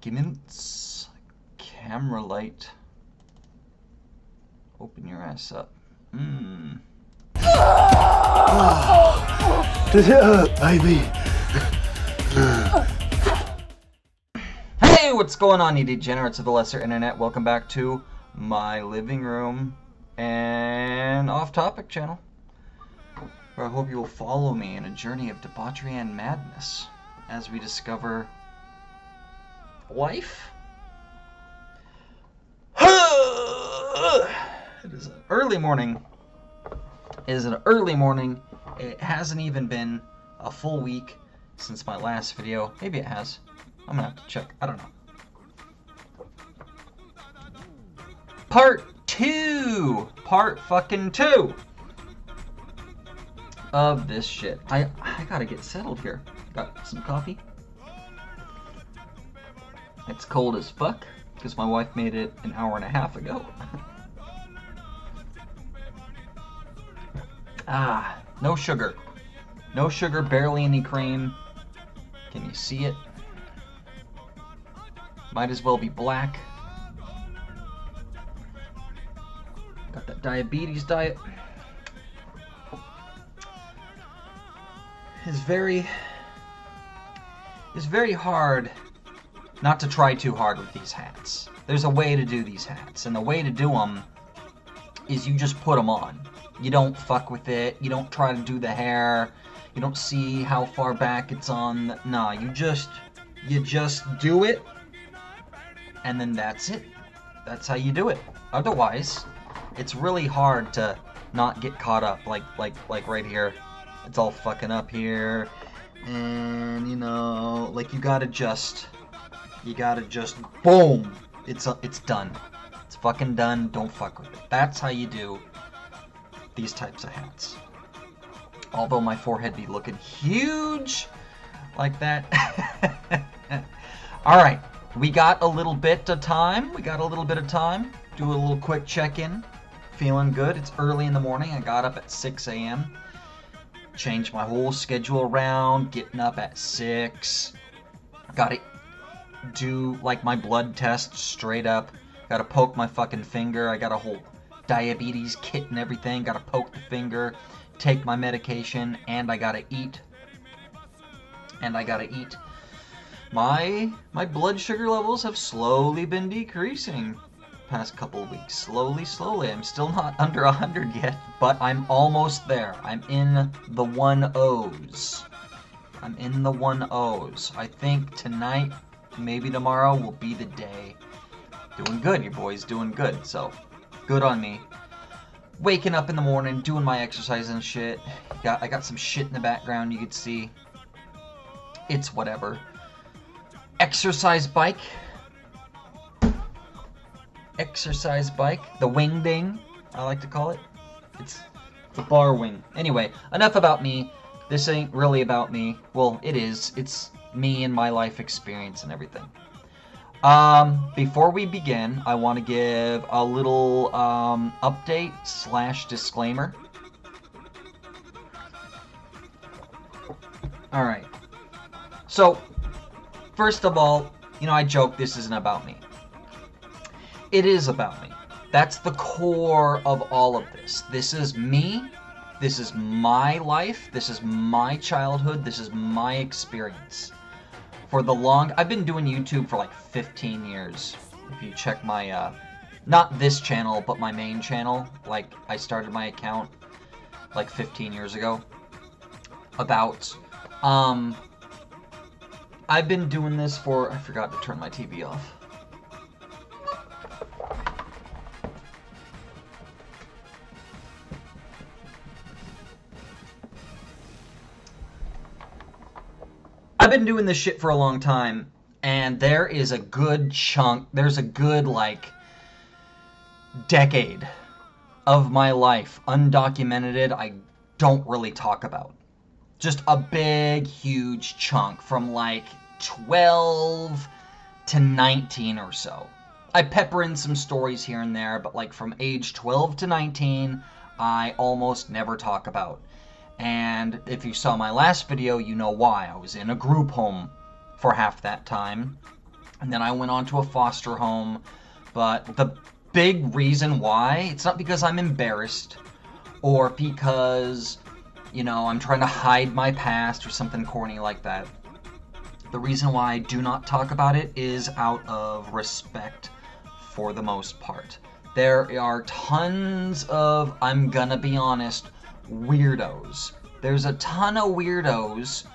Documents. Camera light. Open your ass up. Does it hurt, baby? Hey, what's going on, you degenerates of the lesser internet? Welcome back to my living room and off-topic channel, where I hope you will follow me in a journey of debauchery and madness as we discover life. It is an early morning. It hasn't even been a full week since my last video. Maybe it has. I'm gonna have to check. I don't know. Part 2 of this shit. I gotta get settled here. Got some coffee. It's cold as fuck because my wife made it an hour and a half ago. No sugar. No sugar, barely any cream. Can you see it? Might as well be black. Got that diabetes diet. It's very hard not to try too hard with these hats. There's a way to do these hats, and the way to do them is you just put them on. You don't fuck with it. You don't try to do the hair. You don't see how far back it's on. No, you just do it, and then that's it. That's how you do it. Otherwise, it's really hard to not get caught up. Like right here, it's all fucking up here, and you know, like you gotta just boom. It's done. It's fucking done. Don't fuck with it. That's how you do these types of hats. Although my forehead be looking huge like that. Alright, we got a little bit of time. Do a little quick check-in. Feeling good. It's early in the morning. I got up at 6 a.m. Changed my whole schedule around. Getting up at 6. Gotta do like my blood test straight up. Gotta poke my fucking finger. I got a whole diabetes kit and everything. Gotta poke the finger, take my medication, and I gotta eat. My blood sugar levels have slowly been decreasing past couple of weeks. Slowly. I'm still not under 100 yet, but I'm almost there. I'm in the 1-0s. I think tonight, maybe tomorrow, will be the day. Doing good, your boy's doing good, so good on me. Waking up in the morning, doing my exercise and shit. I got some shit in the background you could see. It's whatever. Exercise bike. The wing ding, I like to call it. It's a bar wing. Anyway, enough about me. This ain't really about me. Well, it is. It's me and my life experience and everything. Before we begin, I want to give a little update / disclaimer. Alright. So, first of all, you know, I joke this isn't about me. It is about me. That's the core of all of this. This is me. This is my life. This is my childhood. This is my experience. I've been doing YouTube for like 15 years. If you check my, not this channel, but my main channel. Like, I started my account like 15 years ago. I've been doing this for, I forgot to turn my TV off. I've been doing this shit for a long time, and there's a good, like, decade of my life, undocumented, I don't really talk about. Just a big, huge chunk from, like, 12 to 19 or so. I pepper in some stories here and there, but, like, from age 12 to 19, I almost never talk about. And if you saw my last video, you know why. I was in a group home for half that time. And then I went on to a foster home. But the big reason why, it's not because I'm embarrassed or because, you know, I'm trying to hide my past or something corny like that. The reason why I do not talk about it is out of respect for the most part. There are tons of, I'm gonna be honest, weirdos. There's a ton of weirdos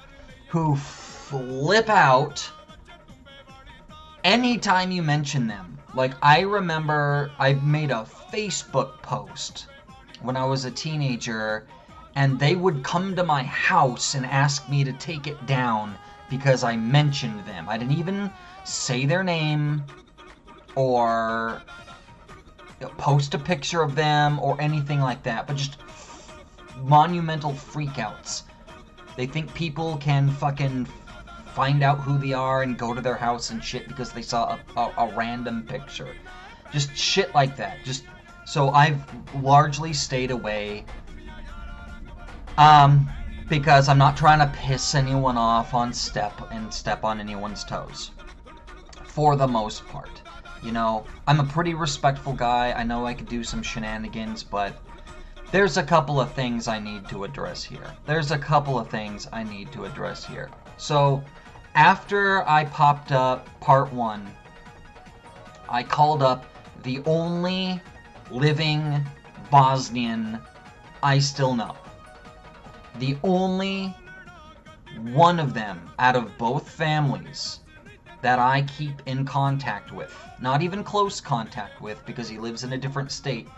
who flip out anytime you mention them. Like, I remember I made a Facebook post when I was a teenager, and they would come to my house and ask me to take it down because I mentioned them. I didn't even say their name or post a picture of them or anything like that, but just monumental freakouts. They think people can fucking find out who they are and go to their house and shit because they saw a random picture. Just shit like that. Just so I've largely stayed away. Because I'm not trying to piss anyone off on step on anyone's toes. For the most part. You know, I'm a pretty respectful guy. I know I could do some shenanigans, but there's a couple of things I need to address here. So, after I popped up part 1, I called up the only living Bosnian I still know. The only one of them out of both families that I keep in contact with. Not even close contact with because he lives in a different state.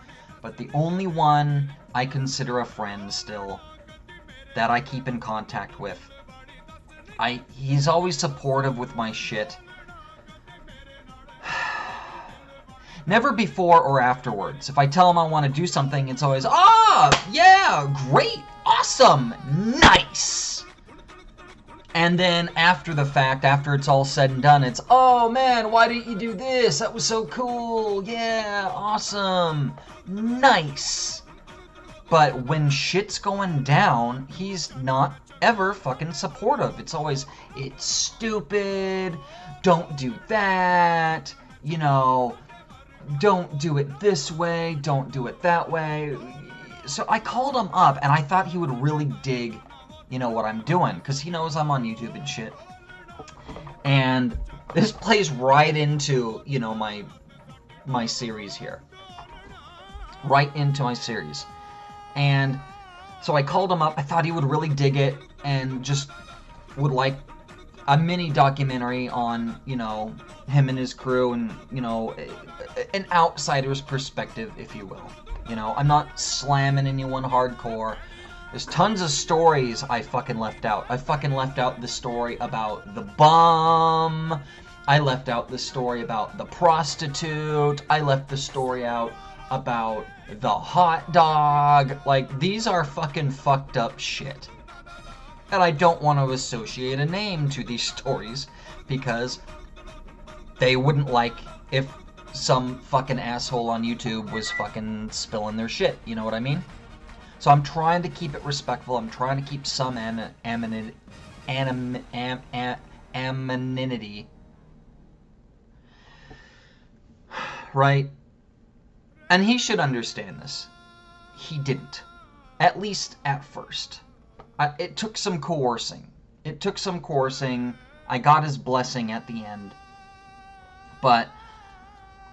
But the only one I consider a friend still that I keep in contact with. He's always supportive with my shit. Never before or afterwards. If I tell him I want to do something, it's always, yeah, great, awesome, nice. And then after the fact, after it's all said and done, it's, oh man, why didn't you do this? That was so cool. Yeah, awesome, nice. But when shit's going down, he's not ever fucking supportive. It's always, it's stupid, don't do that, you know, don't do it this way, don't do it that way. So I called him up, and I thought he would really dig, you know, what I'm doing, because he knows I'm on YouTube and shit. And this plays right into, you know, my series here. Right into my series. And so I called him up. I thought he would really dig it and just would like a mini documentary on, you know, him and his crew and, you know, an outsider's perspective, if you will. You know, I'm not slamming anyone hardcore. There's tons of stories I fucking left out. I fucking left out the story about the bum. I left out the story about the prostitute. I left the story out about the hot dog. Like, these are fucking fucked up shit. And I don't want to associate a name to these stories because they wouldn't like if some fucking asshole on YouTube was fucking spilling their shit. You know what I mean? So I'm trying to keep it respectful. I'm trying to keep some anonymity. Right? And he should understand this. He didn't. At least at first. It took some coercing. I got his blessing at the end. But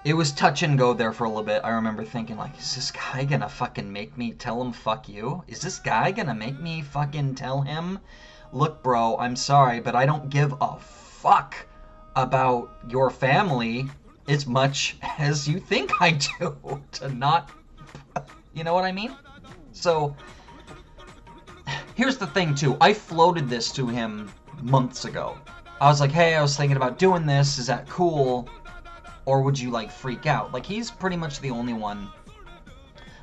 it was touch and go there for a little bit. I remember thinking, like, is this guy gonna fucking make me tell him fuck you? Is this guy gonna make me fucking tell him, look, bro, I'm sorry, but I don't give a fuck about your family as much as you think I do. To not, you know what I mean? So, here's the thing, too. I floated this to him months ago. I was like, hey, I was thinking about doing this. Is that cool? Or would you, like, freak out? Like, he's pretty much the only one.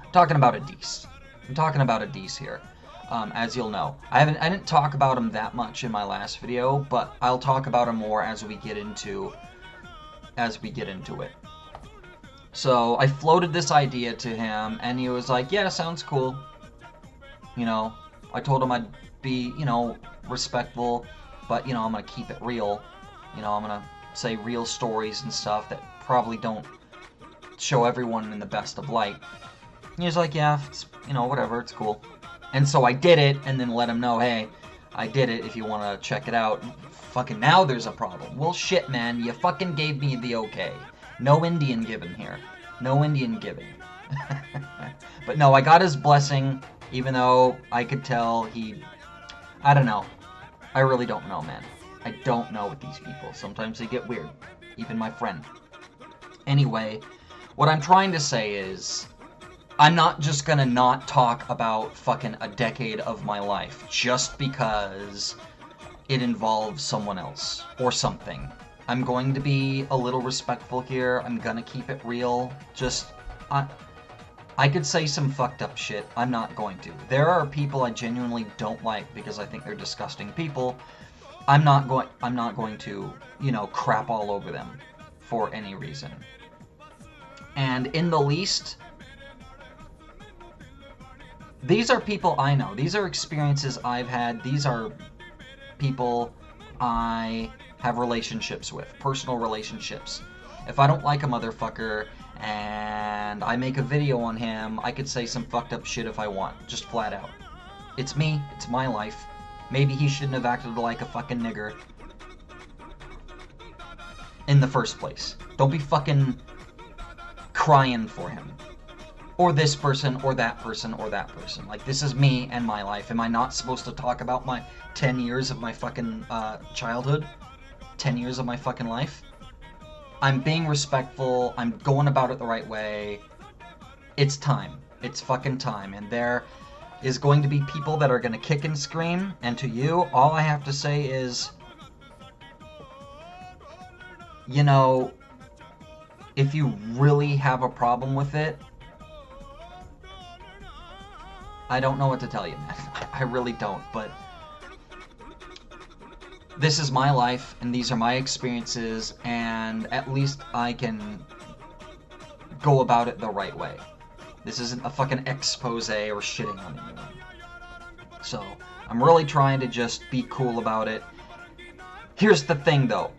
I'm talking about Adis. I'm talking about Adis here, as you'll know. I didn't talk about him that much in my last video, but I'll talk about him more as we get into it. So, I floated this idea to him, and he was like, yeah, sounds cool. You know, I told him I'd be, you know, respectful, but, you know, I'm gonna keep it real. You know, I'm gonna say real stories and stuff that probably don't show everyone in the best of light. He was like, yeah, it's, you know, whatever, it's cool. And so I did it, and then let him know, hey, I did it if you want to check it out. Fucking now there's a problem. Well, shit, man, you fucking gave me the okay. No Indian giving here. No Indian giving. But no, I got his blessing, even though I could tell he... I don't know. I really don't know, man. I don't know with these people. Sometimes they get weird. Even my friend. Anyway, what I'm trying to say is, I'm not just gonna not talk about fucking a decade of my life just because it involves someone else or something. I'm going to be a little respectful here. I'm gonna keep it real. Just, I could say some fucked up shit. I'm not going to. There are people I genuinely don't like because I think they're disgusting people. I'm not going to, you know, crap all over them for any reason. And in the least, these are people I know. These are experiences I've had. These are people I have relationships with, personal relationships. If I don't like a motherfucker and I make a video on him, I could say some fucked up shit if I want, just flat out. It's me, it's my life. Maybe he shouldn't have acted like a fucking nigger in the first place. Don't be fucking crying for him. Or this person, or that person, or that person. Like, this is me and my life. Am I not supposed to talk about my 10 years of my fucking childhood? 10 years of my fucking life? I'm being respectful. I'm going about it the right way. It's time. It's fucking time. And there is going to be people that are going to kick and scream. And to you, all I have to say is, you know, if you really have a problem with it, I don't know what to tell you, man. I really don't, but this is my life, and these are my experiences, and at least I can go about it the right way. This isn't a fucking expose or shitting on anyone. So, I'm really trying to just be cool about it. Here's the thing, though.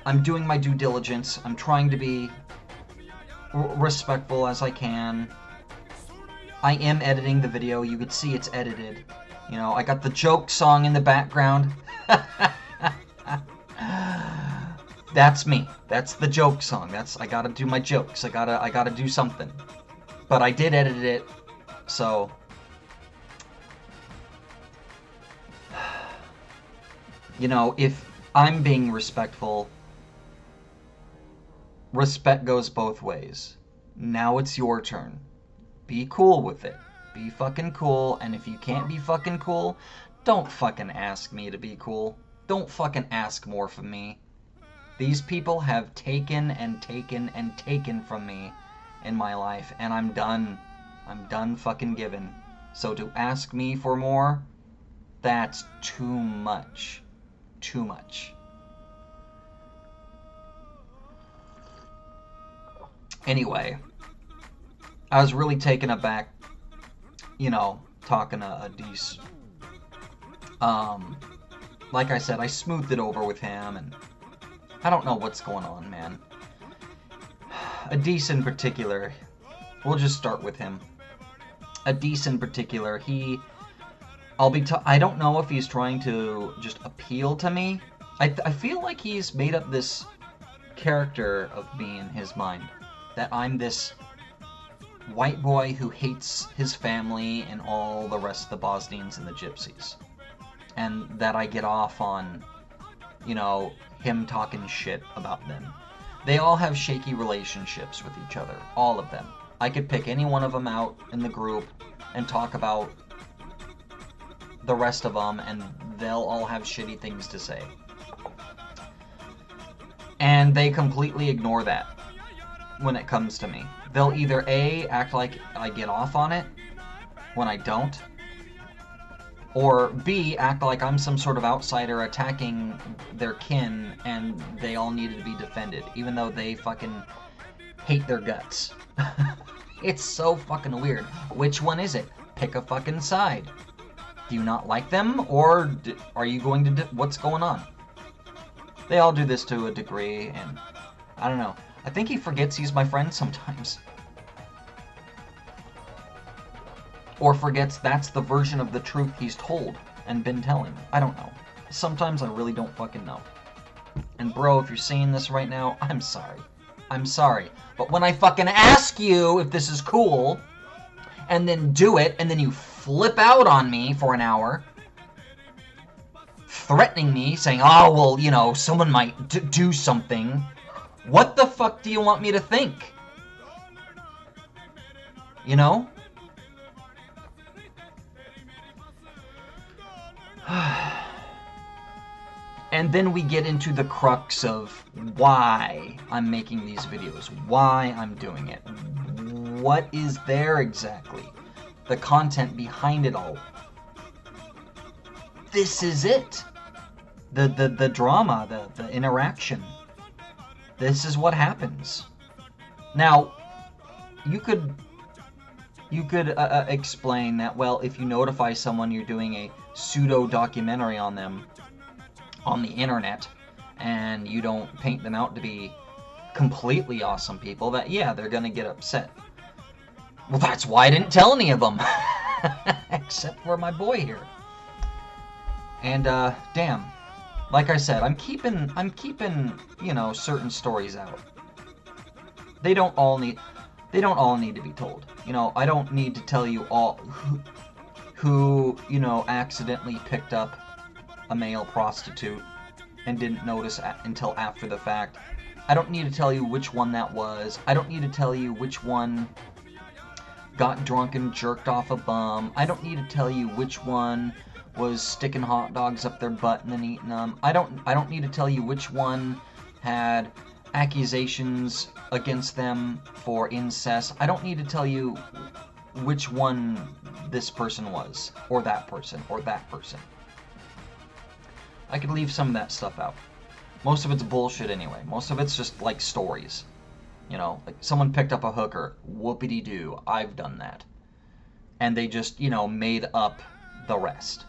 I'm doing my due diligence. I'm trying to be respectful as I can. I am editing the video. You could see it's edited. You know, I got the joke song in the background. That's me. That's the joke song. I gotta do my jokes. I gotta do something. But I did edit it, so you know, if I'm being respectful, respect goes both ways. Now it's your turn. Be cool with it. Be fucking cool, and if you can't be fucking cool, don't fucking ask me to be cool. Don't fucking ask more from me. These people have taken and taken and taken from me in my life, and I'm done. I'm done fucking giving. So to ask me for more, that's too much. Too much. Anyway, I was really taken aback, you know, talking to Adis. Like I said, I smoothed it over with him, and I don't know what's going on, man. Adis in particular, we'll just start with him. Adis in particular, I don't know if he's trying to just appeal to me. I feel like he's made up this character of me in his mind. That I'm this white boy who hates his family and all the rest of the Bosnians and the Gypsies. And that I get off on, you know, him talking shit about them. They all have shaky relationships with each other. All of them. I could pick any one of them out in the group and talk about the rest of them, and they'll all have shitty things to say. And they completely ignore that when it comes to me. They'll either A, act like I get off on it when I don't, or B, act like I'm some sort of outsider attacking their kin and they all needed to be defended, even though they fucking hate their guts. It's so fucking weird. Which one is it? Pick a fucking side. Do you not like them, or are you going to what's going on? They all do this to a degree, and I don't know. I think he forgets he's my friend sometimes. Or forgets that's the version of the truth he's told and been telling. I don't know. Sometimes I really don't fucking know. And bro, if you're seeing this right now, I'm sorry. I'm sorry. But when I fucking ask you if this is cool, and then do it, and then you flip out on me for an hour, threatening me, saying, oh, well, you know, someone might do something. What the fuck do you want me to think? You know? And then we get into the crux of why I'm making these videos, why I'm doing it. What is there exactly? The content behind it all. This is it. The drama, the interaction. This is what happens. Now, you could explain that, well, if you notify someone you're doing a pseudo-documentary on them on the internet, and you don't paint them out to be completely awesome people, that, yeah, they're gonna get upset. Well, that's why I didn't tell any of them. Except for my boy here. And, damn. Like I said, I'm keeping, you know, certain stories out. They don't all need to be told. You know, I don't need to tell you all who, you know, accidentally picked up a male prostitute and didn't notice until after the fact. I don't need to tell you which one that was. I don't need to tell you which one got drunk and jerked off a bum. I don't need to tell you which one was sticking hot dogs up their butt and then eating them. I don't need to tell you which one had accusations against them for incest. I don't need to tell you which one this person was, or that person, or that person. I could leave some of that stuff out. Most of it's bullshit anyway. Most of it's just like stories. You know, like someone picked up a hooker. Whoopity-doo, I've done that. And they just, you know, made up the rest.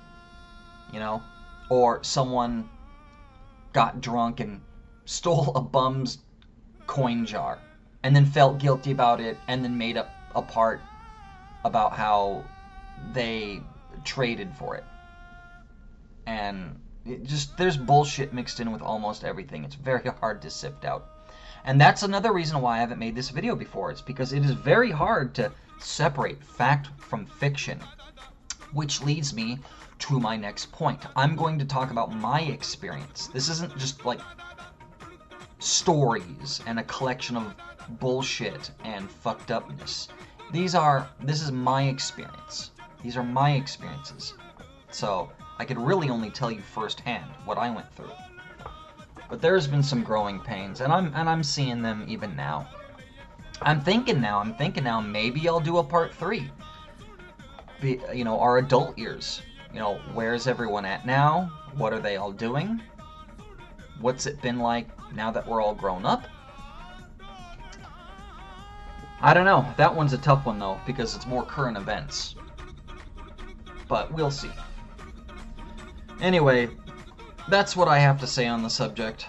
You know? Or someone got drunk and stole a bum's coin jar and then felt guilty about it and then made up a part about how they traded for it. And there's bullshit mixed in with almost everything. It's very hard to sift out. And that's another reason why I haven't made this video before. It's because it is very hard to separate fact from fiction. Which leads me to my next point. I'm going to talk about my experience. This isn't just like stories and a collection of bullshit and fucked upness. This is my experience. These are my experiences. So I could really only tell you firsthand what I went through. But there's been some growing pains, and I'm seeing them even now. I'm thinking now, maybe I'll do a part 3. You know, our adult years. You know, where's everyone at now? What are they all doing? What's it been like now that we're all grown up? I don't know. That one's a tough one, though, because it's more current events. But we'll see. Anyway, that's what I have to say on the subject.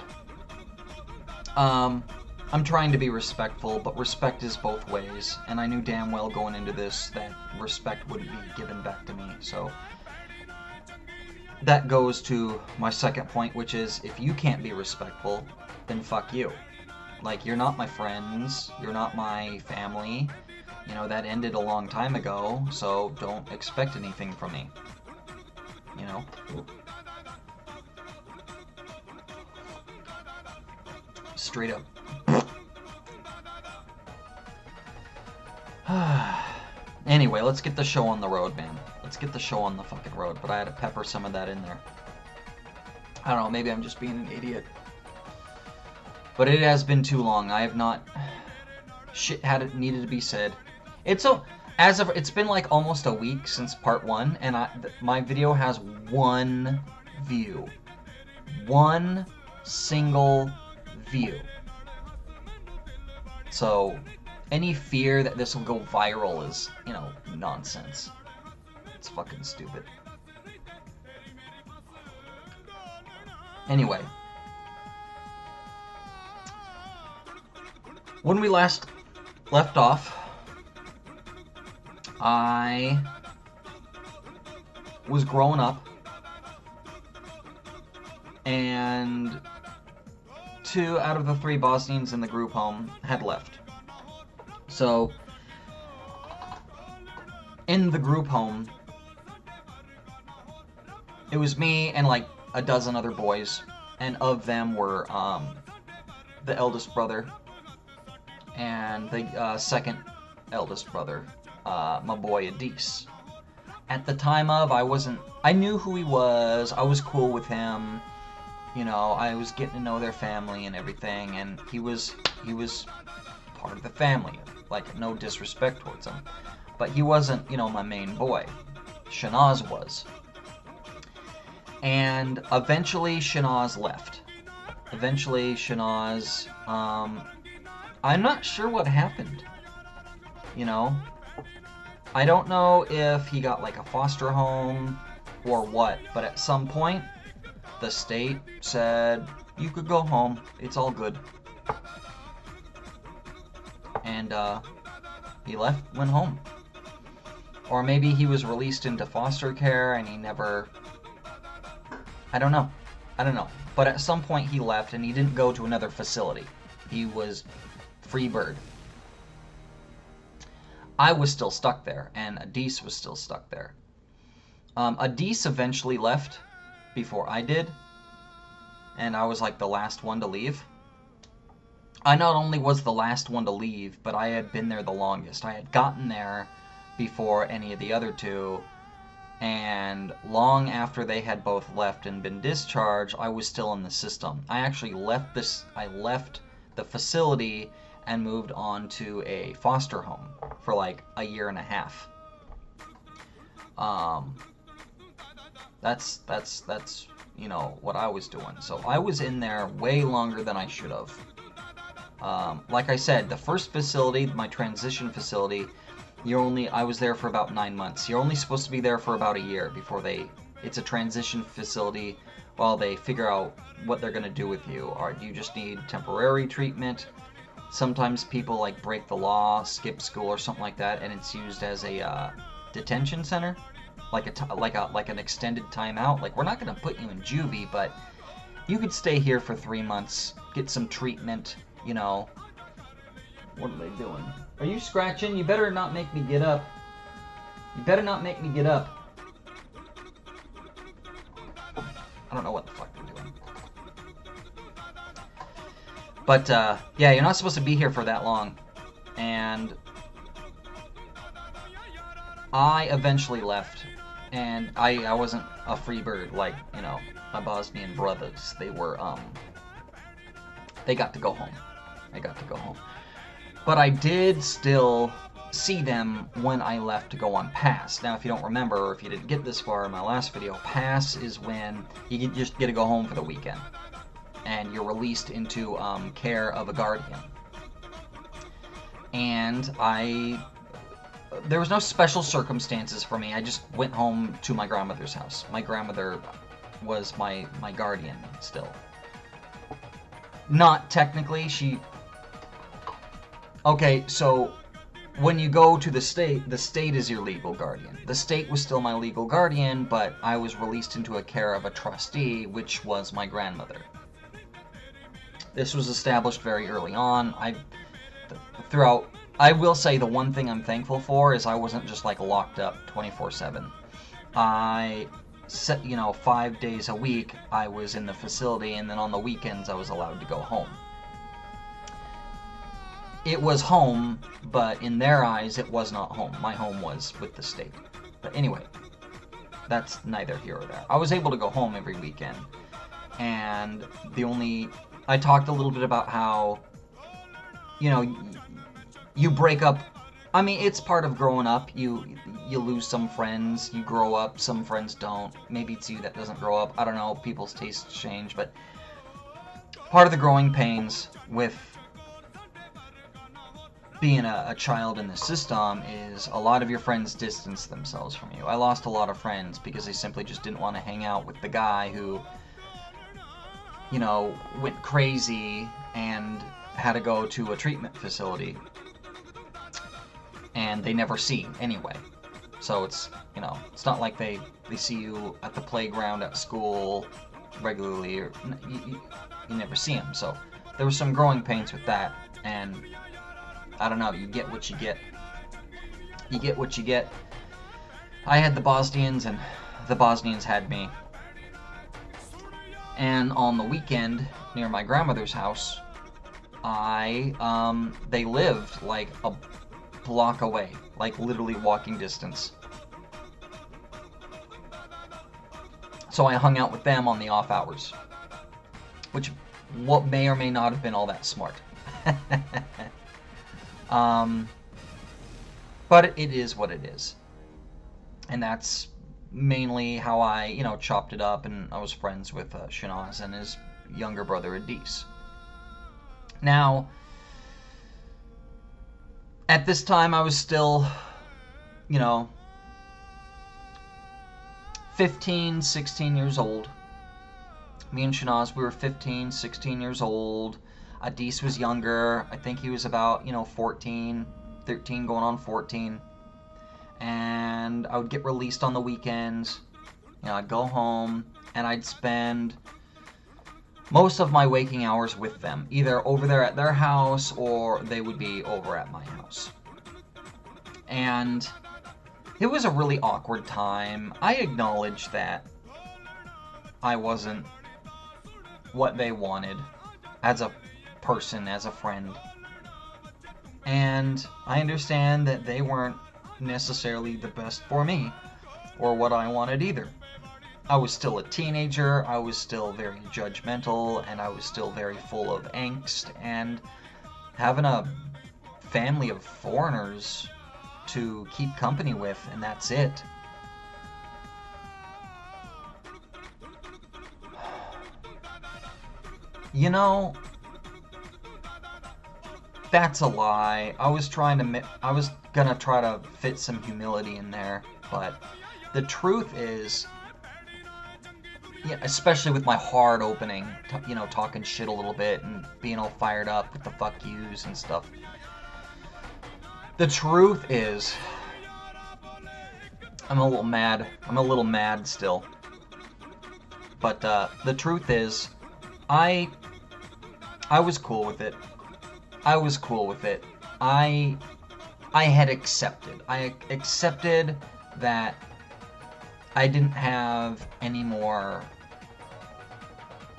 I'm trying to be respectful, but respect is both ways, and I knew damn well going into this that respect wouldn't be given back to me, so that goes to my second point, which is, if you can't be respectful, then fuck you. Like, you're not my friends, you're not my family, you know, that ended a long time ago, so don't expect anything from me, you know? Straight up. Anyway, let's get the show on the road, man. Let's get the show on the fucking road, but I had to pepper some of that in there. I don't know, maybe I'm just being an idiot. But it has been too long. I have not... Shit had needed to be said. It's been like almost a week since part 1, and my video has 1 view. 1 single view. So, any fear that this will go viral is, you know, nonsense. It's fucking stupid. Anyway, When we last left off, I was growing up, and 2 out of the 3 Bosnians in the group home had left. So, in the group home, it was me and like a dozen other boys, and of them were the eldest brother and the second eldest brother, my boy Adis. At the time of, I knew who he was, I was cool with him, you know, I was getting to know their family and everything, and he was part of the family, like, no disrespect towards him, but he wasn't, you know, my main boy. Shanaz was. And eventually Shanaz left. I'm not sure what happened, you know. I don't know if he got like a foster home or what, but at some point the state said, you could go home, it's all good. And he went home. Or maybe he was released into foster care and he never... I don't know. But at some point he left and he didn't go to another facility. He was free bird. I was still stuck there, and Adis was still stuck there. Adis eventually left before I did, and I was like the last one to leave. I not only was the last one to leave, but I had been there the longest. I had gotten there before any of the other 2, and long after they had both left and been discharged, I was still in the system. I actually left the facility and moved on to a foster home for like a year and a half. That's you know what I was doing. So I was in there way longer than I should have. Like I said, the first facility, my transition facility, I was there for about 9 months. You're only supposed to be there for about a year before it's a transition facility while they figure out what they're going to do with you. Or do you just need temporary treatment? Sometimes people like break the law, skip school or something like that, and it's used as a detention center, like an extended timeout. Like, we're not going to put you in juvie, but you could stay here for 3 months, get some treatment, you know. What are they doing? Are you scratching? You better not make me get up. You better not make me get up. I don't know what the fuck they're doing. But, yeah, you're not supposed to be here for that long. And I eventually left. And I wasn't a free bird like, you know, my Bosnian brothers. They were, they got to go home. But I did still see them when I left to go on pass. Now, if you don't remember, or if you didn't get this far in my last video, pass is when you just get to go home for the weekend. And you're released into care of a guardian. And there was no special circumstances for me. I just went home to my grandmother's house. My grandmother was my guardian still. Not technically, Okay, so when you go to the state is your legal guardian. The state was still my legal guardian, but I was released into a care of a trustee, which was my grandmother. This was established very early on. I will say the one thing I'm thankful for is I wasn't just like locked up 24/7. I set, 5 days a week I was in the facility, and then on the weekends I was allowed to go home. It was home, but in their eyes it was not home. My home was with the state. But anyway, that's neither here or there. I was able to go home every weekend, and I talked a little bit about how, you break up. I mean, it's part of growing up. You lose some friends, you grow up, some friends don't. Maybe it's you that doesn't grow up. I don't know, people's tastes change, but part of the growing pains with being a child in the system is a lot of your friends distance themselves from you. I lost a lot of friends because they simply just didn't want to hang out with the guy who, went crazy and had to go to a treatment facility, and they never see anyway. So it's, you know, it's not like they see you at the playground at school regularly, or you never see them. So there was some growing pains with that, and I don't know, you get what you get. You get what you get. I had the Bosnians, and the Bosnians had me. And on the weekend, near my grandmother's house, they lived like a block away, like literally walking distance. So I hung out with them on the off hours, which what may or may not have been all that smart. But it is what it is. And that's mainly how I, you know, chopped it up, and I was friends with Shanaz and his younger brother Adis. Now, at this time I was still, you know, 15, 16 years old. Me and Shanaz, we were 15, 16 years old. Adis was younger. I think he was about, you know, 14, 13 going on 14. And I would get released on the weekends. You know, I'd go home and I'd spend most of my waking hours with them, either over there at their house or they would be over at my house. And it was a really awkward time. I acknowledge that I wasn't what they wanted as a person, as a friend. And I understand that they weren't necessarily the best for me or what I wanted either. I was still a teenager, I was still very judgmental, and I was still very full of angst, and having a family of foreigners to keep company with, and that's it. You know, that's a lie. I was gonna try to fit some humility in there, but the truth is, yeah, especially with my hard opening, you know, talking shit a little bit and being all fired up with the fuck yous and stuff. The truth is, I'm a little mad. I'm a little mad still. But the truth is, I was cool with it. I was cool with it. I had accepted. I accepted that I didn't have any more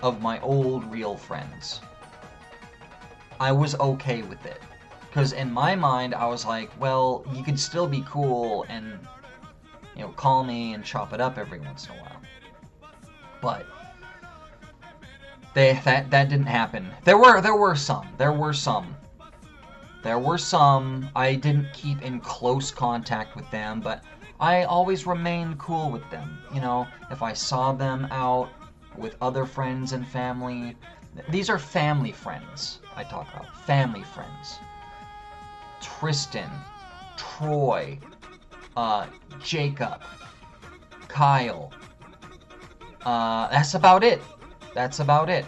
of my old real friends. I was okay with it. Because in my mind, I was like, well, you could still be cool and, you know, call me and chop it up every once in a while. But that didn't happen. There were some. I didn't keep in close contact with them, but I always remained cool with them. You know, if I saw them out with other friends and family, these are family friends I talk about. Family friends. Tristan, Troy, Jacob, Kyle. That's about it. That's about it.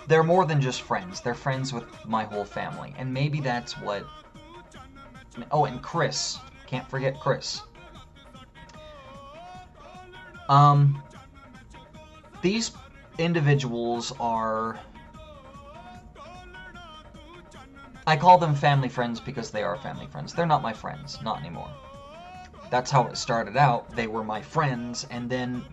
They're more than just friends. They're friends with my whole family. And maybe that's what... Oh, and Chris. Can't forget Chris. These individuals are... I call them family friends because they are family friends. They're not my friends. Not anymore. That's how it started out. They were my friends, and then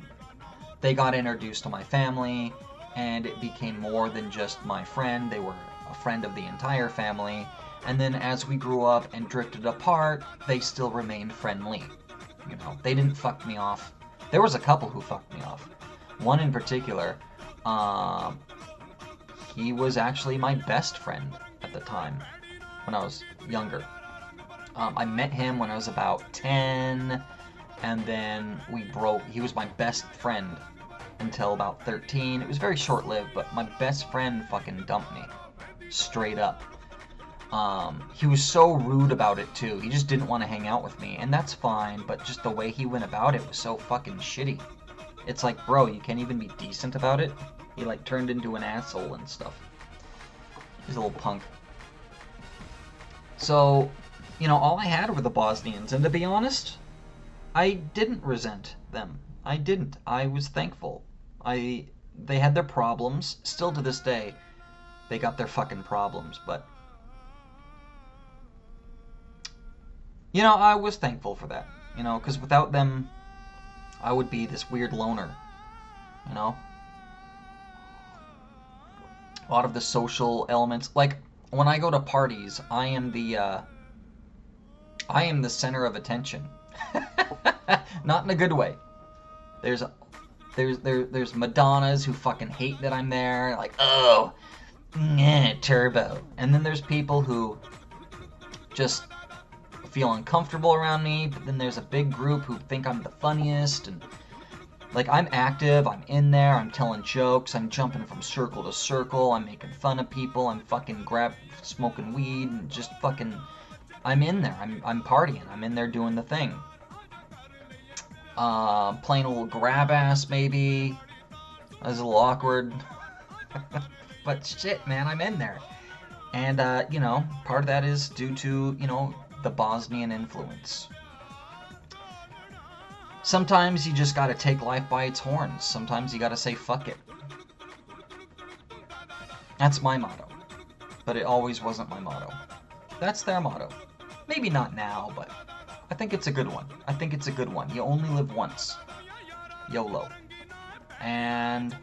they got introduced to my family, and it became more than just my friend. They were a friend of the entire family. And then as we grew up and drifted apart, they still remained friendly. You know, they didn't fuck me off. There was a couple who fucked me off. One in particular, he was actually my best friend at the time when I was younger. I met him when I was about 10, and then we broke. He was my best friend until about 13. It was very short-lived, but my best friend fucking dumped me. Straight up. He was so rude about it, too. He just didn't want to hang out with me, and that's fine, but just the way he went about it was so fucking shitty. It's like, bro, you can't even be decent about it? He, like, turned into an asshole and stuff. He's a little punk. So, you know, all I had were the Bosnians, and to be honest, I didn't resent them. I didn't. I was thankful. They had their problems. Still to this day, they got their fucking problems, but you know, I was thankful for that. You know, because without them, I would be this weird loner. You know? A lot of the social elements. Like, when I go to parties, I am the center of attention. Not in a good way. There's Madonnas who fucking hate that I'm there. Like, oh, turbo. And then there's people who just feel uncomfortable around me, but then there's a big group who think I'm the funniest, and like, I'm active, I'm in there, I'm telling jokes, I'm jumping from circle to circle, I'm making fun of people, I'm fucking smoking weed, and just fucking, I'm in there, I'm partying, I'm in there doing the thing. Playing a little grab ass, maybe. That was a little awkward. But shit, man, I'm in there. And, you know, part of that is due to, you know, the Bosnian influence. Sometimes you just gotta take life by its horns. Sometimes you gotta say fuck it. That's my motto. But it always wasn't my motto. That's their motto. Maybe not now, but I think it's a good one. I think it's a good one. You only live once. YOLO. And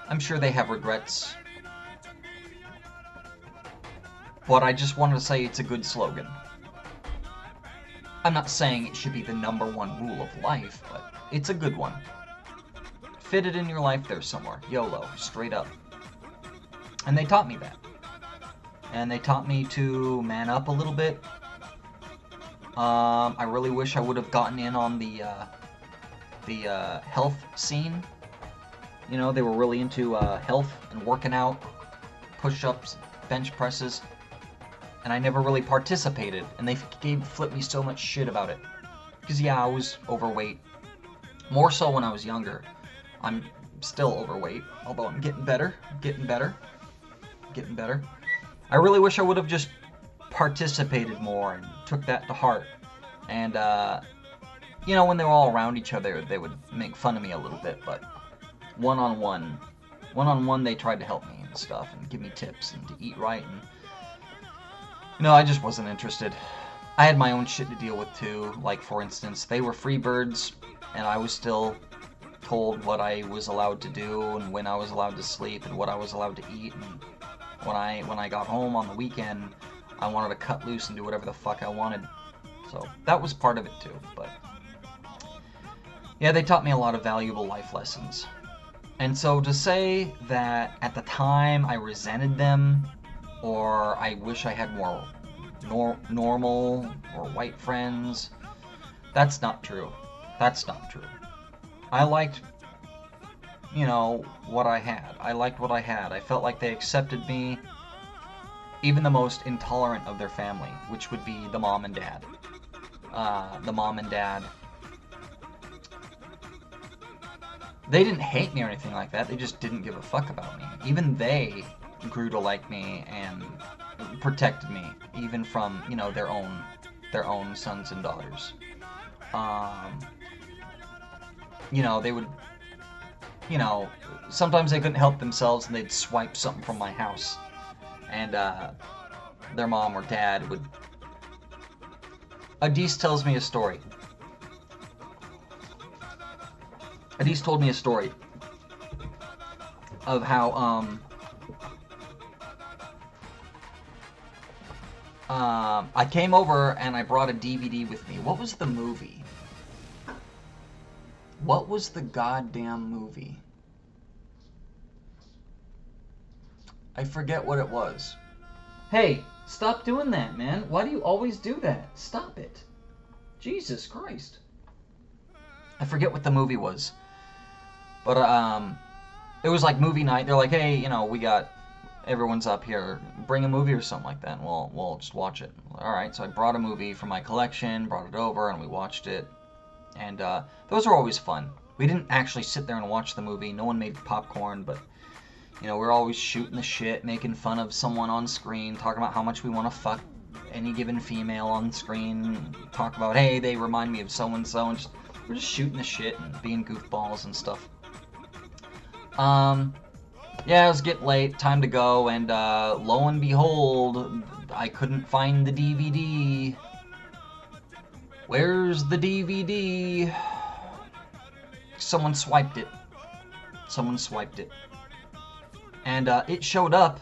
I'm sure they have regrets. But I just wanted to say it's a good slogan. I'm not saying it should be the #1 rule of life, but it's a good one. Fit it in your life there somewhere. YOLO. Straight up. And they taught me that. And they taught me to man up a little bit. I really wish I would have gotten in on the health scene. You know, they were really into health and working out, push-ups, bench presses. And I never really participated, and they flipped me so much shit about it. Because, yeah, I was overweight. More so when I was younger. I'm still overweight, although I'm getting better. Getting better. I really wish I would have just participated more and took that to heart. And, you know, when they were all around each other, they would make fun of me a little bit, but one-on-one, they tried to help me and stuff, and give me tips, and to eat right, and no, I just wasn't interested. I had my own shit to deal with too. Like, for instance, they were free birds, and I was still told what I was allowed to do, and when I was allowed to sleep, and what I was allowed to eat. And when I got home on the weekend, I wanted to cut loose and do whatever the fuck I wanted. So that was part of it too. But yeah, they taught me a lot of valuable life lessons. And so to say that at the time I resented them, or I wish I had more normal or white friends, that's not true. That's not true. I liked, you know, what I had. I liked what I had. I felt like they accepted me, even the most intolerant of their family, which would be the mom and dad. The mom and dad, they didn't hate me or anything like that. They just didn't give a fuck about me. Even they grew to like me and protected me, even from, you know, their own sons and daughters. You know, they would, you know, sometimes they couldn't help themselves and they'd swipe something from my house, and their mom or dad would. Adis tells me a story. Adis told me a story of how I came over and I brought a DVD with me. What was the movie? What was the goddamn movie? I forget what it was. Hey, stop doing that, man. Why do you always do that? Stop it. Jesus Christ. I forget what the movie was. But, it was like movie night. They're like, hey, you know, everyone's up here, bring a movie or something like that, and we'll just watch it. Alright, so I brought a movie from my collection, brought it over, and we watched it. And, those were always fun. We didn't actually sit there and watch the movie. No one made popcorn, but, You know, we're always shooting the shit, making fun of someone on screen, talking about how much we want to fuck any given female on screen, talk about, hey, they remind me of so-and-so, and we're just shooting the shit and being goofballs and stuff. Yeah, it was getting late, time to go, and lo and behold, I couldn't find the DVD. Where's the DVD? Someone swiped it. Someone swiped it. And it showed up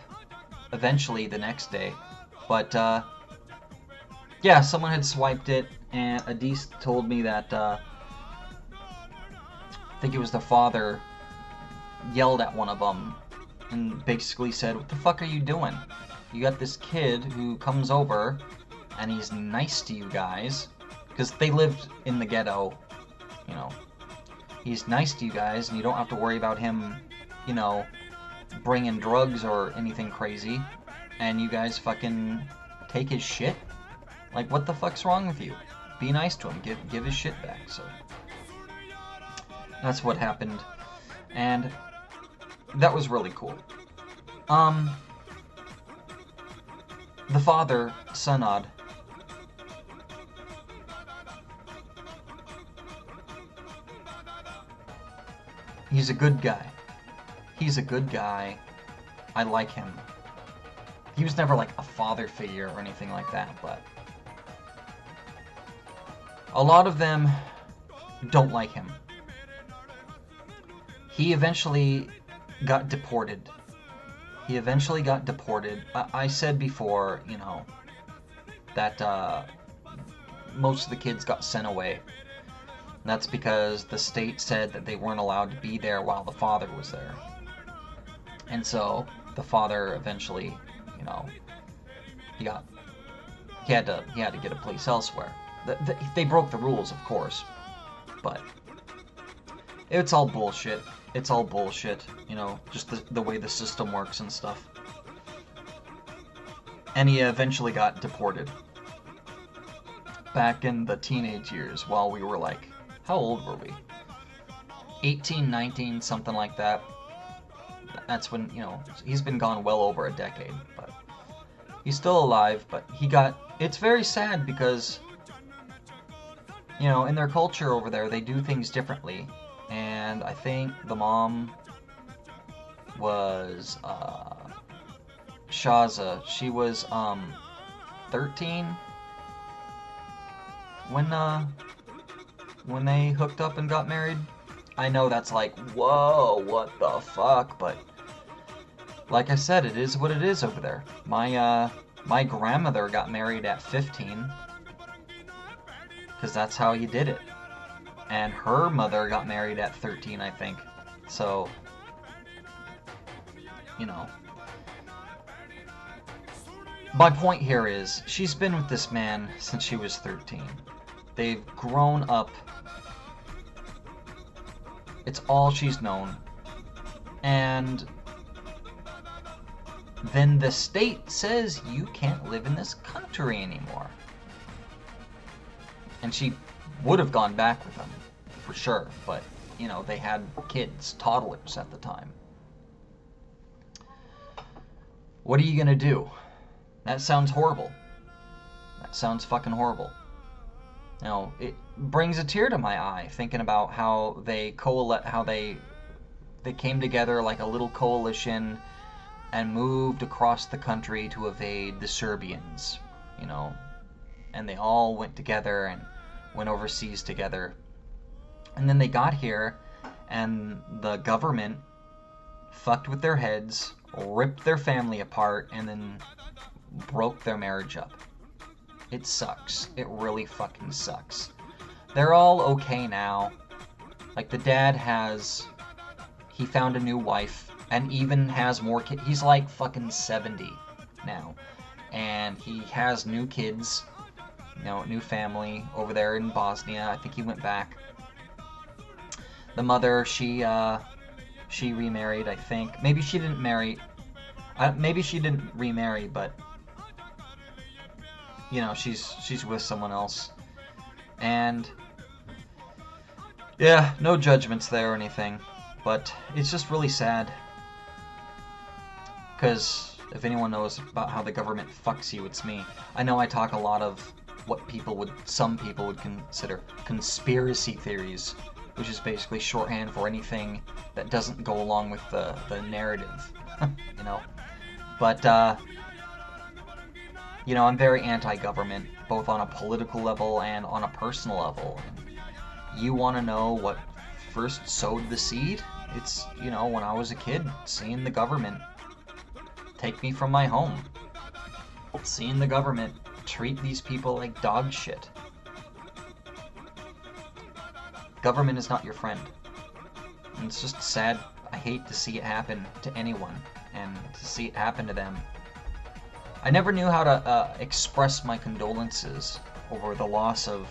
eventually the next day. But, yeah, someone had swiped it, and Adis told me that, I think it was the father, yelled at one of them and basically said, what the fuck are you doing? You got this kid who comes over and he's nice to you guys, because they lived in the ghetto, you know. He's nice to you guys and you don't have to worry about him, you know, bringing drugs or anything crazy, and you guys fucking take his shit? Like, what the fuck's wrong with you? Be nice to him, give his shit back. So that's what happened, and that was really cool. The father, Sanad, he's a good guy. He's a good guy. I like him. He was never like a father figure or anything like that, but a lot of them don't like him. He eventually got deported. I said before, you know, that most of the kids got sent away. That's because the state said that they weren't allowed to be there while the father was there. And so the father eventually, you know, he had to get a place elsewhere. They broke the rules, of course, but it's all bullshit. It's all bullshit, you know, just the way the system works and stuff. And he eventually got deported back in the teenage years while we were like, how old were we? 18, 19, something like that. That's when, you know, he's been gone well over a decade, but he's still alive. But it's very sad because, you know, in their culture over there, they do things differently. And I think the mom was Shaza. She was 13 when they hooked up and got married. I know that's like, whoa, what the fuck? But like I said, it is what it is over there. My grandmother got married at 15 because that's how you did it. And her mother got married at 13, I think. So, you know. My point here is, she's been with this man since she was 13. They've grown up. It's all she's known. And then the state says you can't live in this country anymore. And she would have gone back with him, for sure, but, you know, they had kids, toddlers at the time. What are you gonna do? That sounds horrible. That sounds fucking horrible. You know, it brings a tear to my eye, thinking about how they came together like a little coalition and moved across the country to evade the Serbians, you know, and they all went together and went overseas together. And then they got here, and the government fucked with their heads, ripped their family apart, and then broke their marriage up. It sucks. It really fucking sucks. They're all okay now. Like, the dad he found a new wife, and even has more kids. He's like fucking 70 now. And he has new kids, you know, new family over there in Bosnia. I think he went back. The mother, she remarried, I think. Maybe she didn't marry. Maybe she didn't remarry, but, you know, she's with someone else. And yeah, no judgments there or anything, but it's just really sad. Because if anyone knows about how the government fucks you, it's me. I know I talk a lot of what some people would consider conspiracy theories, which is basically shorthand for anything that doesn't go along with the narrative, you know. But, you know, I'm very anti-government, both on a political level and on a personal level. And you want to know what first sowed the seed? It's, you know, when I was a kid, seeing the government take me from my home. Seeing the government treat these people like dog shit. Government is not your friend. And it's just sad. I hate to see it happen to anyone, and to see it happen to them. I never knew how to express my condolences over the loss of,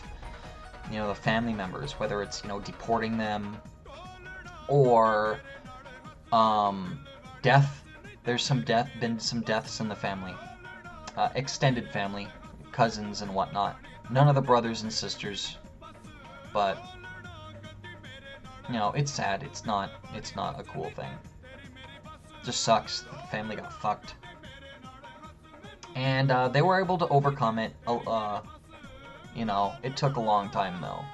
you know, the family members, whether it's, you know, deporting them or death. There's been some deaths in the family, extended family, cousins and whatnot. None of the brothers and sisters, but you know, it's sad. It's not a cool thing. It just sucks. The family got fucked, and they were able to overcome it. You know, it took a long time though.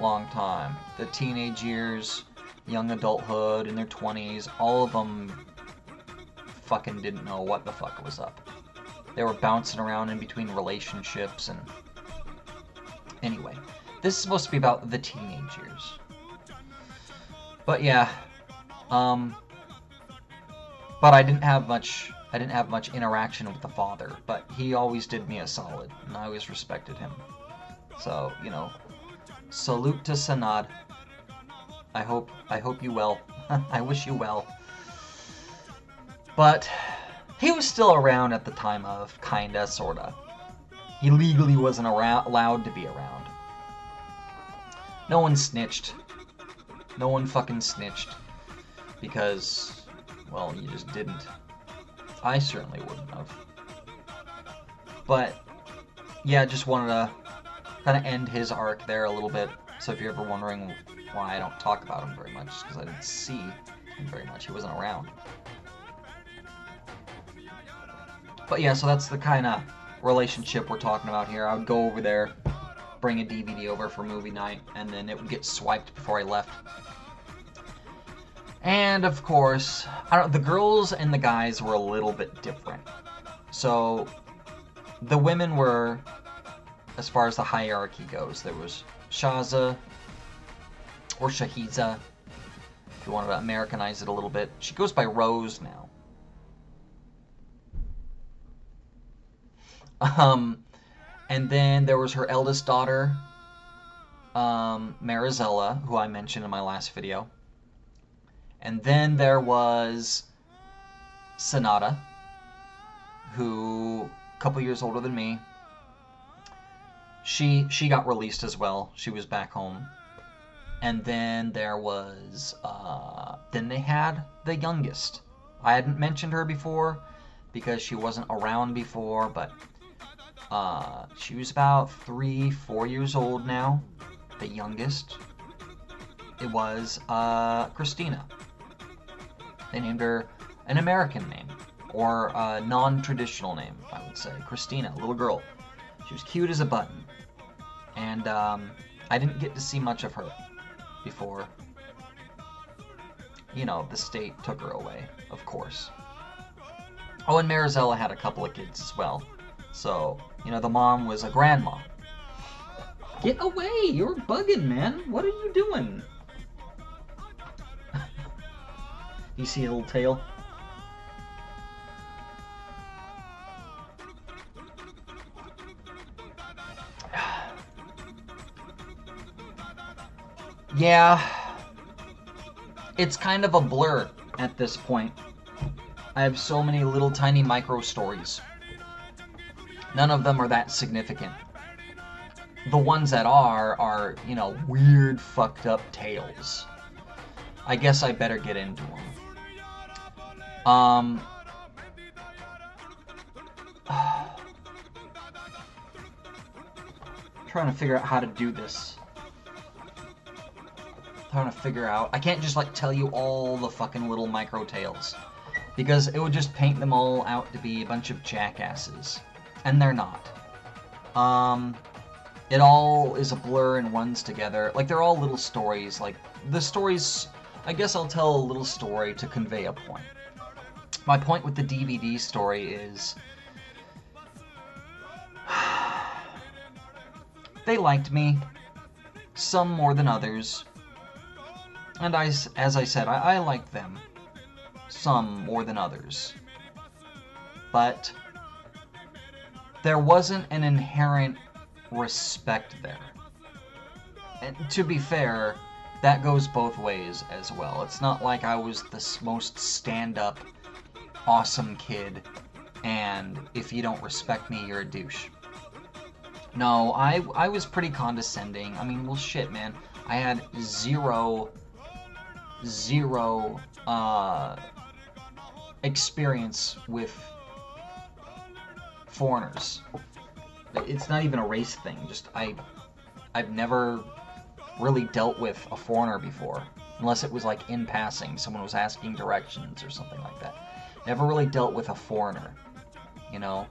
Long time. The teenage years, young adulthood, in their 20s, all of them fucking didn't know what the fuck was up. They were bouncing around in between relationships, and anyway, this is supposed to be about the teenage years. But yeah, but I didn't have much interaction with the father, but he always did me a solid, and I always respected him. So, you know, salute to Sanad. I hope you well. I wish you well. But he was still around at the time of, kinda, sorta. He legally wasn't allowed to be around. No one snitched. No one fucking snitched. Because, well, you just didn't. I certainly wouldn't have. But, yeah, just wanted to kind of end his arc there a little bit. So if you're ever wondering why I don't talk about him very much, it's because I didn't see him very much. He wasn't around. But yeah, so that's the kind of relationship we're talking about here. I would go over there, bring a DVD over for movie night, and then it would get swiped before I left. And of course, the girls and the guys were a little bit different. So the women were, as far as the hierarchy goes, there was Shaza, or Shahiza, if you wanted to Americanize it a little bit. She goes by Rose now. And then there was her eldest daughter, Marizella, who I mentioned in my last video. And then there was Sonata, who, a couple years older than me. She got released as well. She was back home. And then there was, then they had the youngest. I hadn't mentioned her before because she wasn't around before, but she was about 3-4 years old now, the youngest. It was Christina. They named her an American name, or a non-traditional name, I would say. Christina, little girl. She was cute as a button. And I didn't get to see much of her before, you know, the state took her away, of course. Oh, and Marizella had a couple of kids as well. So, you know, the mom was a grandma. Get away! You're bugging, man! What are you doing? You see a little tail? Yeah, it's kind of a blur at this point. I have so many little tiny micro stories. None of them are that significant. The ones that are, you know, weird, fucked up tales. I guess I better get into them. Trying to figure out how to do this. Trying to figure out. I can't just like tell you all the fucking little micro tales, because it would just paint them all out to be a bunch of jackasses, and they're not. It all is a blur and runs together. Like, they're all little stories. Like, the stories, I guess I'll tell a little story to convey a point. My point with the DVD story is they liked me, some more than others, and as I said, I liked them, some more than others, but there wasn't an inherent respect there. And to be fair, that goes both ways as well. It's not like I was the most stand-up, awesome kid, and if you don't respect me, you're a douche. No, I was pretty condescending. I mean, well, shit, man. I had zero experience with foreigners. It's not even a race thing. Just I've never really dealt with a foreigner before, unless it was like in passing, someone was asking directions or something like that. Never really dealt with a foreigner, you know,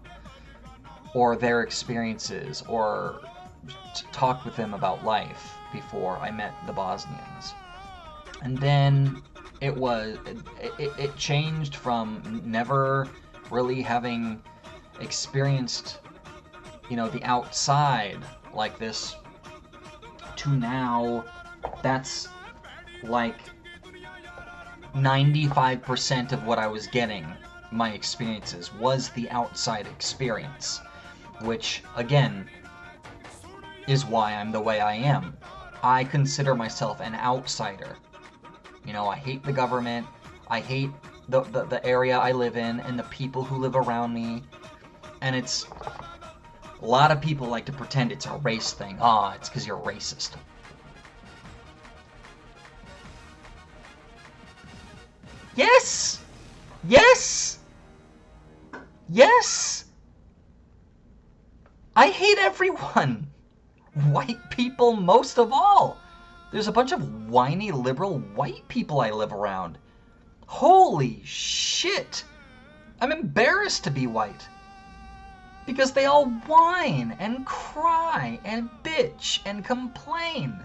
or their experiences, or talked with them about life before I met the Bosnians. And then it changed from never really having experienced, you know, the outside like this, to now that's like 95% of what I was getting. My experiences was the outside experience, which again is why I'm the way I am. I consider myself an outsider. You know, I hate the government, I hate the area I live in and the people who live around me, and it's a lot of people like to pretend it's a race thing. Ah, it's because you're racist. Yes! Yes! Yes! I hate everyone! White people most of all! There's a bunch of whiny liberal white people I live around. Holy shit! I'm embarrassed to be white. Because they all whine and cry and bitch and complain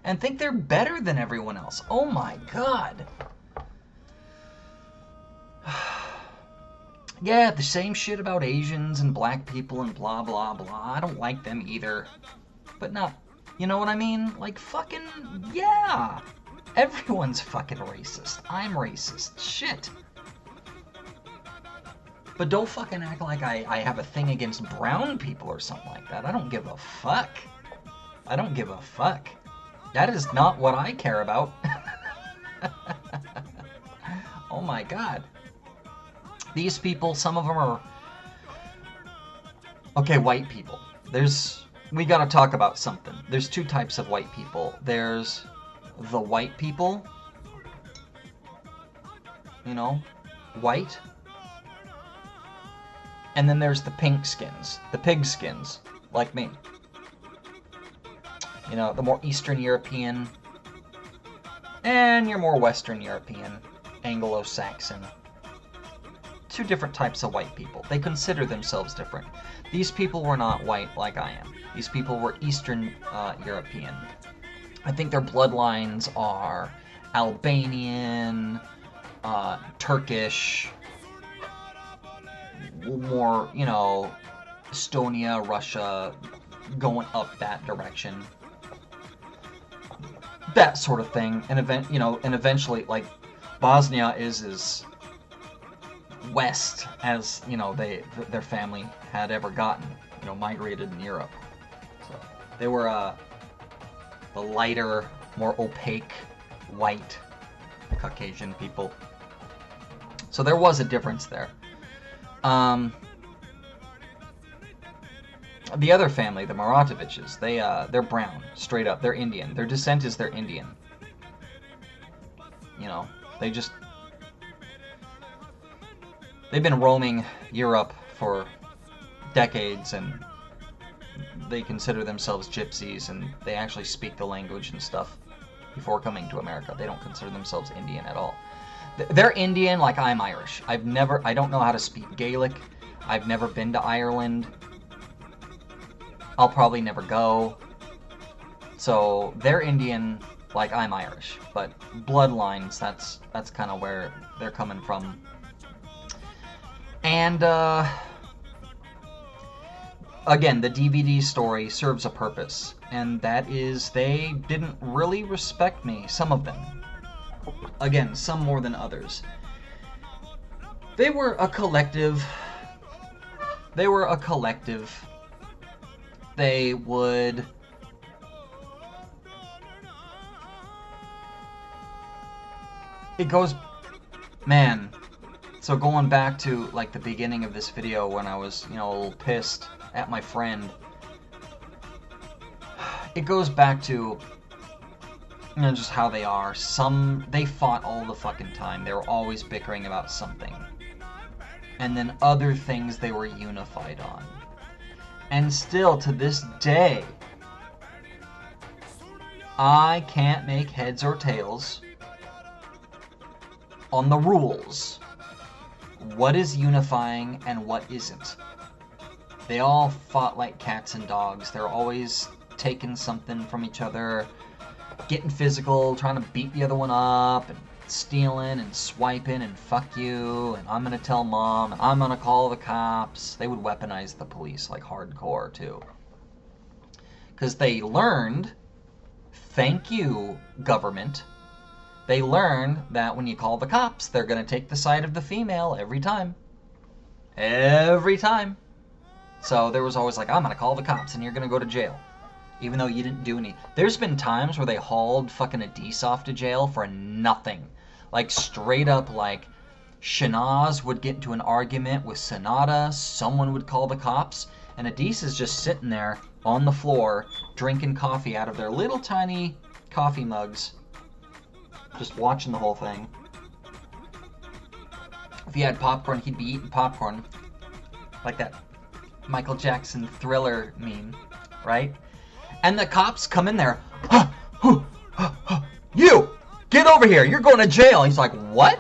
and think they're better than everyone else. Oh my god. Yeah, the same shit about Asians and black people and blah blah blah. I don't like them either. But not, you know what I mean? Like, fucking, yeah. Everyone's fucking racist. I'm racist. Shit. But don't fucking act like I have a thing against brown people or something like that. I don't give a fuck. I don't give a fuck. That is not what I care about. Oh my god. These people, some of them are... Okay, white people. We gotta talk about something. There's two types of white people. There's the white people. You know, white. And then there's the pink skins, the pig skins, like me. You know, the more Eastern European, and your more Western European, Anglo-Saxon. Two different types of white people. They consider themselves different. These people were not white like I am. These people were Eastern European. I think their bloodlines are Albanian, Turkish, more, you know, Estonia, Russia, going up that direction. That sort of thing. And eventually, like, Bosnia is as west as, you know, their family had ever gotten, you know, migrated in Europe. So they were the lighter, more opaque, white Caucasian people. So there was a difference there. The other family, the Muratoviches, they're brown, straight up. They're Indian. Their descent is they're Indian. You know, they've been roaming Europe for decades, and they consider themselves gypsies, and they actually speak the language and stuff before coming to America. They don't consider themselves Indian at all. They're Indian like I'm Irish. I don't know how to speak Gaelic. I've never been to Ireland. I'll probably never go. So they're Indian like I'm Irish, but bloodlines, that's kind of where they're coming from. And again, the DVD story serves a purpose, and that is they didn't really respect me, some of them. Again, some more than others. They were a collective. They would... It goes... Man. So going back to, like, the beginning of this video when I was, you know, a little pissed at my friend. It goes back to, you know, just how they are. They fought all the fucking time. They were always bickering about something. And then other things they were unified on. And still, to this day, I can't make heads or tails on the rules. What is unifying and what isn't. They all fought like cats and dogs. They're always taking something from each other, getting physical, trying to beat the other one up, and stealing and swiping and fuck you, and I'm gonna tell mom, and I'm gonna call the cops. They would weaponize the police like hardcore too. Because they learned, thank you, government, they learned that when you call the cops, they're gonna take the side of the female every time. Every time. So there was always like, I'm gonna call the cops and you're gonna go to jail. Even though you didn't do any. There's been times where they hauled fucking Adis off to jail for nothing. Like straight up, like Shanaz would get into an argument with Sonata, someone would call the cops, and Adis is just sitting there on the floor drinking coffee out of their little tiny coffee mugs, just watching the whole thing. If he had popcorn, he'd be eating popcorn. Like that Michael Jackson Thriller meme, right? And the cops come in there. You! Get over here! You're going to jail! He's like, what?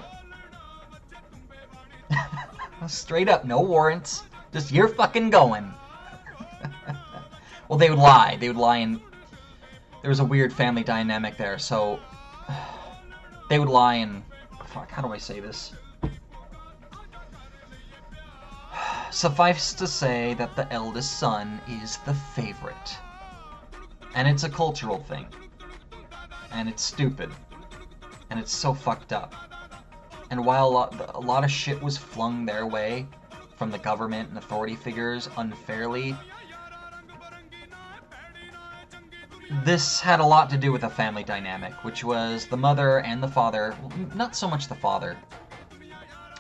Straight up, no warrants. Just, you're fucking going. Well, they would lie. They would lie, and there was a weird family dynamic there, so they would lie and... Fuck, how do I say this? Suffice to say that the eldest son is the favorite. And it's a cultural thing. And it's stupid. And it's so fucked up. And while a lot of shit was flung their way from the government and authority figures unfairly, this had a lot to do with a family dynamic, which was the mother and the father, not so much the father,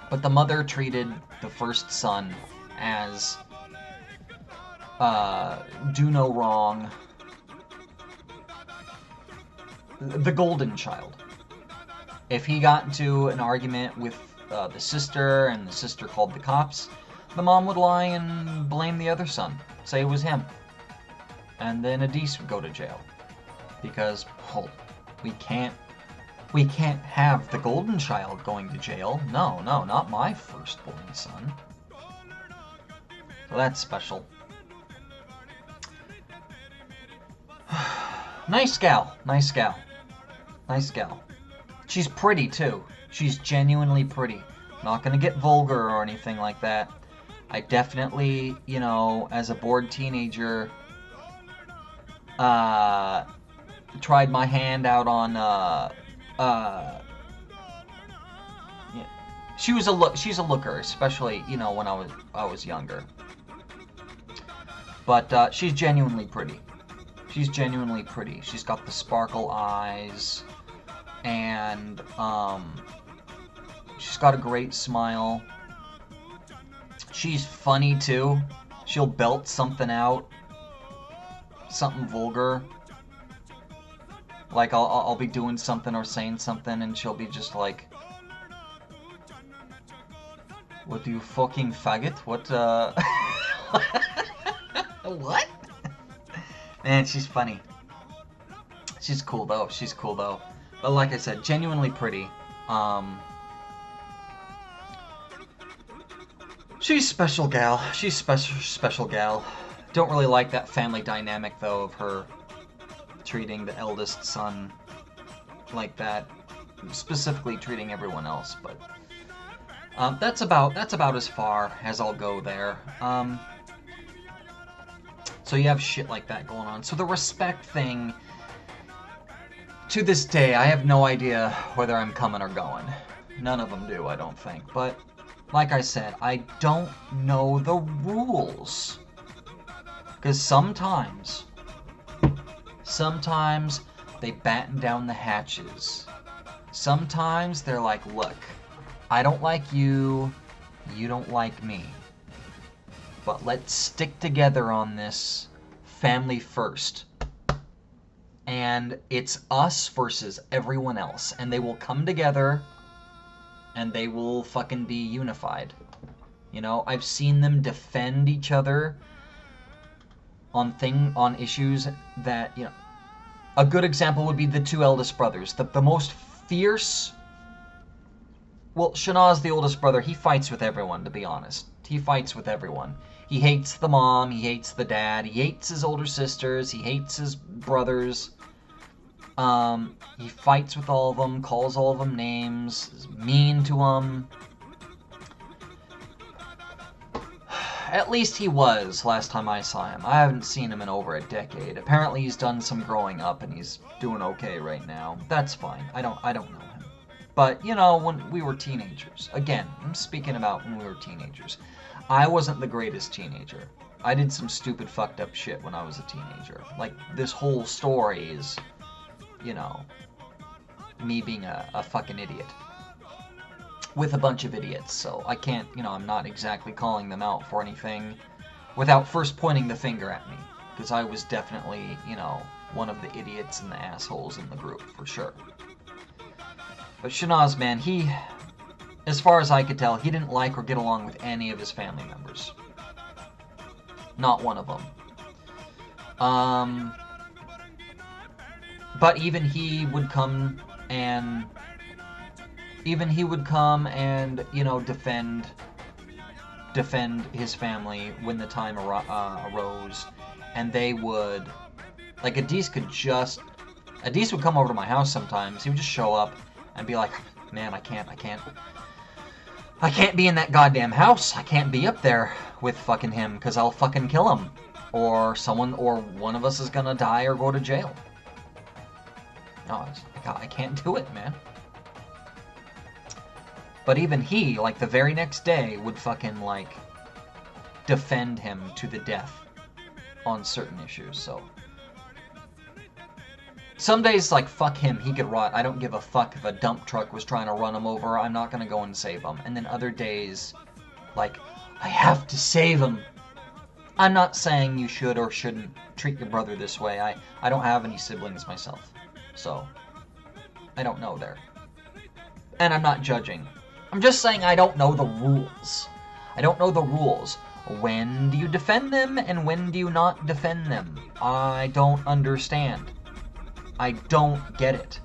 but the mother treated the first son as do no wrong, the golden child. If he got into an argument with the sister and the sister called the cops, the mom would lie and blame the other son, say it was him. And then Adis would go to jail. Because, oh, we can't have the golden child going to jail. No, not my firstborn son. So that's special. Nice gal. She's pretty, too. She's genuinely pretty. Not gonna get vulgar or anything like that. I definitely, you know, as a bored teenager, tried my hand out on, yeah. She's a looker, especially, you know, when I was younger. But, she's genuinely pretty. She's genuinely pretty. She's got the sparkle eyes, and, she's got a great smile. She's funny, too. She'll belt something out. Something vulgar. Like, I'll be doing something or saying something, and she'll be just like, what do you fucking faggot? What, What? Man, she's funny. She's cool, though. But like I said, genuinely pretty. She's special gal. She's special gal. Don't really like that family dynamic, though, of her treating the eldest son like that. Specifically treating everyone else, but that's about as far as I'll go there. So you have shit like that going on. So the respect thing, to this day, I have no idea whether I'm coming or going. None of them do, I don't think. But like I said, I don't know the rules. Because sometimes they batten down the hatches. Sometimes they're like, look, I don't like you, you don't like me. But let's stick together on this, family first. And it's us versus everyone else. And they will come together and they will fucking be unified. You know, I've seen them defend each other on issues that, you know, a good example would be the two eldest brothers. The most fierce... Well, Shanaz, the oldest brother, he fights with everyone, to be honest. He fights with everyone. He hates the mom, he hates the dad, he hates his older sisters, he hates his brothers. He fights with all of them, calls all of them names, is mean to them. At least he was last time I saw him. I haven't seen him in over a decade. Apparently he's done some growing up and he's doing okay right now. That's fine. I don't know him. But, you know, when we were teenagers, again, I'm speaking about when we were teenagers. I wasn't the greatest teenager. I did some stupid fucked up shit when I was a teenager. Like, this whole story is, you know, me being a fucking idiot. With a bunch of idiots, so I can't, you know, I'm not exactly calling them out for anything without first pointing the finger at me. Because I was definitely, you know, one of the idiots and the assholes in the group, for sure. But Shanaz, man, he, as far as I could tell, he didn't like or get along with any of his family members. Not one of them. But even he would come and, you know, defend his family when the time arose. And they would, like, Adis would come over to my house sometimes. He would just show up and be like, man, I can't be in that goddamn house. I can't be up there with fucking him because I'll fucking kill him. Or one of us is gonna die or go to jail. No, I can't do it, man. But even he, like, the very next day would fucking, like, defend him to the death on certain issues, so. Some days, like, fuck him, he could rot. I don't give a fuck if a dump truck was trying to run him over. I'm not gonna go and save him. And then other days, like, I have to save him. I'm not saying you should or shouldn't treat your brother this way. I don't have any siblings myself, so I don't know there. And I'm not judging. I'm just saying I don't know the rules. I don't know the rules. When do you defend them and when do you not defend them? I don't understand. I don't get it.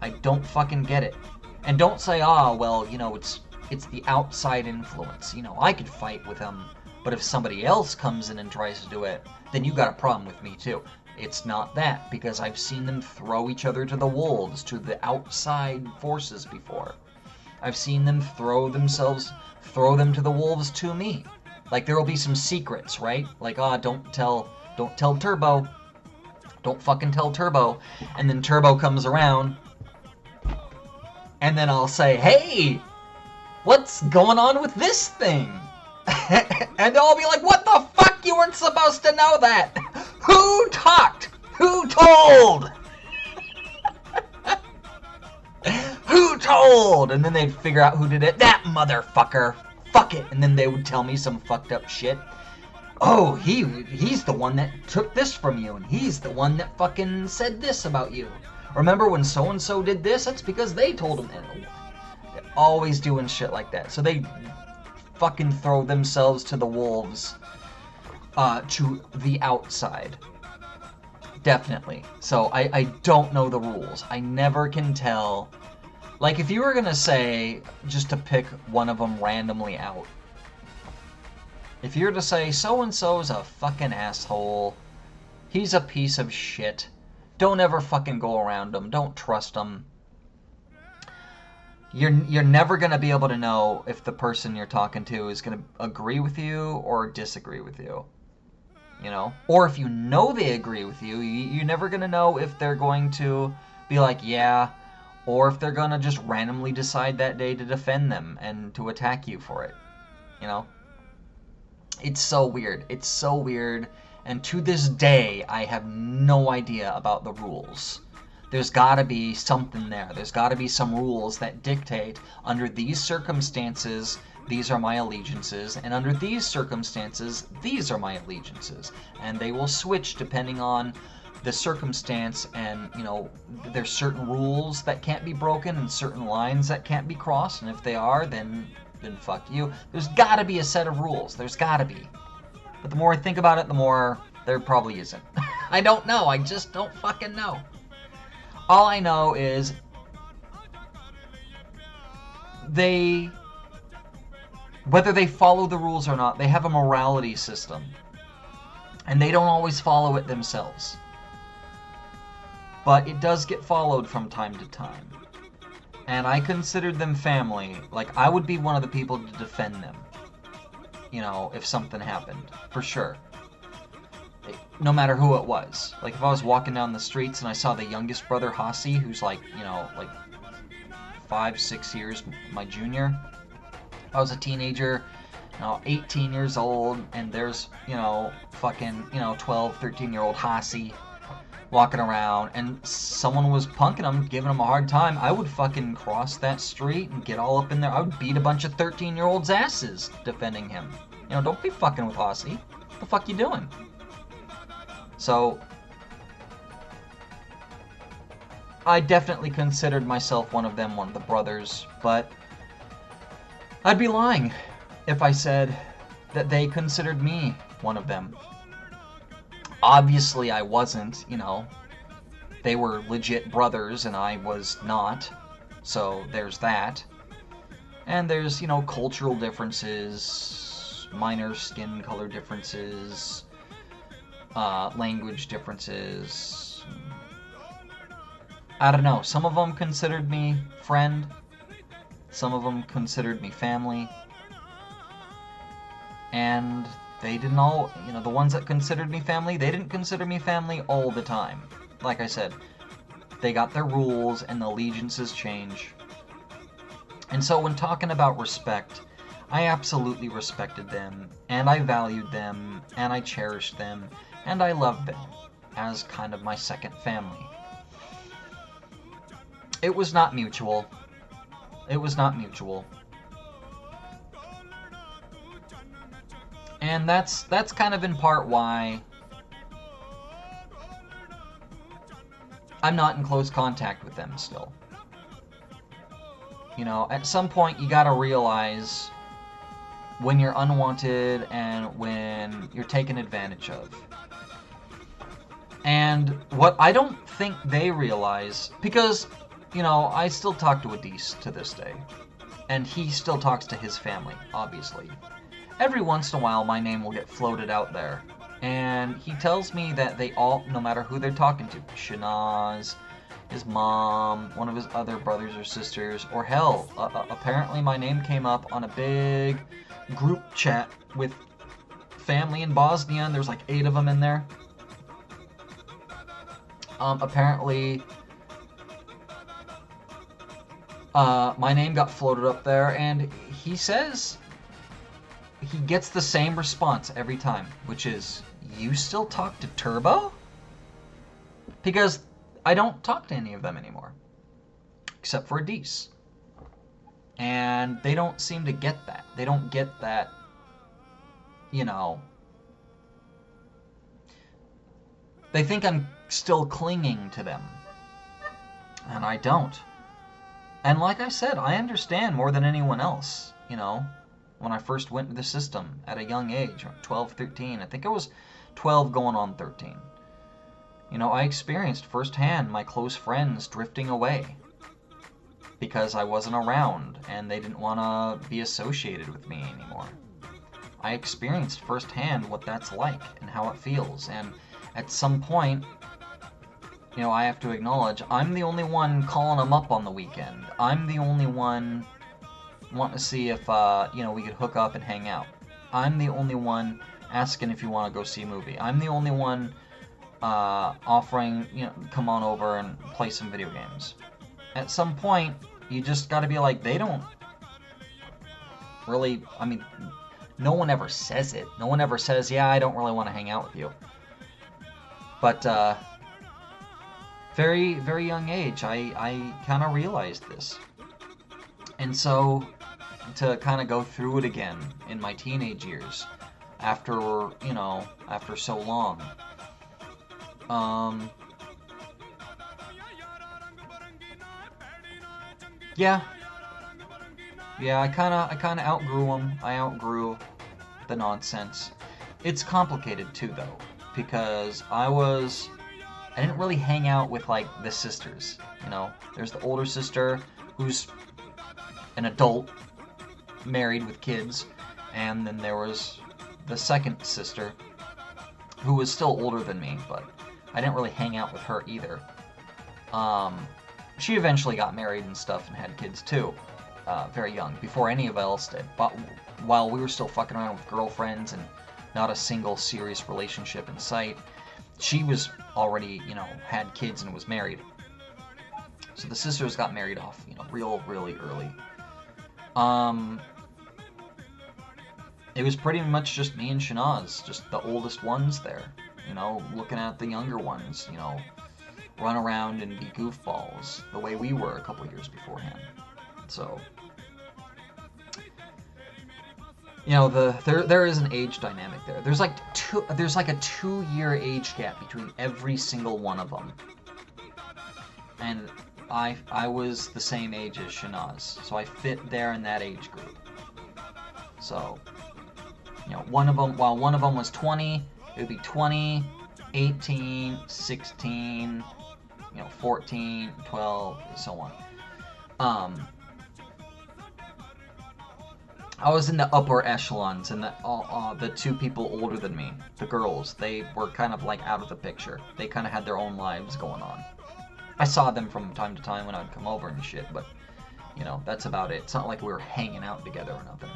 I don't fucking get it. And don't say, well, you know, it's the outside influence. You know, I could fight with him, but if somebody else comes in and tries to do it, then you got a problem with me too. It's not that, because I've seen them throw each other to the wolves, to the outside forces before. I've seen them throw them to the wolves to me. Like, there will be some secrets, right? Like, don't tell Turbo. Don't fucking tell Turbo. And then Turbo comes around, and then I'll say, hey, what's going on with this thing? And they'll all be like, what the fuck? You weren't supposed to know that. Who talked? Who told? Who told? And then they'd figure out who did it. That motherfucker. Fuck it. And then they would tell me some fucked up shit. Oh, he's the one that took this from you, and he's the one that fucking said this about you. Remember when so-and-so did this? That's because they told him. They're always doing shit like that. So they fucking throw themselves to the wolves, to the outside. Definitely. So I don't know the rules. I never can tell. Like, if you were gonna say, just to pick one of them randomly out, If you're to say, so-and-so's a fucking asshole, he's a piece of shit, don't ever fucking go around him, don't trust him, you're never going to be able to know if the person you're talking to is going to agree with you or disagree with you. You know? Or if you know they agree with you, you're never going to know if they're going to be like, yeah, or if they're going to just randomly decide that day to defend them and to attack you for it. You know? It's so weird. It's so weird. And to this day, I have no idea about the rules. There's gotta be something there. There's gotta be some rules that dictate, under these circumstances, these are my allegiances, and under these circumstances, these are my allegiances. And they will switch depending on the circumstance, and, you know, there's certain rules that can't be broken and certain lines that can't be crossed, and if they are, then fuck you. There's gotta be a set of rules. There's gotta be. But the more I think about it, the more there probably isn't. I don't know. I just don't fucking know. All I know is whether they follow the rules or not, they have a morality system. And they don't always follow it themselves. But it does get followed from time to time. And I considered them family. Like, I would be one of the people to defend them. You know, if something happened. For sure. No matter who it was. Like, if I was walking down the streets and I saw the youngest brother, Hasi, who's like, you know, like 5, 6 years my junior. I was a teenager, you know, 18 years old, and there's, you know, fucking, you know, 12, 13-year-old Hasi walking around, and someone was punking him, giving him a hard time, I would fucking cross that street and get all up in there. I would beat a bunch of 13-year-olds' asses defending him. You know, don't be fucking with Hasi. What the fuck you doing? So, I definitely considered myself one of them, one of the brothers, but I'd be lying if I said that they considered me one of them. Obviously, I wasn't, you know. They were legit brothers, and I was not. So, there's that. And there's, you know, cultural differences, minor skin color differences, language differences. I don't know. Some of them considered me friend. Some of them considered me family. And they didn't all, you know, the ones that considered me family, they didn't consider me family all the time. Like I said, they got their rules and the allegiances change. And so when talking about respect, I absolutely respected them, and I valued them, and I cherished them, and I loved them as kind of my second family. It was not mutual. It was not mutual. And that's kind of in part why I'm not in close contact with them still. You know, at some point you gotta realize when you're unwanted and when you're taken advantage of. And what I don't think they realize, because, you know, I still talk to Adis to this day. And he still talks to his family, obviously. Every once in a while, my name will get floated out there. And he tells me that they all, no matter who they're talking to, Shanaz, his mom, one of his other brothers or sisters, or hell, apparently my name came up on a big group chat with family in Bosnia, and there's like 8 of them in there. Apparently, my name got floated up there, and he says he gets the same response every time, which is, you still talk to Turbo? Because I don't talk to any of them anymore, except for Adis. And they don't seem to get that. They don't get that, you know. They think I'm still clinging to them. And I don't. And like I said, I understand more than anyone else, you know. When I first went to the system at a young age, 12, 13. I think I was 12 going on 13. You know, I experienced firsthand my close friends drifting away because I wasn't around and they didn't want to be associated with me anymore. I experienced firsthand what that's like and how it feels. And at some point, you know, I have to acknowledge I'm the only one calling them up on the weekend. I'm the only one wanting to see if, you know, we could hook up and hang out. I'm the only one asking if you want to go see a movie. I'm the only one offering, you know, come on over and play some video games. At some point, you just got to be like, they don't really, I mean, no one ever says it. No one ever says, yeah, I don't really want to hang out with you. But, very, very young age, I kind of realized this. And so, to kind of go through it again in my teenage years, after, you know, after so long, yeah, I kind of outgrew them. I outgrew the nonsense. It's complicated too, though, because I didn't really hang out with, like, the sisters, you know. There's the older sister who's an adult, married with kids, and then there was the second sister who was still older than me, but I didn't really hang out with her either. She eventually got married and stuff and had kids too, very young, before any of us else did. But while we were still fucking around with girlfriends and not a single serious relationship in sight, she was already, you know, had kids and was married. So the sisters got married off, you know, really early. It was pretty much just me and Shanaz, just the oldest ones there, you know, looking at the younger ones, you know, run around and be goofballs, the way we were a couple years beforehand. So, you know, there is an age dynamic there. There's like a 2-year age gap between every single one of them, and I was the same age as Shanaz, so I fit there in that age group. So, you know, while one of them was 20, it would be 20, 18, 16, you know, 14, 12, and so on. I was in the upper echelons, and the two people older than me, the girls, they were kind of like out of the picture. They kind of had their own lives going on. I saw them from time to time when I'd come over and shit, but, you know, that's about it. It's not like we were hanging out together or nothing.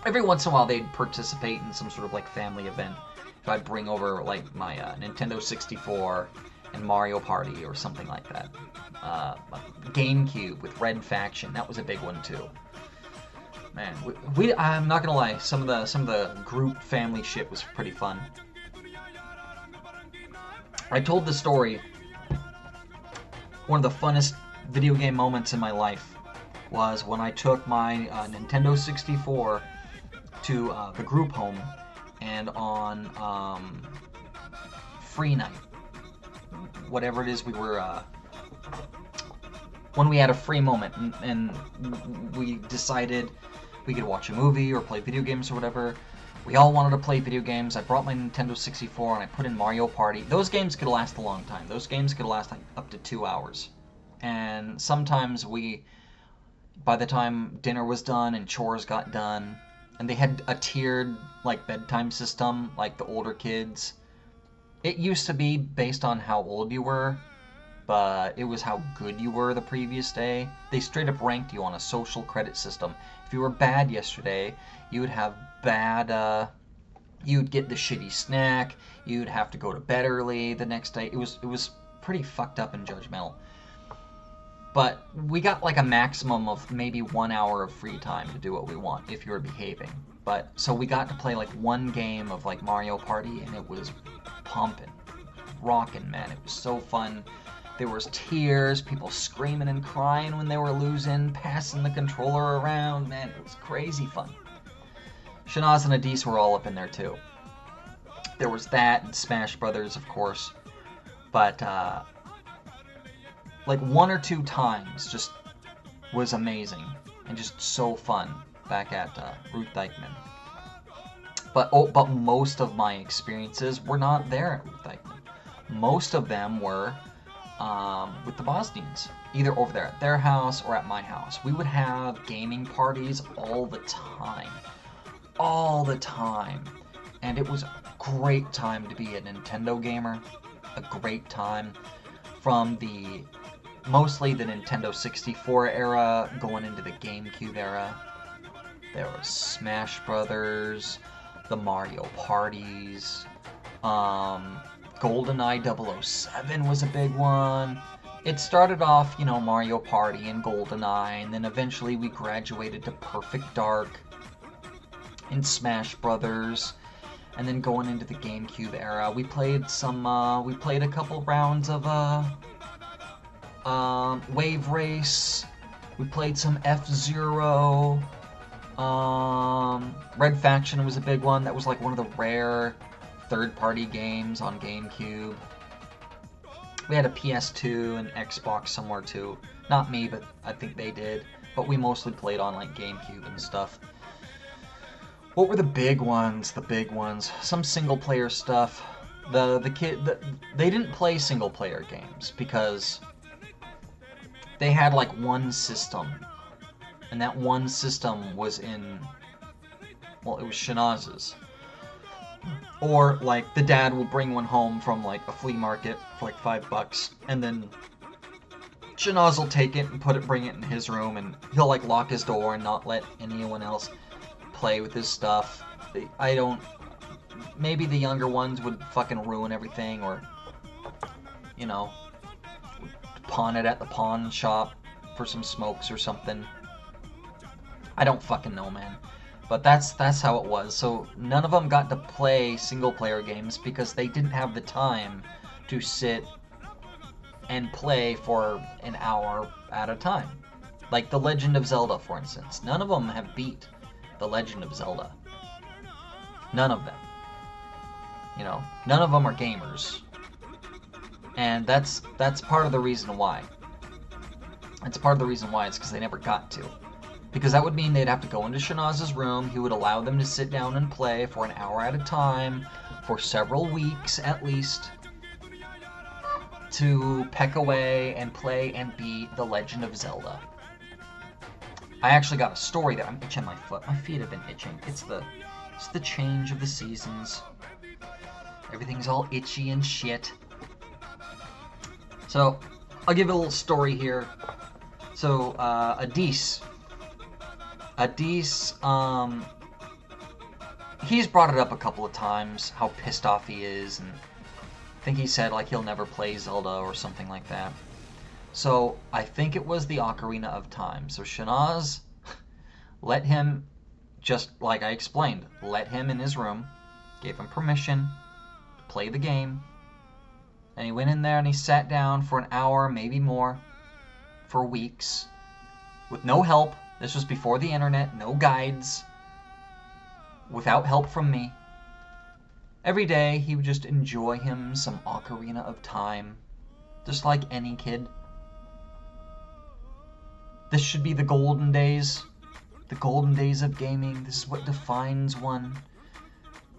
Every once in a while, they'd participate in some sort of, like, family event. If I'd bring over, like, my Nintendo 64 and Mario Party or something like that. GameCube with Red Faction, that was a big one, too. Man, I'm not gonna lie, some of the group family shit was pretty fun. I told the story. One of the funnest video game moments in my life was when I took my Nintendo 64 to the group home, and on free night, whatever it is, we were when we had a free moment, and we decided we could watch a movie or play video games or whatever. We all wanted to play video games. I brought my Nintendo 64 and I put in Mario Party. Those games could last a long time. Those games could last like up to 2 hours. And sometimes by the time dinner was done and chores got done, and they had a tiered, like, bedtime system, like the older kids. It used to be based on how old you were, but it was how good you were the previous day. They straight up ranked you on a social credit system. If you were bad yesterday, you would have bad, you'd get the shitty snack, you'd have to go to bed early the next day. It was pretty fucked up and judgmental. But we got like a maximum of maybe 1 hour of free time to do what we want if you were behaving. But so we got to play like one game of like Mario Party, and it was pumping, rocking, man. It was so fun. There was tears, people screaming and crying when they were losing, passing the controller around. Man, it was crazy fun. Shanaz and Adis were all up in there too. There was that, and Smash Brothers, of course. But, like 1 or 2 times just was amazing and just so fun back at Ruth Dykman. But most of my experiences were not there at Ruth Dykman. Most of them were with the Bosnians, either over there at their house or at my house. We would have gaming parties all the time. all the time. And it was a great time to be a Nintendo gamer. A great time. From mostly the Nintendo 64 era, going into the GameCube era. There was Smash Brothers, the Mario Parties, GoldenEye 007 was a big one. It started off, you know, Mario Party and GoldenEye, and then eventually we graduated to Perfect Dark and Smash Brothers. And then going into the GameCube era, we played a couple rounds of Wave Race. We played some F-Zero. Red Faction was a big one. That was like one of the rare third-party games on GameCube. We had a PS2 and Xbox somewhere too. Not me, but I think they did. But we mostly played on like GameCube and stuff. What were the big ones? The big ones. Some single-player stuff. They didn't play single-player games because they had like one system, and that one system was in, well, it was Shanaz's. Or like the dad will bring one home from like a flea market for like $5, and then Shanaz will take it and bring it in his room, and he'll like lock his door and not let anyone else play with his stuff. Maybe the younger ones would fucking ruin everything, or, you know, pawn it at the pawn shop for some smokes or something. I don't fucking know, man. But that's how it was. So none of them got to play single-player games because they didn't have the time to sit and play for an hour at a time. Like The Legend of Zelda, for instance. None of them have beat The Legend of Zelda. None of them. You know, none of them are gamers. And that's part of the reason why. It's part of the reason why. It's because they never got to. Because that would mean they'd have to go into Shanaz's room. He would allow them to sit down and play for an hour at a time, for several weeks at least, to peck away and play and beat The Legend of Zelda. I actually got a story that I'm itching my foot. My feet have been itching. It's the change of the seasons. Everything's all itchy and shit. So, I'll give a little story here. So, Adis, he's brought it up a couple of times, how pissed off he is, and I think he said, like, he'll never play Zelda or something like that. So, I think it was the Ocarina of Time. So, Shanaz let him, just like I explained, let him in his room, gave him permission to play the game, and he went in there and he sat down for an hour, maybe more, for weeks, with no help. This was before the internet, no guides, without help from me. Every day, he would just enjoy him some Ocarina of Time, just like any kid. This should be the golden days of gaming. This is what defines one,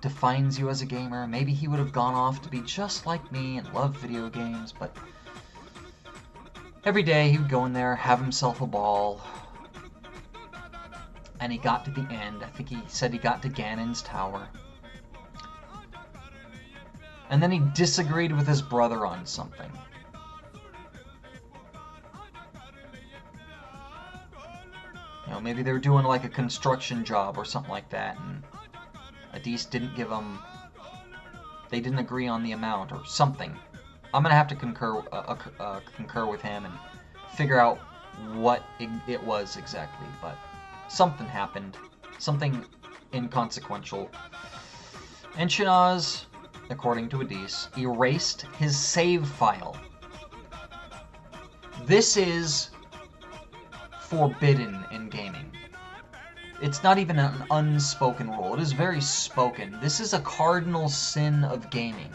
defines you as a gamer. Maybe he would have gone off to be just like me and love video games, but every day he would go in there, have himself a ball, and he got to the end. I think he said he got to Ganon's Tower. And then he disagreed with his brother on something. You know, maybe they were doing like a construction job or something like that, and Adis didn't give them... They didn't agree on the amount or something. I'm gonna have to concur with him and figure out what it was exactly, but something happened. Something inconsequential. And Shanaz, according to Adis, erased his save file. This is forbidden in gaming. It's not even an unspoken rule. It is very spoken. This is a cardinal sin of gaming.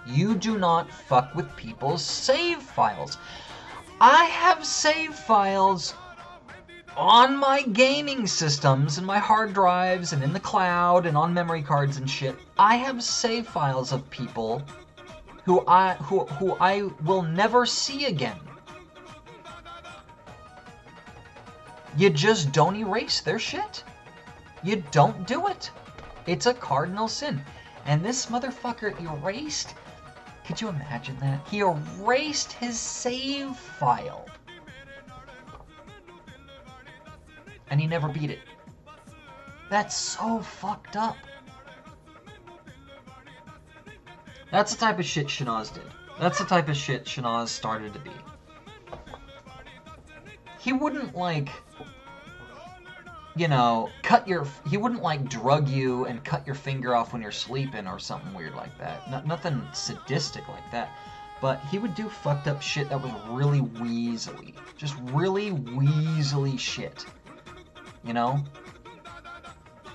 You do not fuck with people's save files. I have save files on my gaming systems and my hard drives and in the cloud and on memory cards and shit. I have save files of people who I will never see again. You just don't erase their shit. You don't do it. It's a cardinal sin. And this motherfucker erased... Could you imagine that? He erased his save file. And he never beat it. That's so fucked up. That's the type of shit Shanaz did. That's the type of shit Shanaz started to be. He wouldn't, like, you know, he wouldn't, like, drug you and cut your finger off when you're sleeping or something weird like that. Nothing sadistic like that. But he would do fucked up shit that was really weaselly. Just really weaselly shit. You know?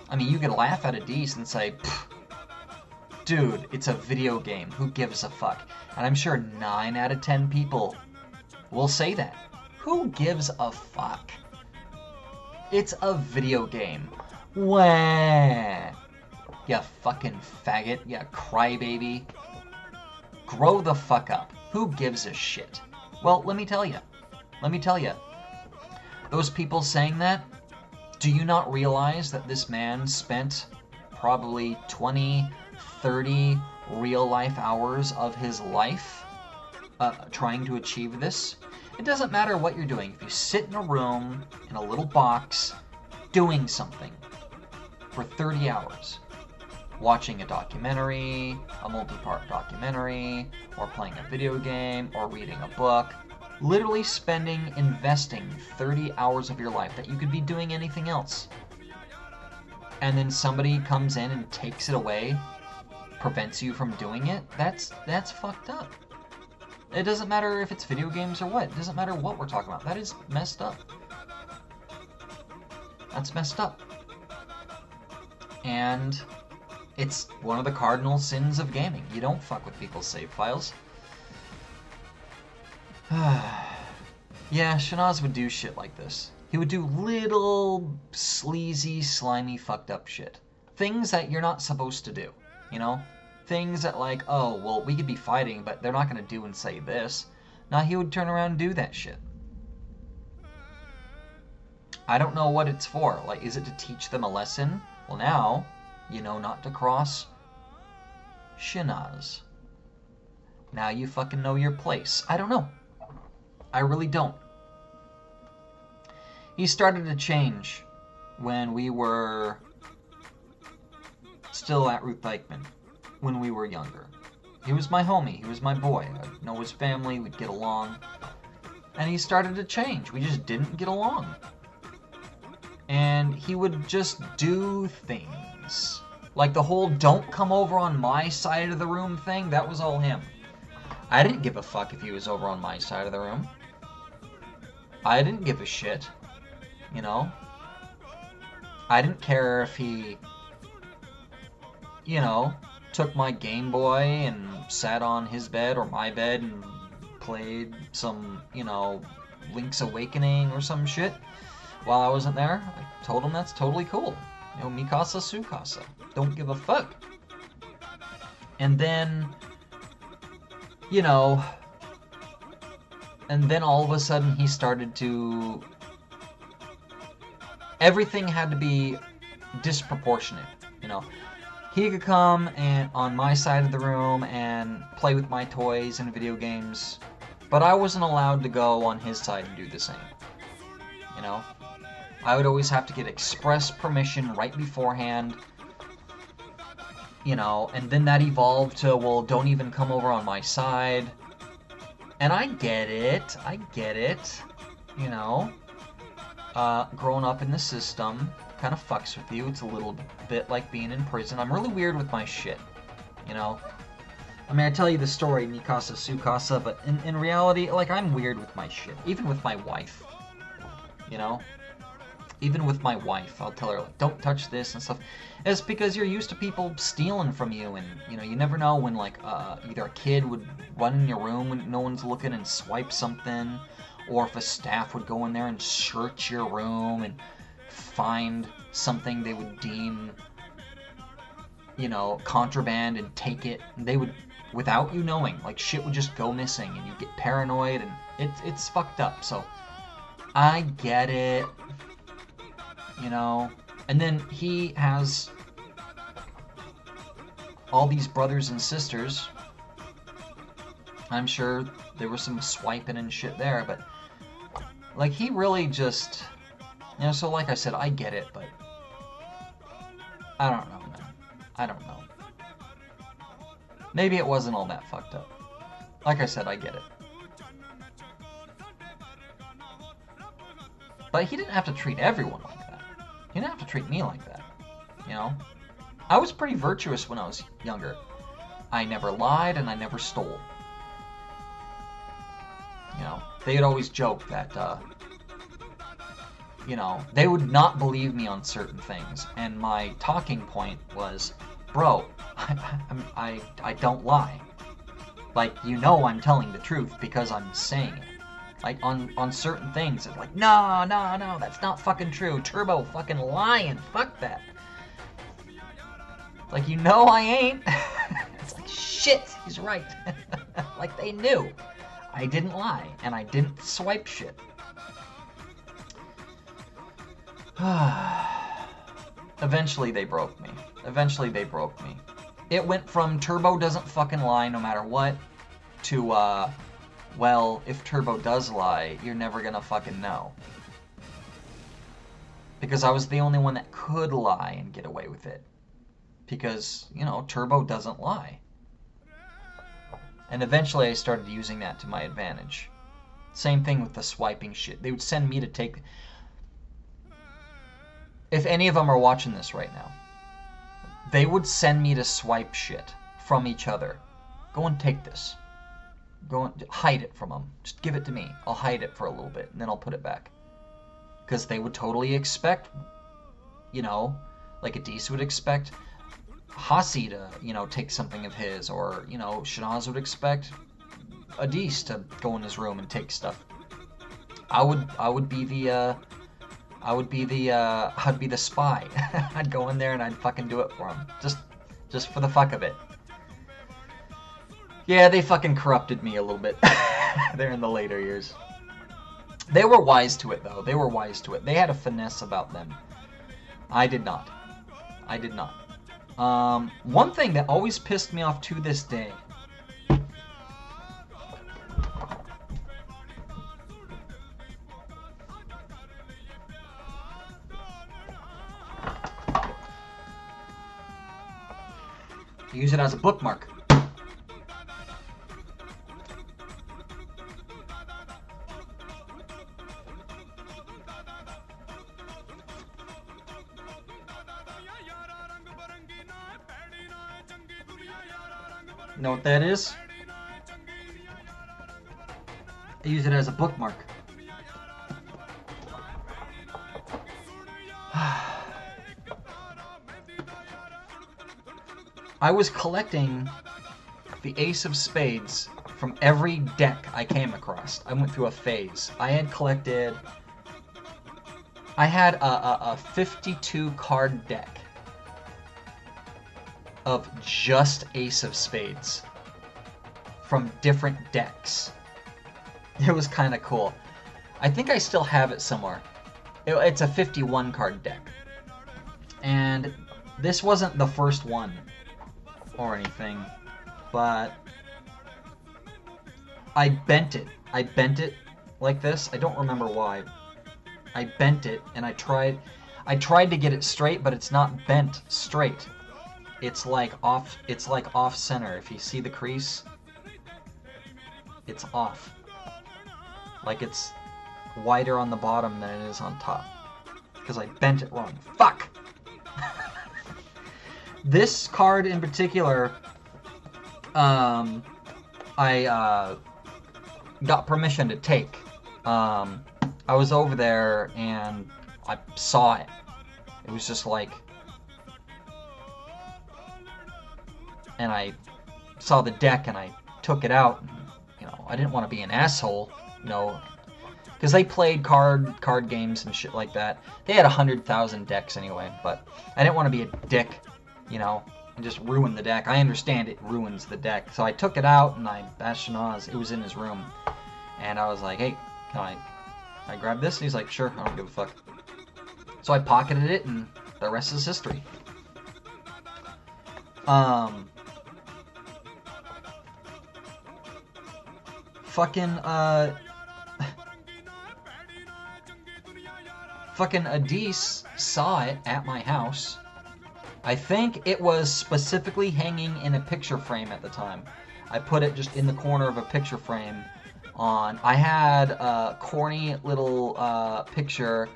I mean, you could laugh at a Dece and say, dude, it's a video game. Who gives a fuck? And I'm sure 9 out of 10 people will say that. Who gives a fuck? It's a video game. Wah. You fucking faggot. You crybaby. Grow the fuck up. Who gives a shit? Well, let me tell you. Let me tell you. Those people saying that, do you not realize that this man spent probably 20, 30 real-life hours of his life trying to achieve this? It doesn't matter what you're doing. If you sit in a room, in a little box, doing something for 30 hours, watching a documentary, a multi-part documentary, or playing a video game, or reading a book, literally investing 30 hours of your life that you could be doing anything else. And then somebody comes in and takes it away, prevents you from doing it, that's fucked up. It doesn't matter if it's video games or what. It doesn't matter what we're talking about. That is messed up. That's messed up. And it's one of the cardinal sins of gaming. You don't fuck with people's save files. Yeah, Shanaz would do shit like this. He would do little sleazy, slimy, fucked up shit. Things that you're not supposed to do, you know? Things that like, oh, well, we could be fighting, but they're not going to do and say this. Now he would turn around and do that shit. I don't know what it's for. Like, is it to teach them a lesson? Well, now, you know not to cross Shanaz. Now you fucking know your place. I don't know. I really don't. He started to change when we were still at Ruth Eichmann. When we were younger. He was my homie. He was my boy. I'd know his family. We'd get along. And he started to change. We just didn't get along. And he would just do things. Like the whole don't come over on my side of the room thing, that was all him. I didn't give a fuck if he was over on my side of the room. I didn't give a shit. You know? I didn't care if he, you know, took my Game Boy and sat on his bed or my bed and played some, you know, Link's Awakening or some shit while I wasn't there. I told him that's totally cool. You know, Mikasa Sukasa. Don't give a fuck. And then, you know, and then all of a sudden he started to... Everything had to be disproportionate, you know. He could come and on my side of the room and play with my toys and video games, but I wasn't allowed to go on his side and do the same. You know? I would always have to get express permission right beforehand, you know, and then that evolved to, well, don't even come over on my side. And I get it, you know. Growing up in the system kind of fucks with you. It's a little bit like being in prison. I'm really weird with my shit, you know. I mean, I tell you the story, Mikasa Sukasa, but in reality, like, I'm weird with my shit. Even with my wife, you know. Even with my wife, I'll tell her, like, don't touch this and stuff. It's because you're used to people stealing from you, and, you know, you never know when, like, either a kid would run in your room when no one's looking and swipe something, or if a staff would go in there and search your room and find something they would deem, you know, contraband and take it. And they would, without you knowing, like, shit would just go missing and you get paranoid, and it's fucked up. So I get it, you know. And then he has all these brothers and sisters. I'm sure there was some swiping and shit there, but like he really just, you know, so like I said, I get it, but I don't know, man. I don't know. Maybe it wasn't all that fucked up. Like I said, I get it. But he didn't have to treat everyone like that. He didn't have to treat me like that, you know? I was pretty virtuous when I was younger. I never lied and I never stole. You know, they'd always joke that, you know, they would not believe me on certain things. And my talking point was, bro, I don't lie. Like, you know I'm telling the truth because I'm saying it. Like, on certain things, it's like, no, that's not fucking true. Turbo fucking lying. Fuck that. Like, you know I ain't. It's like, shit, he's right. Like, they knew. I didn't lie, and I didn't swipe shit. Eventually they broke me. It went from Turbo doesn't fucking lie no matter what, to, well, if Turbo does lie, you're never gonna fucking know. Because I was the only one that could lie and get away with it. Because, you know, Turbo doesn't lie. And eventually I started using that to my advantage. Same thing with the swiping shit. They would send me to take... If any of them are watching this right now, they would send me to swipe shit from each other. Go and take this. Go and hide it from them. Just give it to me. I'll hide it for a little bit, and then I'll put it back. Because they would totally expect, you know, like Adis would expect Hasi to, you know, take something of his, or, you know, Shanaz would expect Adis to go in his room and take stuff. I'd be the spy. I'd go in there and I'd fucking do it for him. Just for the fuck of it. Yeah, they fucking corrupted me a little bit there in the later years. They were wise to it, though. They were wise to it. They had a finesse about them. I did not. One thing that always pissed me off to this day. Use it as a bookmark. Know what that is? I use it as a bookmark. I was collecting the Ace of Spades from every deck I came across. I went through a phase. I had a 52 card deck of just Ace of Spades from different decks. It was kind of cool. I think I still have it somewhere. It's a 51 card deck. And this wasn't the first one or anything, but I bent it. I bent it like this. I don't remember why. I bent it and I tried to get it straight, but it's not bent straight. It's like off center. If you see the crease, it's off. Like it's wider on the bottom than it is on top. Because I bent it wrong. Fuck! This card in particular, I got permission to take. I was over there and I saw it. It was just like, and I saw the deck and I took it out. And, you know, I didn't want to be an asshole, you know, because they played card games and shit like that. They had 100,000 decks anyway, but I didn't want to be a dick, you know, and just ruin the deck. I understand it ruins the deck. So I took it out and I asked Shanaz, it was in his room, and I was like, hey, can I grab this? And he's like, sure, I don't give a fuck. So I pocketed it and The rest is history. Fucking Adis saw it at my house. I think it was specifically hanging in a picture frame at the time. I put it just in the corner of a picture frame on... I had a corny little picture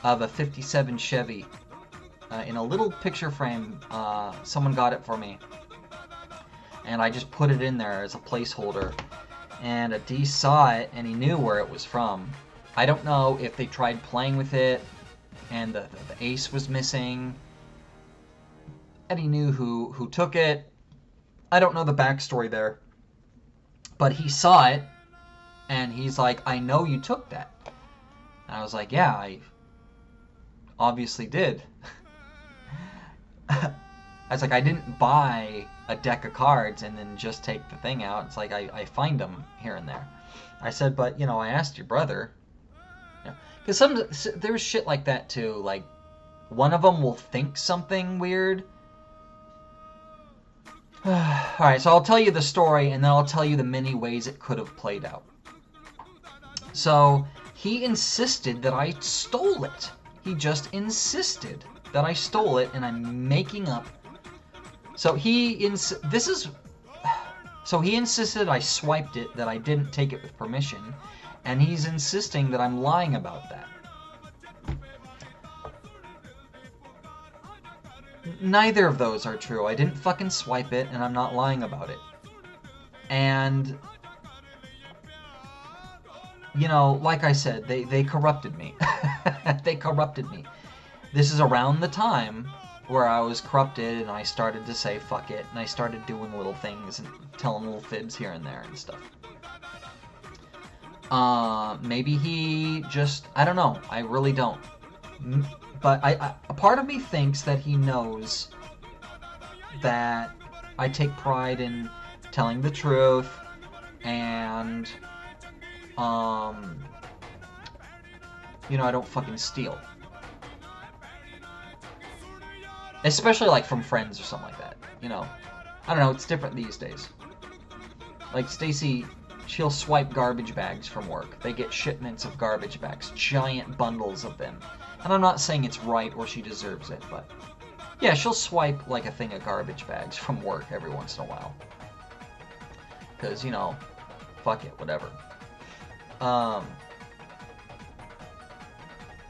of a 57 Chevy in a little picture frame. Someone got it for me. And I just put it in there as a placeholder. And Adis saw it, and he knew where it was from. I don't know if they tried playing with it, and the ace was missing. And he knew who took it. I don't know the backstory there. But he saw it, and he's like, I know you took that. And I was like, yeah, I obviously did. I was like, I didn't buy a deck of cards and then just take the thing out. It's like, I find them here and there. I said, but, you know, I asked your brother. Because there's shit like that, too. Like, one of them will think something weird. Alright, so I'll tell you the story, and then I'll tell you the many ways it could have played out. So, he insisted that I stole it. He just insisted that I stole it, and I'm making up. So he insisted I swiped it, that I didn't take it with permission, and he's insisting that I'm lying about that. Neither of those are true. I didn't fucking swipe it, and I'm not lying about it. And, you know, like I said, they corrupted me. They corrupted me. This is around the time where I was corrupted, and I started to say fuck it, and I started doing little things and telling little fibs here and there and stuff. Maybe he just... I don't know. I really don't. But a part of me thinks that he knows that I take pride in telling the truth, and, you know, I don't fucking steal. Especially, like, from friends or something like that, you know. I don't know, it's different these days. Like, Stacy, she'll swipe garbage bags from work. They get shipments of garbage bags, giant bundles of them. And I'm not saying it's right or she deserves it, but... yeah, she'll swipe, like, a thing of garbage bags from work every once in a while. Because, you know, fuck it, whatever.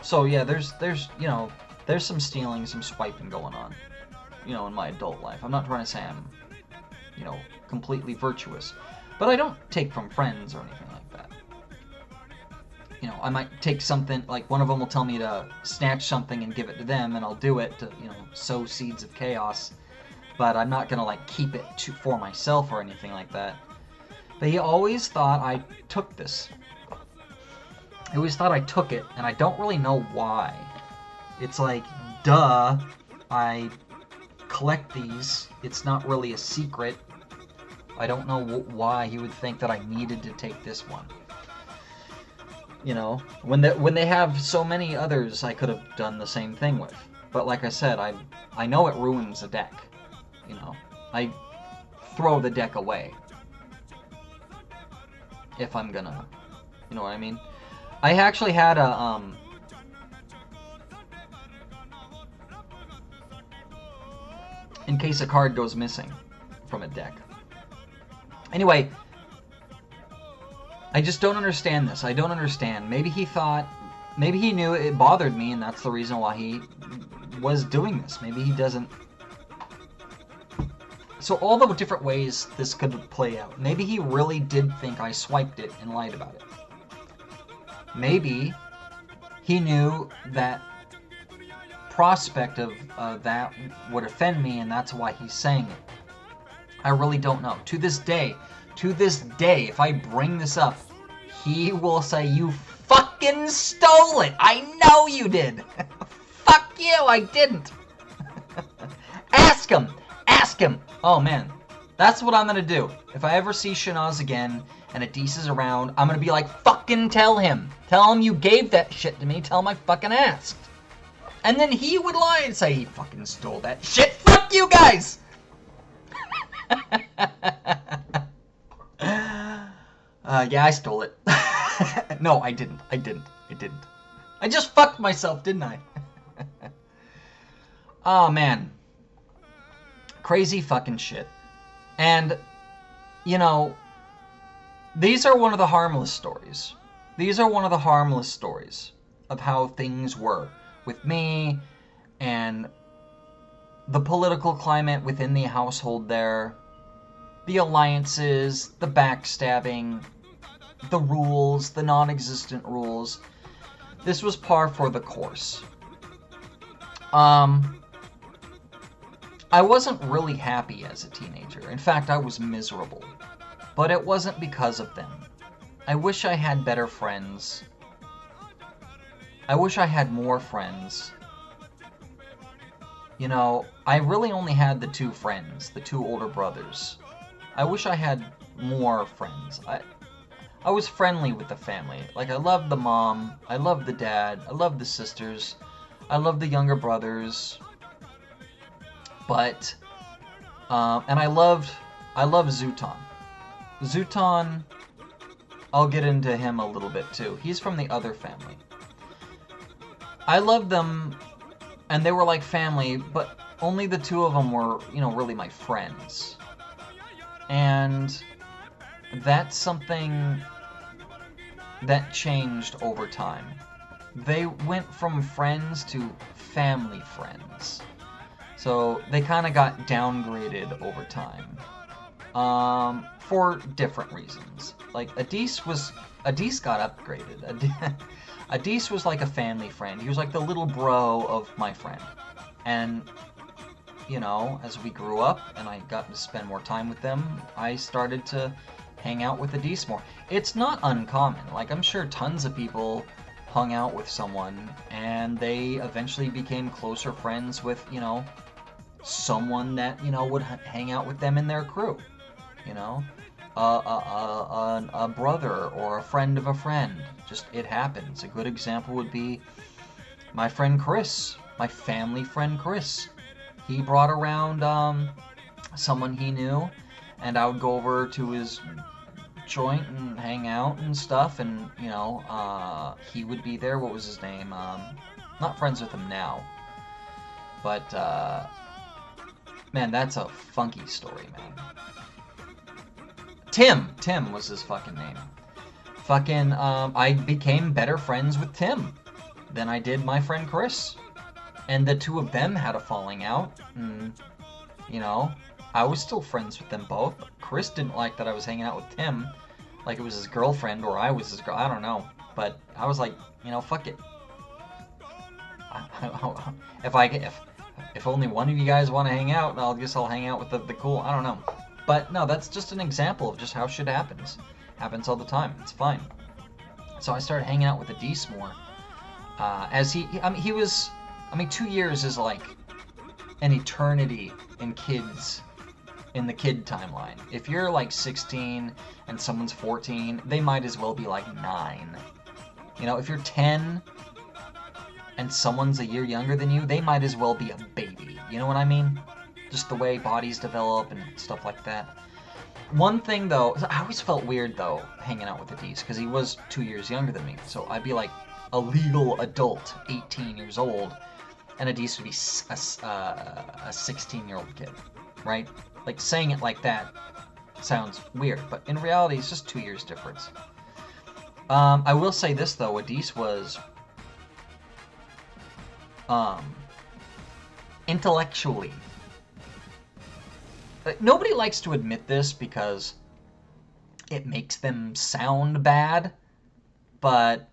So, yeah, there's, you know... there's some stealing, some swiping going on, you know, in my adult life. I'm not trying to say I'm, you know, completely virtuous. But I don't take from friends or anything like that. You know, I might take something, like one of them will tell me to snatch something and give it to them, and I'll do it to, you know, sow seeds of chaos. But I'm not going to, like, keep it for myself or anything like that. But he always thought I took this. He always thought I took it, and I don't really know why. It's like, duh, I collect these. It's not really a secret. I don't know why he would think that I needed to take this one. You know, when they have so many others I could have done the same thing with. But like I said, I know it ruins a deck. You know, I throw the deck away. If I'm gonna, you know what I mean? I actually had a, in case a card goes missing from a deck. Anyway, I just don't understand this. I don't understand. Maybe he thought, maybe he knew it bothered me, and that's the reason why he was doing this. Maybe he doesn't. So all the different ways this could play out. Maybe he really did think I swiped it and lied about it. Maybe he knew that prospect of that would offend me, and that's why he's saying it. I really don't know. To this day, if I bring this up, he will say, you fucking stole it! I know you did! Fuck you, I didn't! Ask him! Ask him! Oh man, that's what I'm gonna do. If I ever see Shanaz again, and Adis is around, I'm gonna be like, fucking tell him! Tell him you gave that shit to me, tell him I fucking asked! And then he would lie and say he fucking stole that shit. Fuck you guys! Yeah, I stole it. No, I didn't. I just fucked myself, didn't I? Oh, man. Crazy fucking shit. And, you know, these are one of the harmless stories. These are one of the harmless stories of how things were with me and the political climate within the household there, the alliances, the backstabbing, the rules, the non-existent rules. This was par for the course. I wasn't really happy as a teenager. In fact, I was miserable. But it wasn't because of them. I wish I had better friends. I wish I had more friends. You know, I really only had the two friends, the two older brothers. I wish I had more friends. I was friendly with the family. Like, I loved the mom, I loved the dad, I loved the sisters, I loved the younger brothers. But, and I love Zooton. Zooton, I'll get into him a little bit too. He's from the other family. I loved them, and they were like family, but only the two of them were, you know, really my friends. And that's something that changed over time. They went from friends to family friends. So they kind of got downgraded over time. For different reasons. Like, Adis got upgraded. Adis was like a family friend. He was like the little bro of my friend. And, you know, as we grew up and I got to spend more time with them, I started to hang out with Adis more. It's not uncommon. Like, I'm sure tons of people hung out with someone and they eventually became closer friends with, you know, someone that, you know, would hang out with them in their crew. You know, a brother or a friend of a friend. Just, it happens. A good example would be my friend Chris, my family friend Chris. He brought around someone he knew, and I would go over to his joint and hang out and stuff, and, you know, he would be there. What was his name? Not friends with him now, but, man, that's a funky story, man. Tim was his fucking name. Fucking, I became better friends with Tim than I did my friend Chris. And the two of them had a falling out, and, you know, I was still friends with them both. Chris didn't like that I was hanging out with Tim, like it was his girlfriend, or I was his girl, I don't know. But I was like, you know, fuck it. If only one of you guys want to hang out, I guess I'll hang out with the cool, I don't know. But no, that's just an example of just how shit happens. Happens all the time. It's fine. So I started hanging out with Adis more. I mean, 2 years is like an eternity in the kid timeline. If you're like 16 and someone's 14, they might as well be like 9. You know, if you're 10 and someone's a year younger than you, they might as well be a baby. You know what I mean? Just the way bodies develop and stuff like that. One thing, though, I always felt weird, though, hanging out with Adis, because he was 2 years younger than me. So I'd be like a legal adult, 18 years old, and Adis would be a 16-year-old kid, right? Like, saying it like that sounds weird, but in reality, it's just 2 years difference. I will say this, though. Adis was intellectually... Nobody likes to admit this because it makes them sound bad, but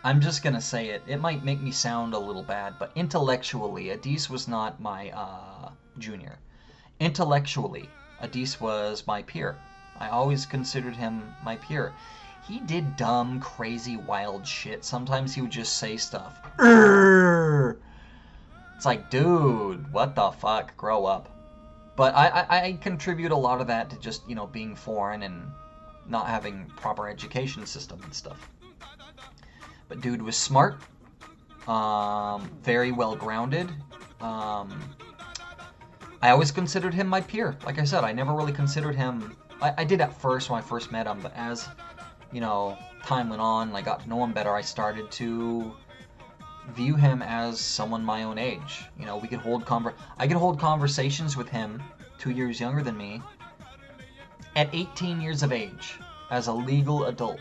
I'm just gonna say it. It might make me sound a little bad, but intellectually, Adis was not my junior. Intellectually, Adis was my peer. I always considered him my peer. He did dumb, crazy, wild shit. Sometimes he would just say stuff. Urgh! It's like, dude, what the fuck? Grow up. But I contribute a lot of that to just, you know, being foreign and not having proper education system and stuff. But dude was smart. very well-grounded. I always considered him my peer. Like I said, I never really considered him... I did at first when I first met him, but as, you know, time went on and I got to know him better, I started to view him as someone my own age. You know, I could hold conversations with him, 2 years younger than me, at 18 years of age, as a legal adult.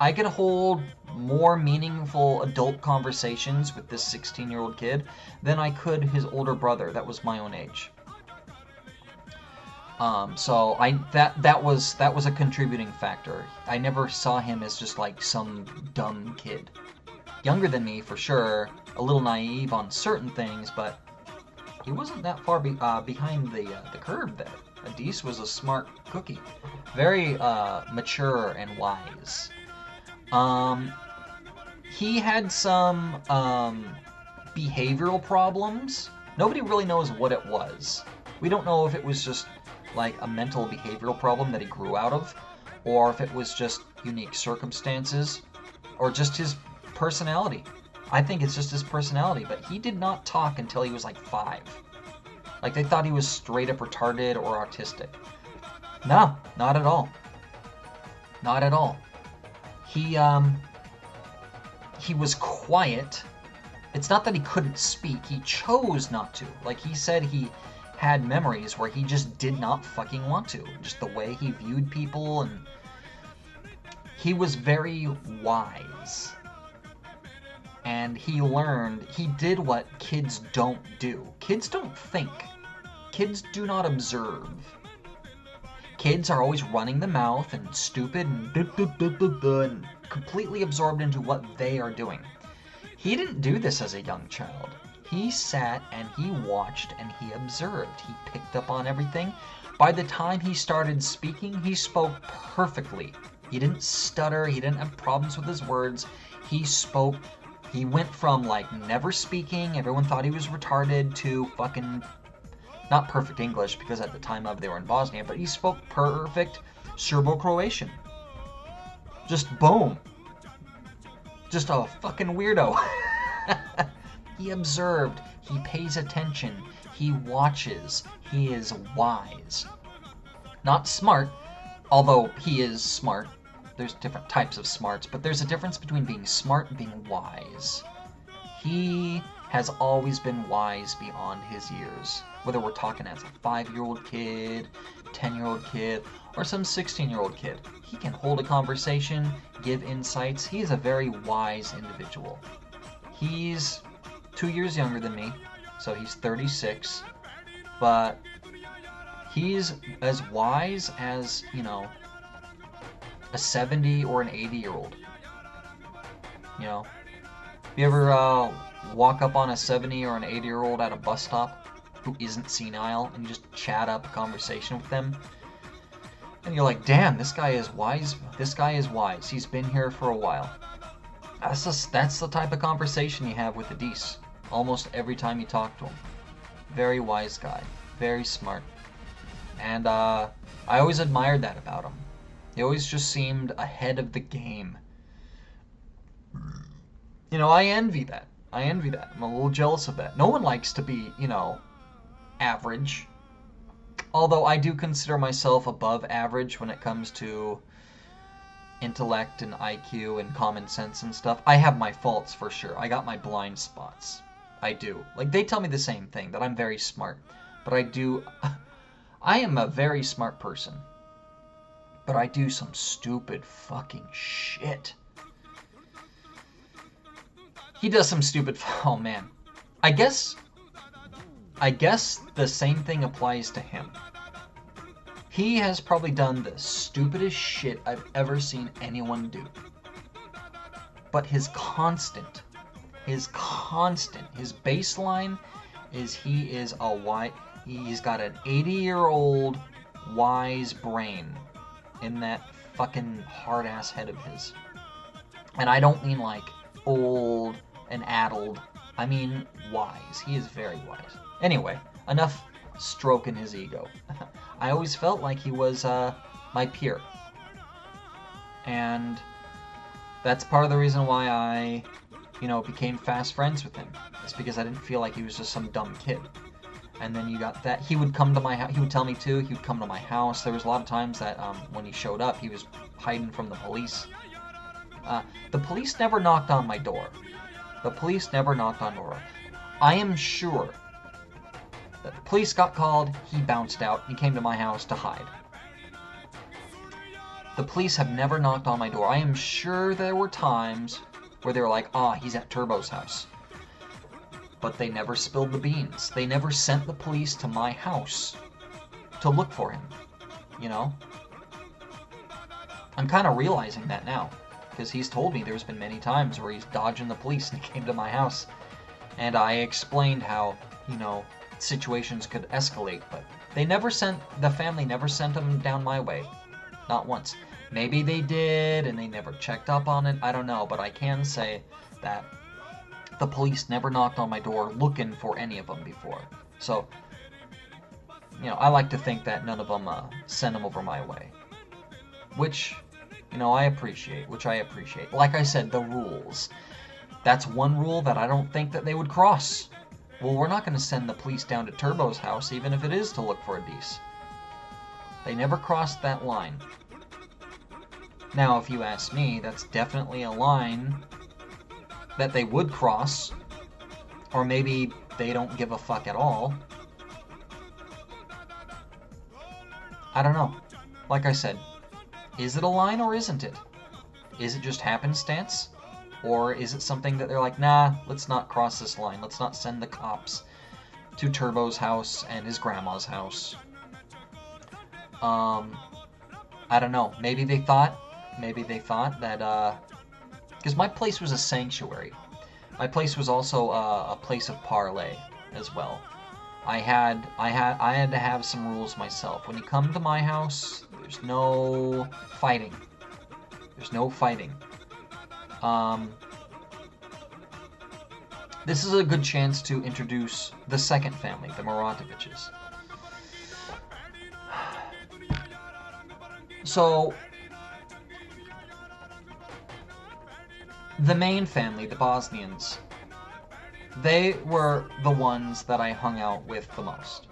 I could hold more meaningful adult conversations with this 16-year-old kid than I could his older brother that was my own age. So that was a contributing factor. I never saw him as just like some dumb kid. Younger than me, for sure, a little naive on certain things, but he wasn't that far behind the curve there. Adis was a smart cookie. Very mature and wise. He had some behavioral problems. Nobody really knows what it was. We don't know if it was just like a mental behavioral problem that he grew out of, or if it was just unique circumstances, or just his personality. I think it's just his personality, but he did not talk until he was like 5. Like, they thought he was straight up retarded or autistic. No, not at all. Not at all. He was quiet. It's not that he couldn't speak, he chose not to. Like, he said he had memories where he just did not fucking want to. Just the way he viewed people, and he was very wise. And he did what kids don't do. Kids don't think. Kids do not observe. Kids are always running the mouth and stupid and completely absorbed into what they are doing. He didn't do this as a young child. He sat and he watched and he observed. He picked up on everything. By the time he started speaking, he spoke perfectly. He didn't stutter. He didn't have problems with his words. He spoke. He went from, like, never speaking, everyone thought he was retarded, to fucking, not perfect English, because at the time they were in Bosnia, but he spoke perfect Serbo-Croatian. Just boom. Just a fucking weirdo. He observed, he pays attention, he watches, he is wise. Not smart, although he is smart. There's different types of smarts, but there's a difference between being smart and being wise. He has always been wise beyond his years. Whether we're talking as a 5-year-old kid, 10-year-old kid, or some 16-year-old kid. He can hold a conversation, give insights. He is a very wise individual. He's 2 years younger than me, so he's 36, but he's as wise as, you know, a 70 or an 80-year-old. You know, you ever walk up on a 70 or an 80-year-old at a bus stop who isn't senile and you just chat up a conversation with them? And you're like, damn, this guy is wise. This guy is wise. He's been here for a while. That's the type of conversation you have with Adis almost every time you talk to him. Very wise guy. Very smart. And I always admired that about him. He always just seemed ahead of the game. You know, I envy that. I envy that. I'm a little jealous of that. No one likes to be, you know, average. Although I do consider myself above average when it comes to intellect and IQ and common sense and stuff. I have my faults for sure. I got my blind spots. I do. Like, they tell me the same thing, that I'm very smart. But I do... I am a very smart person. But I do some stupid fucking shit. He does some stupid... Oh, man. I guess the same thing applies to him. He has probably done the stupidest shit I've ever seen anyone do. But his baseline is he's got an 80-year-old wise brain in that fucking hard-ass head of his. And I don't mean like old and addled. I mean wise. He is very wise. Anyway, enough stroking his ego. I always felt like he was my peer. And that's part of the reason why I you know, became fast friends with him. It's because I didn't feel like he was just some dumb kid. And then you got that. He would come to my house. He would tell me to. He would come to my house. There was a lot of times that when he showed up, he was hiding from the police. The police never knocked on my door. The police never knocked on door. I am sure that the police got called, he bounced out, and came to my house to hide. The police have never knocked on my door. I am sure there were times where they were like, he's at Turbo's house. But they never spilled the beans. They never sent the police to my house to look for him, you know? I'm kind of realizing that now, because he's told me there's been many times where he's dodging the police and he came to my house. And I explained how, you know, situations could escalate, but they never sent, the family never sent him down my way. Not once. Maybe they did, and they never checked up on it. I don't know, but I can say that the police never knocked on my door looking for any of them before. So, you know, I like to think that none of them sent them over my way. Which, you know, I appreciate. Like I said, the rules. That's one rule that I don't think that they would cross. Well, we're not going to send the police down to Turbo's house, even if it is to look for a Dece. They never crossed that line. Now, if you ask me, that's definitely a line that they would cross. Or maybe they don't give a fuck at all. I don't know. Like I said, is it a line or isn't it? Is it just happenstance? Or is it something that they're like, nah, let's not cross this line. Let's not send the cops to Turbo's house and his grandma's house. I don't know. Maybe they thought that, because my place was a sanctuary. My place was also a place of parley as well. I had to have some rules myself. When you come to my house, there's no fighting. There's no fighting. This is a good chance to introduce the second family, the Muratoviches. So, the main family, the Bosnians, they were the ones that I hung out with the most.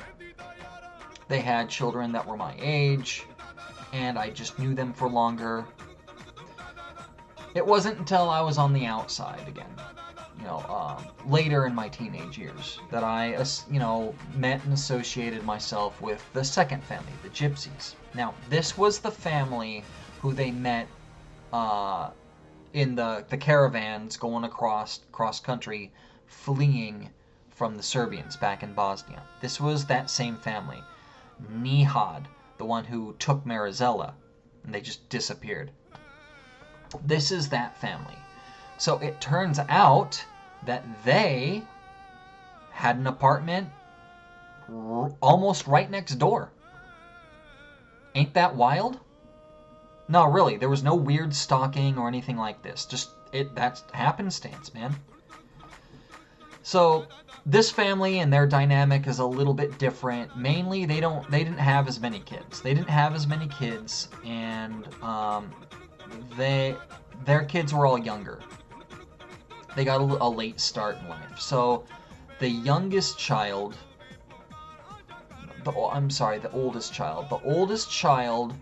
They had children that were my age, and I just knew them for longer. It wasn't until I was on the outside again, you know, later in my teenage years, that I, you know, met and associated myself with the second family, the Gypsies. Now, this was the family who they met in the caravans going cross country, fleeing from the Serbians back in Bosnia. This was that same family. Nihad, the one who took Marizella, and they just disappeared. This is that family. So it turns out that they had an apartment almost right next door. Ain't that wild? No, really, there was no weird stalking or anything like this. Just, that's happenstance, man. So, this family and their dynamic is a little bit different. Mainly, they didn't have as many kids. And, their kids were all younger. They got a late start in life. So, the youngest child... the oldest child. The oldest child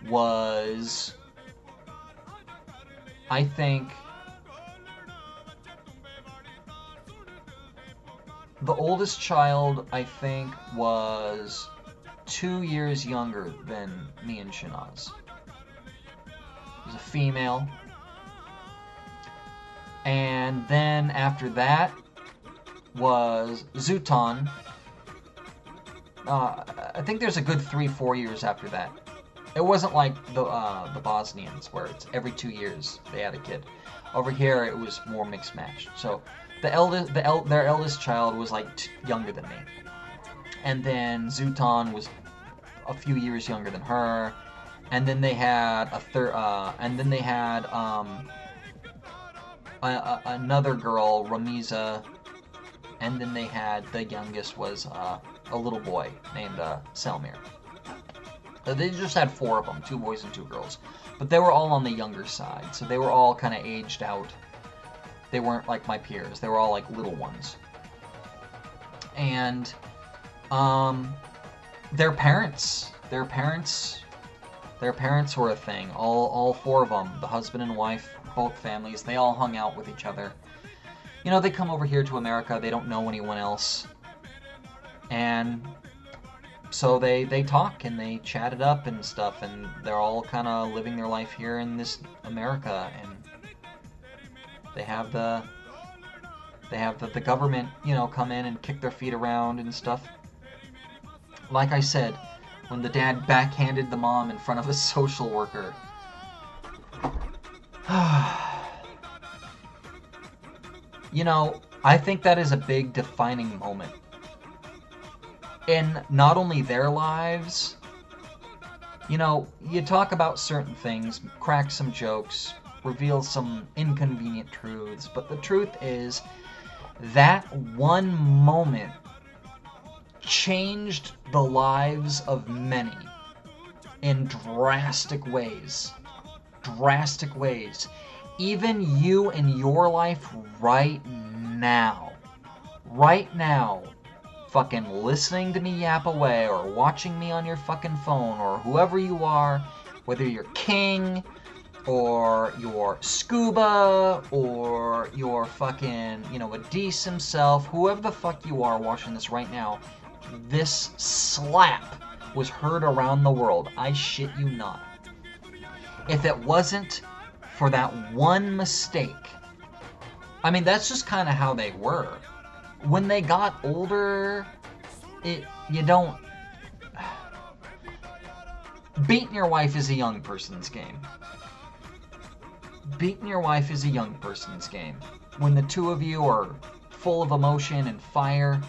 was, I think, was 2 years younger than me and Shanaz. He was a female. And then after that was Zutan. I think there's a good 3-4 years after that. It wasn't like the Bosnians, where it's every 2 years they had a kid. Over here, it was more mixed match. So their eldest child was like younger than me, and then Zutan was a few years younger than her, and then they had another girl, Ramiza, and then they had the youngest was a little boy named Selmir. They just had 4 of them, 2 boys and 2 girls. But they were all on the younger side, so they were all kind of aged out. They weren't like my peers. They were all like little ones. And their parents were a thing. All four of them, the husband and wife, both families, they all hung out with each other. You know, they come over here to America, they don't know anyone else. And so they talk and they chat it up and stuff, and they're all kind of living their life here in this America, and they have the government, you know, come in and kick their feet around and stuff. Like I said, when the dad backhanded the mom in front of a social worker. You know, I think that is a big defining moment in not only their lives. You know, you talk about certain things, crack some jokes, reveal some inconvenient truths, but the truth is that one moment changed the lives of many in drastic ways. Drastic ways. Even you in your life right now, fucking listening to me yap away, or watching me on your fucking phone, or whoever you are, whether you're King, or you're Scuba, or you're fucking, you know, Adis himself, whoever the fuck you are watching this right now, this slap was heard around the world. I shit you not. If it wasn't for that one mistake, I mean, that's just kind of how they were. When they got older, you don't... Beating your wife is a young person's game. Beating your wife is a young person's game. When the two of you are full of emotion and fire,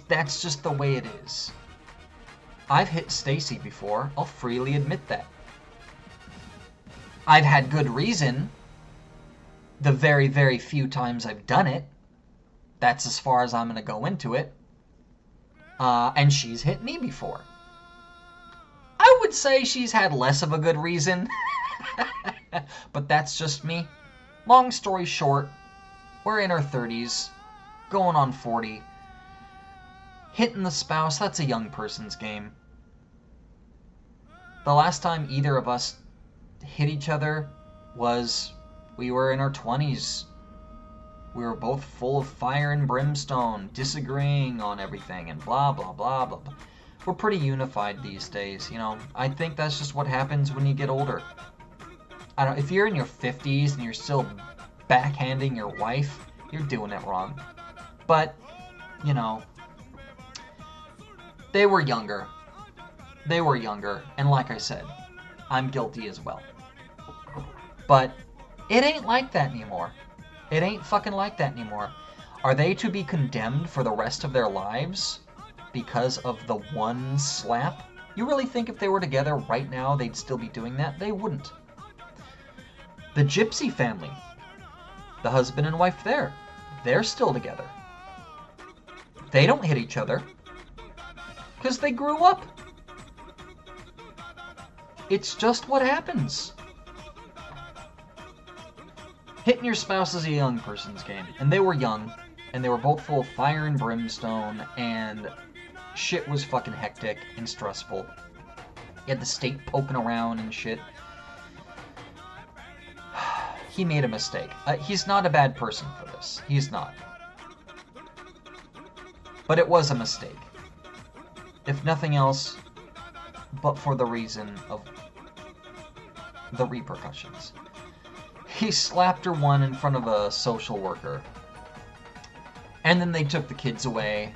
that's just the way it is. I've hit Stacy before. I'll freely admit that. I've had good reason the very, very few times I've done it. That's as far as I'm going to go into it. And she's hit me before. I would say she's had less of a good reason. But that's just me. Long story short, we're in our 30s, going on 40. Hitting the spouse, that's a young person's game. The last time either of us hit each other was we were in our 20s. We were both full of fire and brimstone, disagreeing on everything, and blah, blah, blah, blah, blah. We're pretty unified these days, you know. I think that's just what happens when you get older. I don't. If you're in your 50s and you're still backhanding your wife, you're doing it wrong. But, you know, they were younger. They were younger, and like I said, I'm guilty as well. But it ain't like that anymore. It ain't fucking like that anymore. Are they to be condemned for the rest of their lives because of the one slap? You really think if they were together right now, they'd still be doing that? They wouldn't. The Gypsy family, the husband and wife there, they're still together. They don't hit each other because they grew up. It's just what happens. Hitting your spouse is a young person's game. And they were young, and they were both full of fire and brimstone, and shit was fucking hectic and stressful. You had the state poking around and shit. He made a mistake. He's not a bad person for this. He's not. But it was a mistake. If nothing else, but for the reason of the repercussions. He slapped her one in front of a social worker. And then they took the kids away.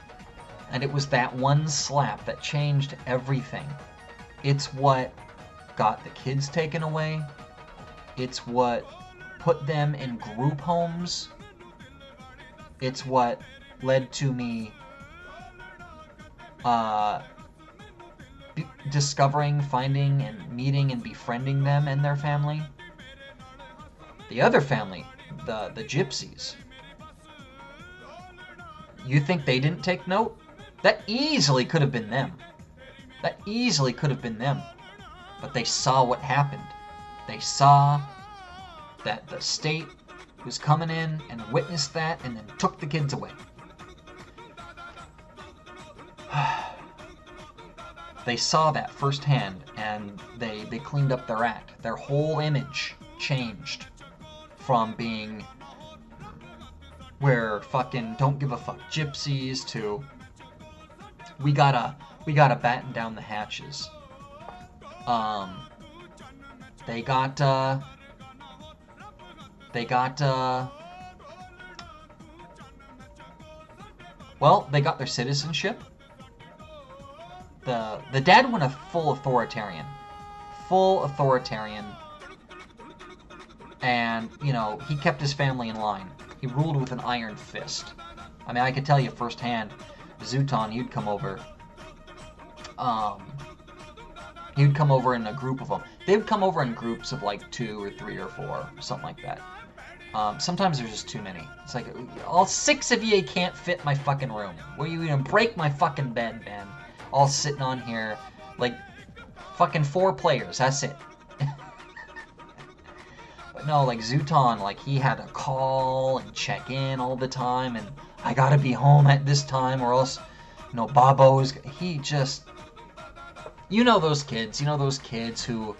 And it was that one slap that changed everything. It's what got the kids taken away. It's what put them in group homes. It's what led to me discovering, finding, and meeting and befriending them and their family. The other family, the Gypsies. You think they didn't take note? That easily could have been them. That easily could have been them. But they saw what happened. They saw that the state was coming in and witnessed that and then took the kids away. They saw that firsthand, and they cleaned up their act. Their whole image changed from being we're fucking don't give a fuck gypsies to we gotta batten down the hatches. They got their citizenship. The dad went a full authoritarian, and he kept his family in line. He ruled with an iron fist. I mean, I could tell you firsthand, Zooton, he'd come over. He would come over in a group of them. They would come over in groups of like 2 or 3 or 4, something like that. Sometimes there's just too many. It's like, all 6 of you can't fit my fucking room. Well, you gonna break my fucking bed, man. All sitting on here, like, fucking 4 players, that's it. But no, like, Zooton, like, he had to call and check in all the time, and I gotta be home at this time, or else, Babo's, he just, those kids who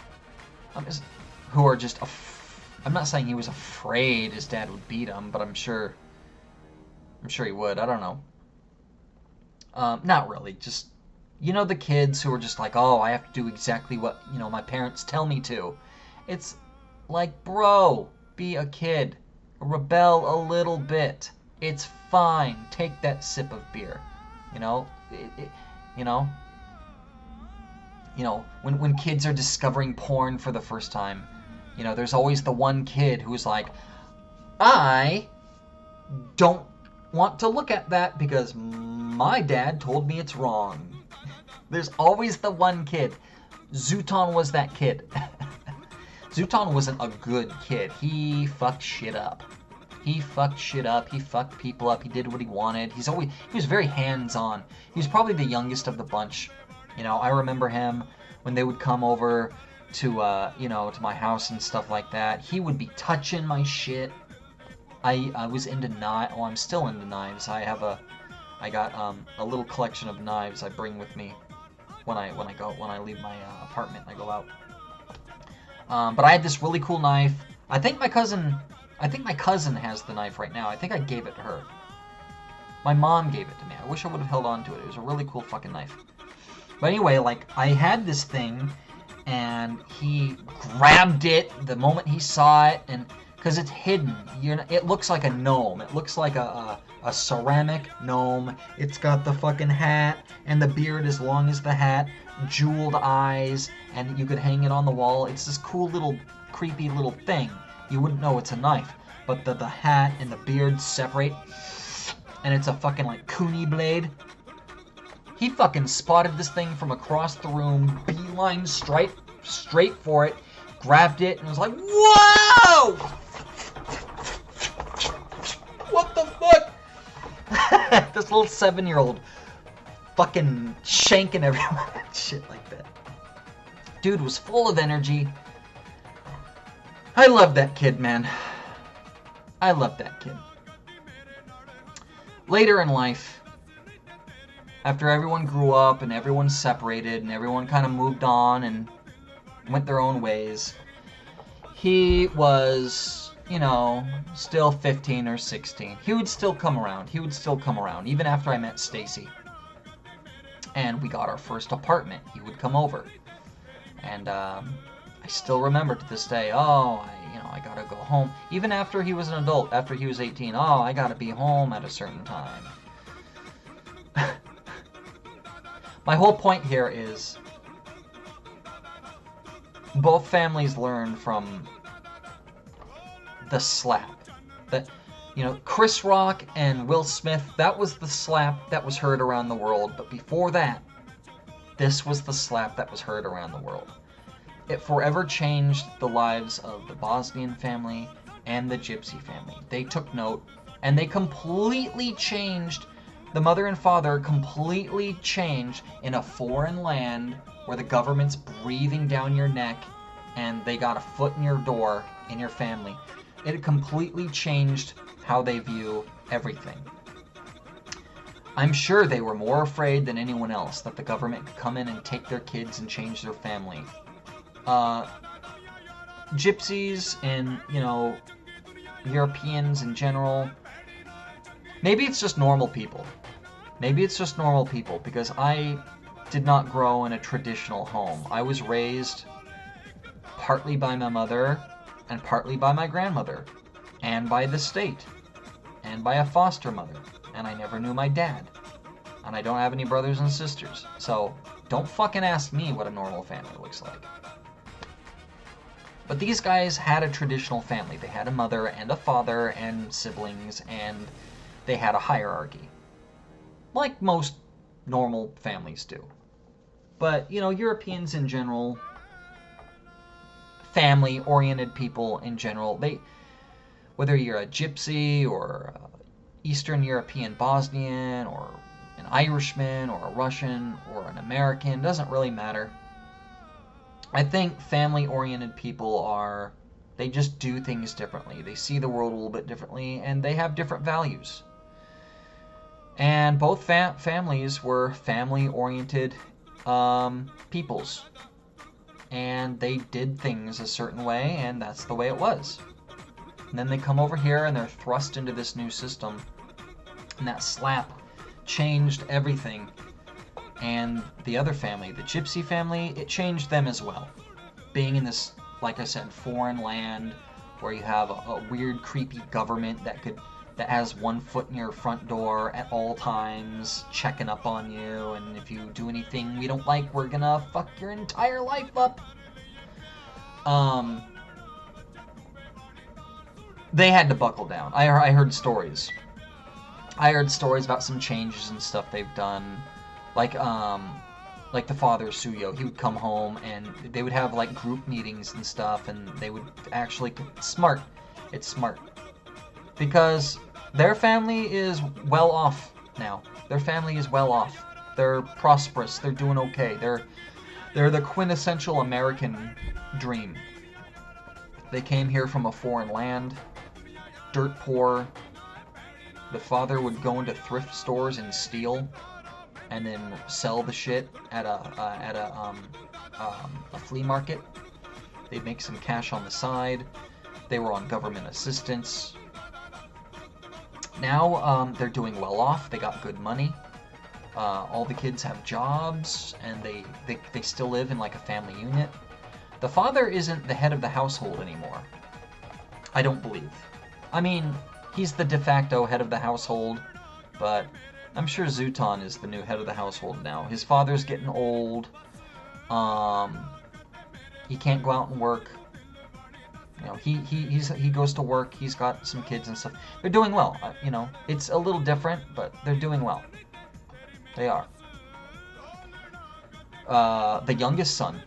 are just, I'm not saying he was afraid his dad would beat him, but I'm sure he would, I don't know. Not really, just, the kids who are just like, oh, I have to do exactly what, my parents tell me to. It's like, bro, be a kid. Rebel a little bit. It's fine. Take that sip of beer. When kids are discovering porn for the first time, there's always the one kid who's like, I don't want to look at that because my dad told me it's wrong. There's always the one kid. Zooton was that kid. Zooton wasn't a good kid. He fucked shit up. He fucked people up. He did what he wanted. He was very hands-on. He was probably the youngest of the bunch. I remember him when they would come over to to my house and stuff like that. He would be touching my shit. I was into knives. Oh, I'm still into knives. I got a little collection of knives I bring with me when I leave my apartment and I go out. But I had this really cool knife. I think my cousin has the knife right now. I think I gave it to her. My mom gave it to me. I wish I would have held on to it. It was a really cool fucking knife. But anyway, like, I had this thing, and he grabbed it the moment he saw it, and because it's hidden, it looks like a gnome. It looks like a ceramic gnome. It's got the fucking hat, and the beard as long as the hat, jeweled eyes, and you could hang it on the wall. It's this cool little, creepy little thing. You wouldn't know it's a knife, but the hat and the beard separate, and it's a fucking, like, kuni blade. He fucking spotted this thing from across the room, beeline straight for it, grabbed it, and was like, whoa! What the fuck? This little 7-year-old fucking shanking everyone. Shit like that. Dude was full of energy. I love that kid, man. I love that kid. Later in life, after everyone grew up and everyone separated and everyone kind of moved on and went their own ways, he was, still 15 or 16. He would still come around. Even after I met Stacy. And we got our first apartment. He would come over. And I still remember to this day, I gotta go home. Even after he was an adult, after he was 18, I gotta be home at a certain time. My whole point here is both families learn from the slap. That, Chris Rock and Will Smith, that was the slap that was heard around the world. But before that, this was the slap that was heard around the world. It forever changed the lives of the Bosnian family and the Gypsy family. They took note, and they completely changed. The mother and father completely changed in a foreign land where the government's breathing down your neck and they got a foot in your door in your family. It completely changed how they view everything. I'm sure they were more afraid than anyone else that the government could come in and take their kids and change their family. Gypsies and, Europeans in general, maybe it's just normal people. Maybe it's just normal people, because I did not grow in a traditional home. I was raised partly by my mother and partly by my grandmother and by the state and by a foster mother, and I never knew my dad, and I don't have any brothers and sisters, so don't fucking ask me what a normal family looks like. But these guys had a traditional family. They had a mother and a father and siblings, and they had a hierarchy, like most normal families do. But, Europeans in general, family-oriented people in general, whether you're a gypsy or Eastern European Bosnian or an Irishman or a Russian or an American, doesn't really matter. I think family-oriented people they just do things differently. They see the world a little bit differently, and they have different values. And both families were family-oriented peoples. And they did things a certain way, and that's the way it was. And then they come over here, and they're thrust into this new system. And that slap changed everything. And the other family, the gypsy family, it changed them as well. Being in this, like I said, foreign land where you have a weird, creepy government that has one foot in your front door at all times, checking up on you, and if you do anything we don't like, we're gonna fuck your entire life up. They had to buckle down. I heard stories. I heard stories about some changes and stuff they've done. Like the father, Suyo, he would come home and they would have like group meetings and stuff, and they would actually, it's smart. Because their family is well off now. Their family is well off. They're prosperous. They're doing okay. They're the quintessential American dream. They came here from a foreign land, dirt poor. The father would go into thrift stores and steal, and then sell the shit at a flea market. They'd make some cash on the side. They were on government assistance. Now they're doing well off. They got good money. All the kids have jobs, and they still live in like a family unit. The father isn't the head of the household anymore, I don't believe. I mean, he's the de facto head of the household, but I'm sure Zooton is the new head of the household now. His father's getting old. He can't go out and work. He goes to work. He's got some kids and stuff. They're doing well. It's a little different, but they're doing well. They are. The youngest son,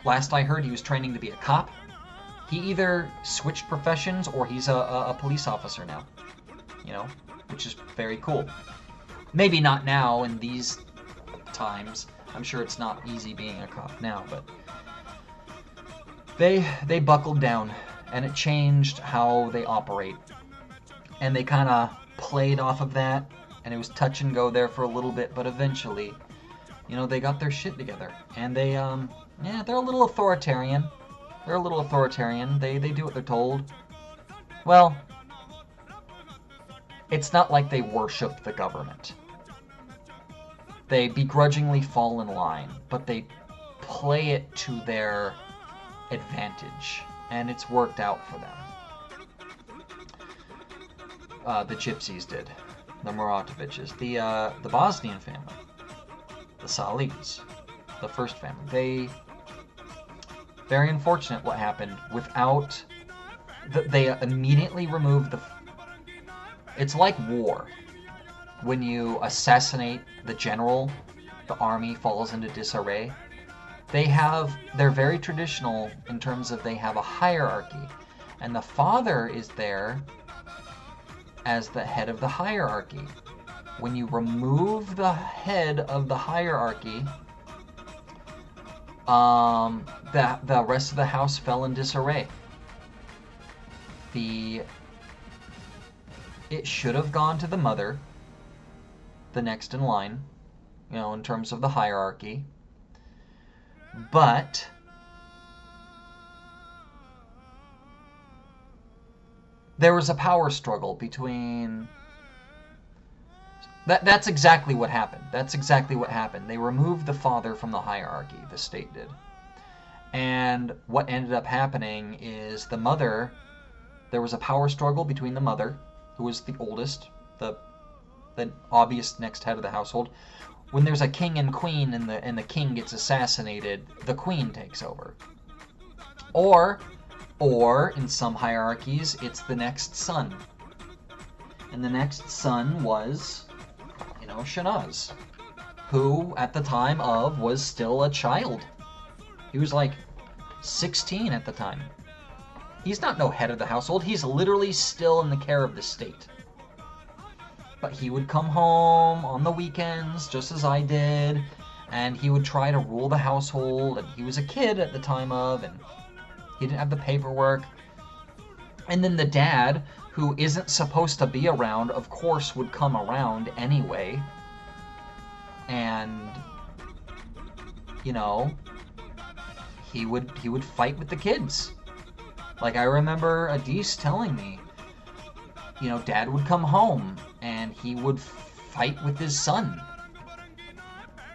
last I heard, he was training to be a cop. He either switched professions or he's a police officer now. Which is very cool. Maybe not now in these times. I'm sure it's not easy being a cop now, but they buckled down, and it changed how they operate. And they kind of played off of that, and it was touch and go there for a little bit, but eventually, they got their shit together. And they're a little authoritarian. They do what they're told. Well, it's not like they worship the government. They begrudgingly fall in line, but they play it to their advantage, and it's worked out for them. The Gypsies did. The Muratoviches. The Bosnian family. The Salids. The first family. Very unfortunate what happened. They immediately removed it's like war. When you assassinate the general, the army falls into disarray. They're very traditional in terms of they have a hierarchy. And the father is there as the head of the hierarchy. When you remove the head of the hierarchy, the rest of the house fell in disarray. it should have gone to the mother, the next in line, you know, in terms of the hierarchy. But there was a power struggle between... That's exactly what happened. That's exactly what happened. They removed the father from the hierarchy, the state did. And what ended up happening is the mother... There was a power struggle between the mother, who was the oldest, the obvious next head of the household. When there's a king and queen and the king gets assassinated, the queen takes over. Or in some hierarchies, it's the next son. And the next son was, you know, Shanaz, who at the time of was still a child. He was like 16 at the time. He's not no head of the household. He's literally still in the care of the state. But he would come home on the weekends, just as I did, and he would try to rule the household, and he was a kid at the time of, and he didn't have the paperwork. And then the dad, who isn't supposed to be around, of course would come around anyway. And, you know, he would fight with the kids. Like, I remember Adis telling me, you know, Dad would come home and he would fight with his son.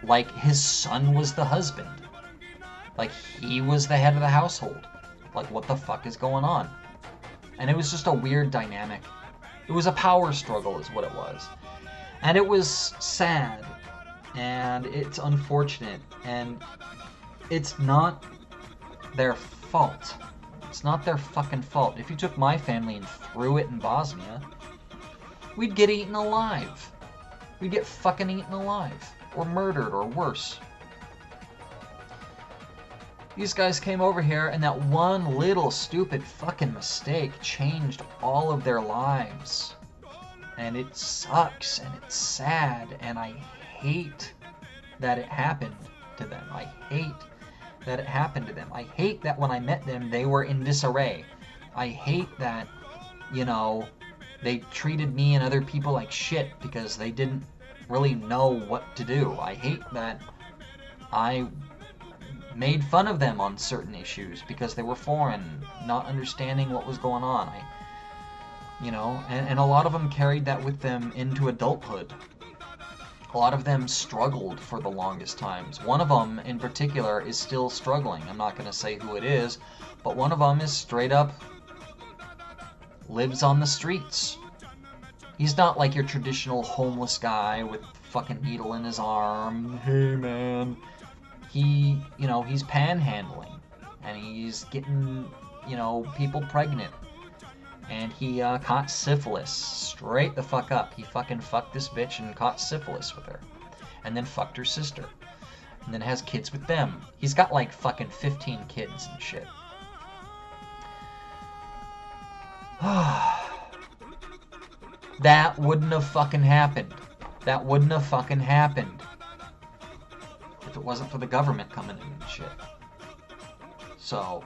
Like, his son was the husband. Like, he was the head of the household. Like, what the fuck is going on? And it was just a weird dynamic. It was a power struggle is what it was. And it was sad. And it's unfortunate. And it's not their fault. It's not their fucking fault. If you took my family and threw it in Bosnia, we'd get eaten alive. We'd get fucking eaten alive. Or murdered, or worse. These guys came over here, and that one little stupid fucking mistake changed all of their lives. And it sucks, and it's sad, and I hate that it happened to them. I hate that it happened to them. I hate that when I met them, they were in disarray. I hate that, you know, they treated me and other people like shit because they didn't really know what to do. I hate that I made fun of them on certain issues because they were foreign, not understanding what was going on. You know, and a lot of them carried that with them into adulthood. A lot of them struggled for the longest times. One of them, in particular, is still struggling. I'm not going to say who it is, but one of them is straight up lives on the streets. He's not like your traditional homeless guy with fucking needle in his arm. Hey, man. He, you know, he's panhandling. And he's getting, you know, people pregnant. And he caught syphilis straight the fuck up. He fucking fucked this bitch and caught syphilis with her. And then fucked her sister. And then has kids with them. He's got like fucking 15 kids and shit. That wouldn't have fucking happened. That wouldn't have fucking happened if it wasn't for the government coming in and shit. So,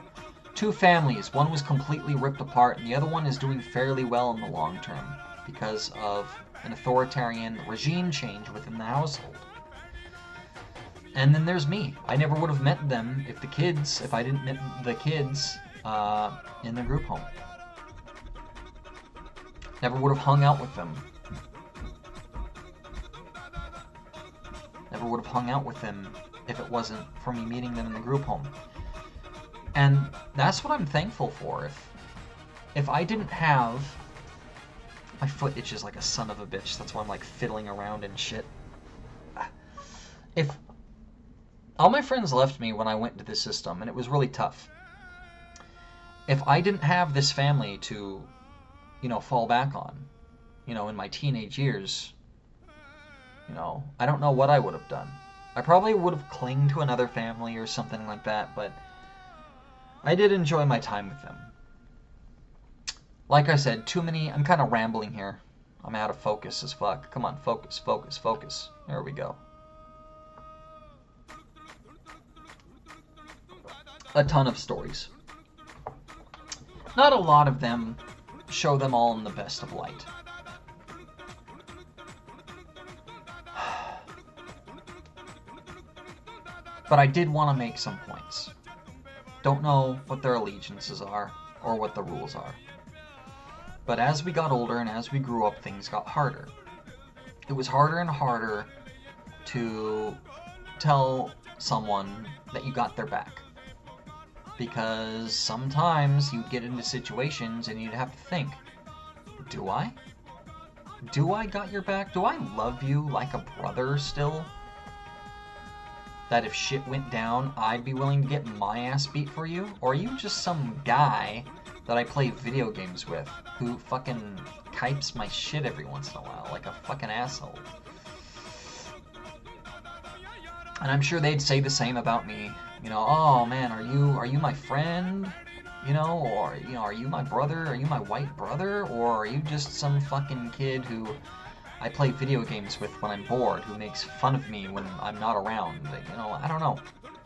two families. One was completely ripped apart, and the other one is doing fairly well in the long term because of an authoritarian regime change within the household. And then there's me. I never would have met them if I didn't meet the kids in the group home. Never would have hung out with them. Never would have hung out with them if it wasn't for me meeting them in the group home. And that's what I'm thankful for. If I didn't have... My foot itches like a son of a bitch. That's why I'm like fiddling around and shit. If all my friends left me when I went into this system, and it was really tough. If I didn't have this family to, you know, fall back on, you know, in my teenage years, you know, I don't know what I would have done. I probably would have clinged to another family or something like that, but I did enjoy my time with them. Like I said, too many... I'm kind of rambling here. I'm out of focus as fuck. Come on, focus, focus, focus. There we go. A ton of stories. Not a lot of them show them all in the best of light. But I did want to make some points. Don't know what their allegiances are or what the rules are. But as we got older and as we grew up, things got harder. It was harder and harder to tell someone that you got their back. Because sometimes you'd get into situations and you'd have to think, do I? Do I got your back? Do I love you like a brother still? That if shit went down, I'd be willing to get my ass beat for you? Or are you just some guy that I play video games with who fucking kipes my shit every once in a while like a fucking asshole? And I'm sure they'd say the same about me. You know, oh man, are you my friend? You know, or, you know, are you my brother? Are you my white brother? Or are you just some fucking kid who I play video games with when I'm bored, who makes fun of me when I'm not around? Like, you know, I don't know.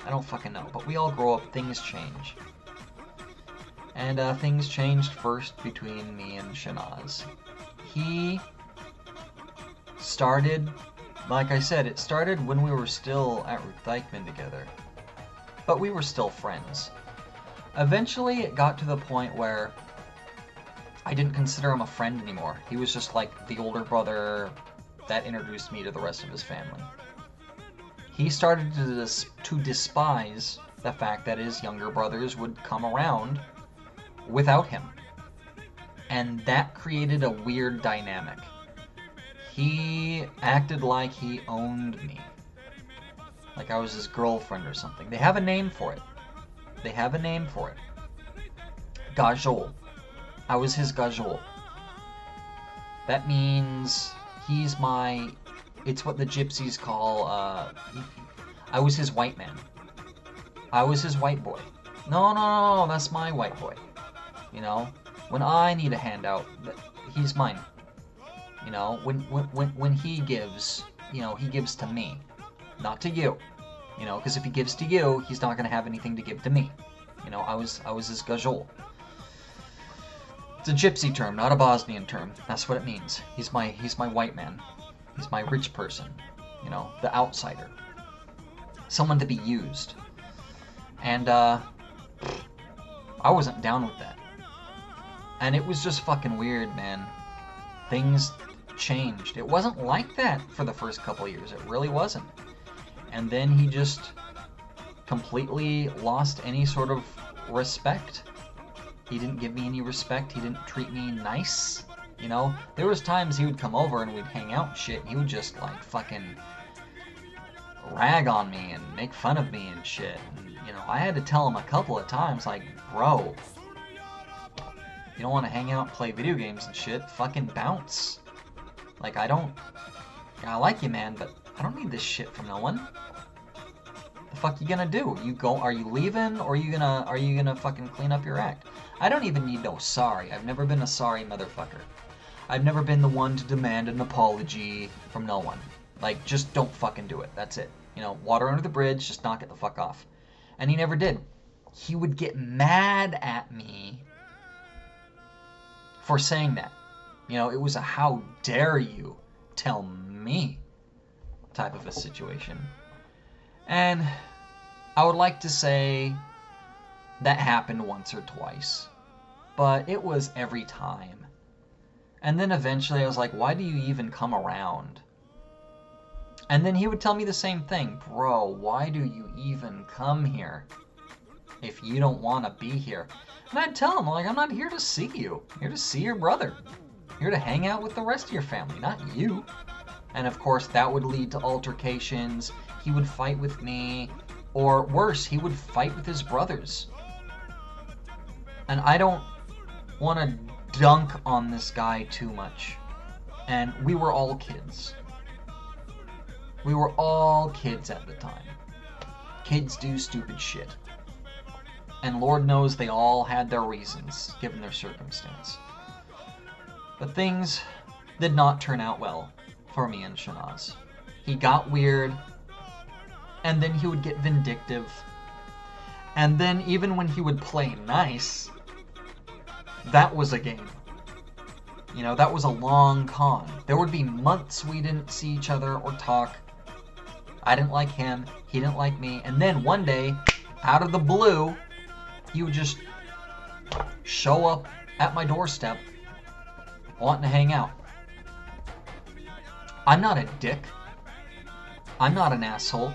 I don't fucking know. But we all grow up, things change. And things changed first between me and Shanaz. He started, like I said, it started when we were still at Ruth Dykman together. But we were still friends. Eventually it got to the point where I didn't consider him a friend anymore. He was just like the older brother that introduced me to the rest of his family. He started to despise the fact that his younger brothers would come around without him. And that created a weird dynamic. He acted like he owned me. Like I was his girlfriend or something. They have a name for it. They have a name for it. Gajol. I was his Gajol. That means he's my... It's what the gypsies call... I was his white man. I was his white boy. No, that's my white boy. You know? When I need a handout, he's mine. You know? When he gives, you know, he gives to me. Not to you. You know, because if he gives to you, he's not going to have anything to give to me. You know, I was his Gajol. It's a gypsy term, not a Bosnian term. That's what it means. He's my white man. He's my rich person. You know, the outsider. Someone to be used. And, I wasn't down with that. And it was just fucking weird, man. Things changed. It wasn't like that for the first couple of years. It really wasn't. And then he just completely lost any sort of respect. He didn't give me any respect. He didn't treat me nice. You know, there was times he would come over and we'd hang out and shit. And he would just like fucking rag on me and make fun of me and shit. And, you know, I had to tell him a couple of times, like, bro, you don't want to hang out and play video games and shit, fucking bounce. Like, I like you, man, but I don't need this shit from no one. The fuck you gonna do? Are you leaving, or are you gonna fucking clean up your act? I don't even need no sorry. I've never been a sorry motherfucker. I've never been the one to demand an apology from no one. Like, just don't fucking do it. That's it. You know, water under the bridge, just knock it the fuck off. And he never did. He would get mad at me for saying that. You know, it was a how dare you tell me type of a situation. And I would like to say that happened once or twice, but it was every time. And then eventually I was like, why do you even come around? And then he would tell me the same thing. Bro, why do you even come here if you don't want to be here? And I'd tell him, like, I'm not here to see you. I'm here to see your brother. I'm here to hang out with the rest of your family, not you. And of course, that would lead to altercations. He would fight with me. Or worse, he would fight with his brothers. And I don't want to dunk on this guy too much. And we were all kids. We were all kids at the time. Kids do stupid shit. And Lord knows they all had their reasons, given their circumstance. But things did not turn out well for me and Shanaz. He got weird, and then he would get vindictive. And then even when he would play nice, that was a game. You know, that was a long con. There would be months we didn't see each other or talk. I didn't like him, he didn't like me, and then one day, out of the blue, he would just show up at my doorstep wanting to hang out. I'm not a dick. I'm not an asshole.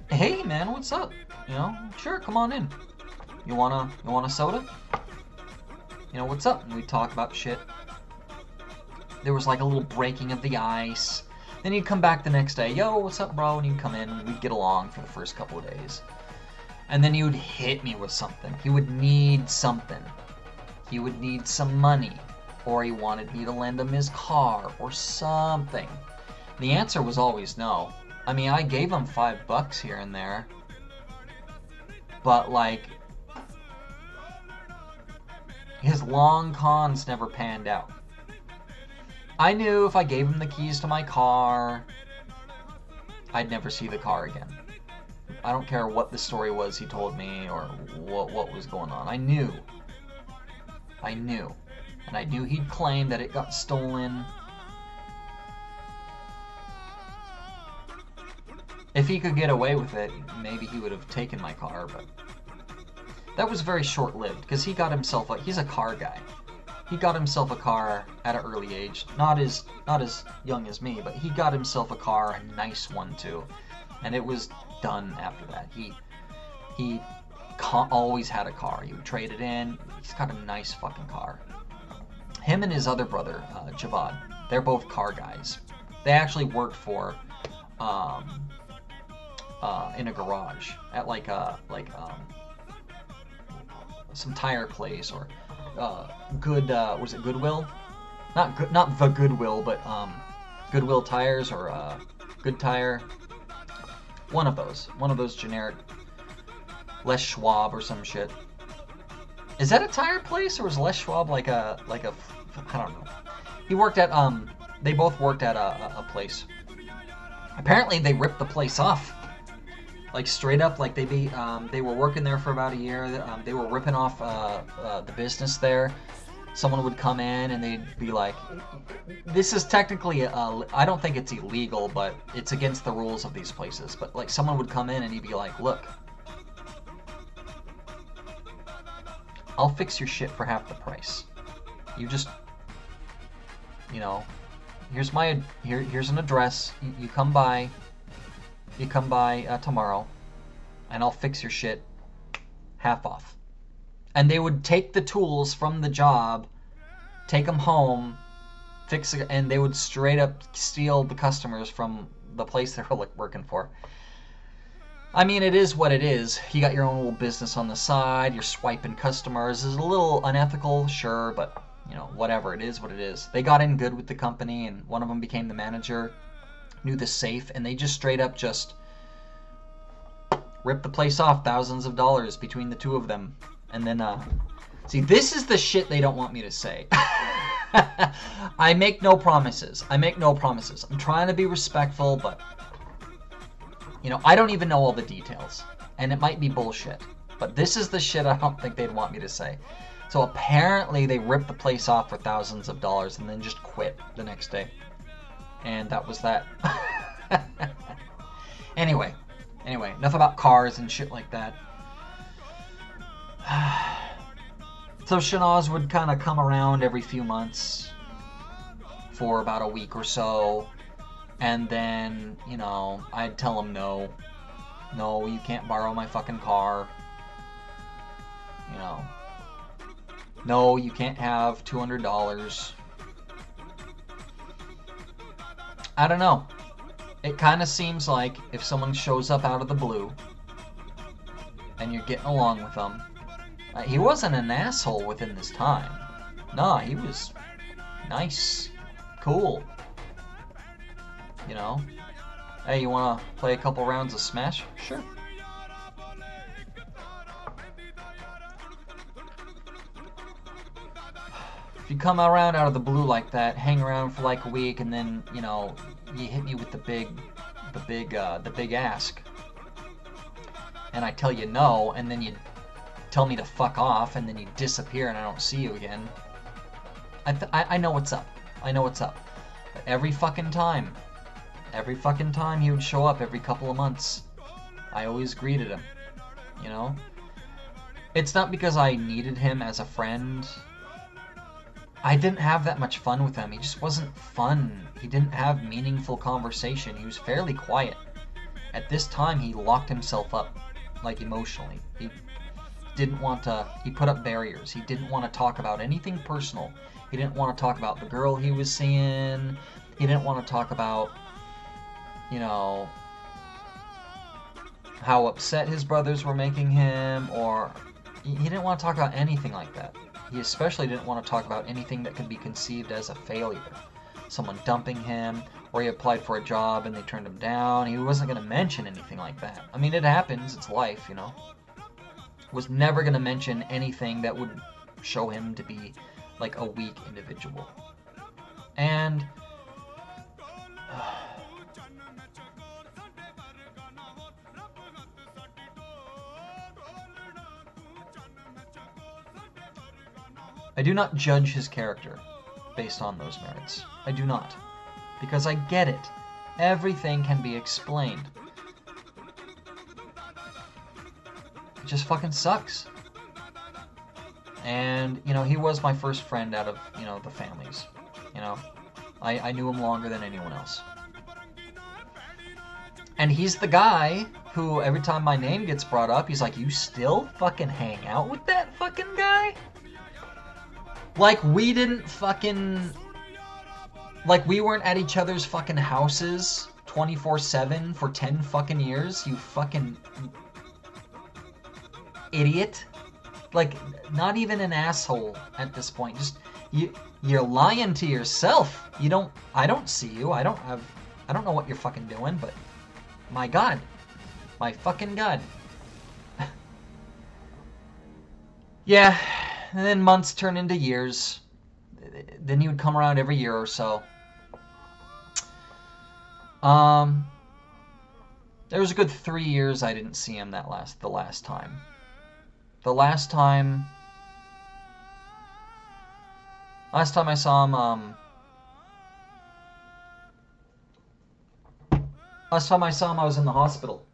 Hey man, what's up? You know, sure, come on in. You want a soda? You know, what's up? And we'd talk about shit. There was like a little breaking of the ice. Then he'd come back the next day. Yo, what's up, bro? And he'd come in and we'd get along for the first couple of days. And then he would hit me with something. He would need something. He would need some money. Or he wanted me to lend him his car or something. The answer was always no. I mean, I gave him $5 here and there. But like, his long cons never panned out. I knew if I gave him the keys to my car, I'd never see the car again. I don't care what the story was he told me or what was going on. I knew. And I knew he'd claim that it got stolen. If he could get away with it, maybe he would have taken my car, but that was very short-lived because he got himself he's a car guy. He got himself a car at an early age, not as young as me, but he got himself a car, a nice one too, and it was done after that. He always had a car. He would trade it in. He's got a nice fucking car. Him and his other brother, Javad, they're both car guys. They actually worked for in a garage at some tire place or was it Goodwill? Not the Goodwill, but Goodwill Tires or Good Tire. One of those generic Les Schwab or some shit. Is that a tire place or is Les Schwab like a I don't know. He worked at they both worked at a place. Apparently they ripped the place off. Like straight up, like they were working there for about a year. They were ripping off the business there. Someone would come in and they'd be like, "This is technically, I don't think it's illegal, but it's against the rules of these places." But like someone would come in and he'd be like, "Look, I'll fix your shit for half the price. You just, you know, here's an address. You come by." You come by tomorrow, and I'll fix your shit half off. And they would take the tools from the job, take them home, fix it, and they would straight up steal the customers from the place they were working for. I mean, it is what it is. You got your own little business on the side. You're swiping customers. It's a little unethical, sure, but you know, whatever. It is what it is. They got in good with the company, and one of them became the manager. Knew the safe, and they just straight up just ripped the place off, thousands of dollars between the two of them. And then see, this is the shit they don't want me to say. I make no promises. I'm trying to be respectful, but you know, I don't even know all the details, and it might be bullshit, but this is the shit I don't think they'd want me to say. So apparently they ripped the place off for thousands of dollars and then just quit the next day. And that was that. Anyway, enough about cars and shit like that. So Shanaz would kind of come around every few months for about a week or so. And then, you know, I'd tell him no, you can't borrow my fucking car. You know, no, you can't have $200. I don't know. It kind of seems like if someone shows up out of the blue and you're getting along with them, he wasn't an asshole within this time. Nah, he was nice, cool. You know, hey, you want to play a couple rounds of Smash? Sure. If you come around out of the blue like that, hang around for like a week, and then, you know, you hit me with the big ask, and I tell you no, and then you tell me to fuck off, and then you disappear and I don't see you again. I know what's up. I know what's up. But every fucking time he would show up every couple of months, I always greeted him, you know? It's not because I needed him as a friend. I didn't have that much fun with him. He just wasn't fun. He didn't have meaningful conversation. He was fairly quiet. At this time, he locked himself up, like emotionally. He didn't want to, he put up barriers. He didn't want to talk about anything personal. He didn't want to talk about the girl he was seeing. He didn't want to talk about, you know, how upset his brothers were making him, or he didn't want to talk about anything like that. He especially didn't want to talk about anything that could be conceived as a failure. Someone dumping him, or he applied for a job and they turned him down. He wasn't going to mention anything like that. I mean, it happens. It's life, you know. Was never going to mention anything that would show him to be like a weak individual. And I do not judge his character based on those merits. I do not. Because I get it. Everything can be explained. It just fucking sucks. And, you know, he was my first friend out of, you know, the families. You know, I knew him longer than anyone else. And he's the guy who, every time my name gets brought up, he's like, you still fucking hang out with that fucking guy? Like, we didn't fucking... Like, we weren't at each other's fucking houses 24/7 for 10 fucking years, you fucking idiot. Like, not even an asshole at this point. Just, you're lying to yourself. I don't see you. I don't know what you're fucking doing, but my God. My fucking God. Yeah, and then months turn into years. Then he would come around every year or so. There was a good 3 years I didn't see him the last time. The last time I saw him, last time I saw him, I was in the hospital.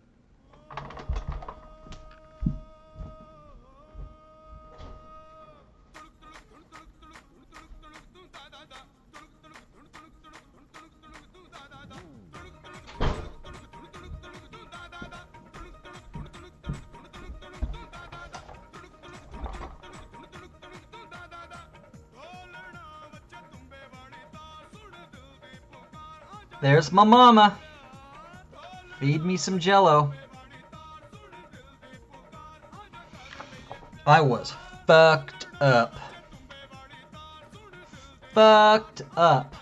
There's my mama. Feed me some Jello. I was fucked up. Fucked up.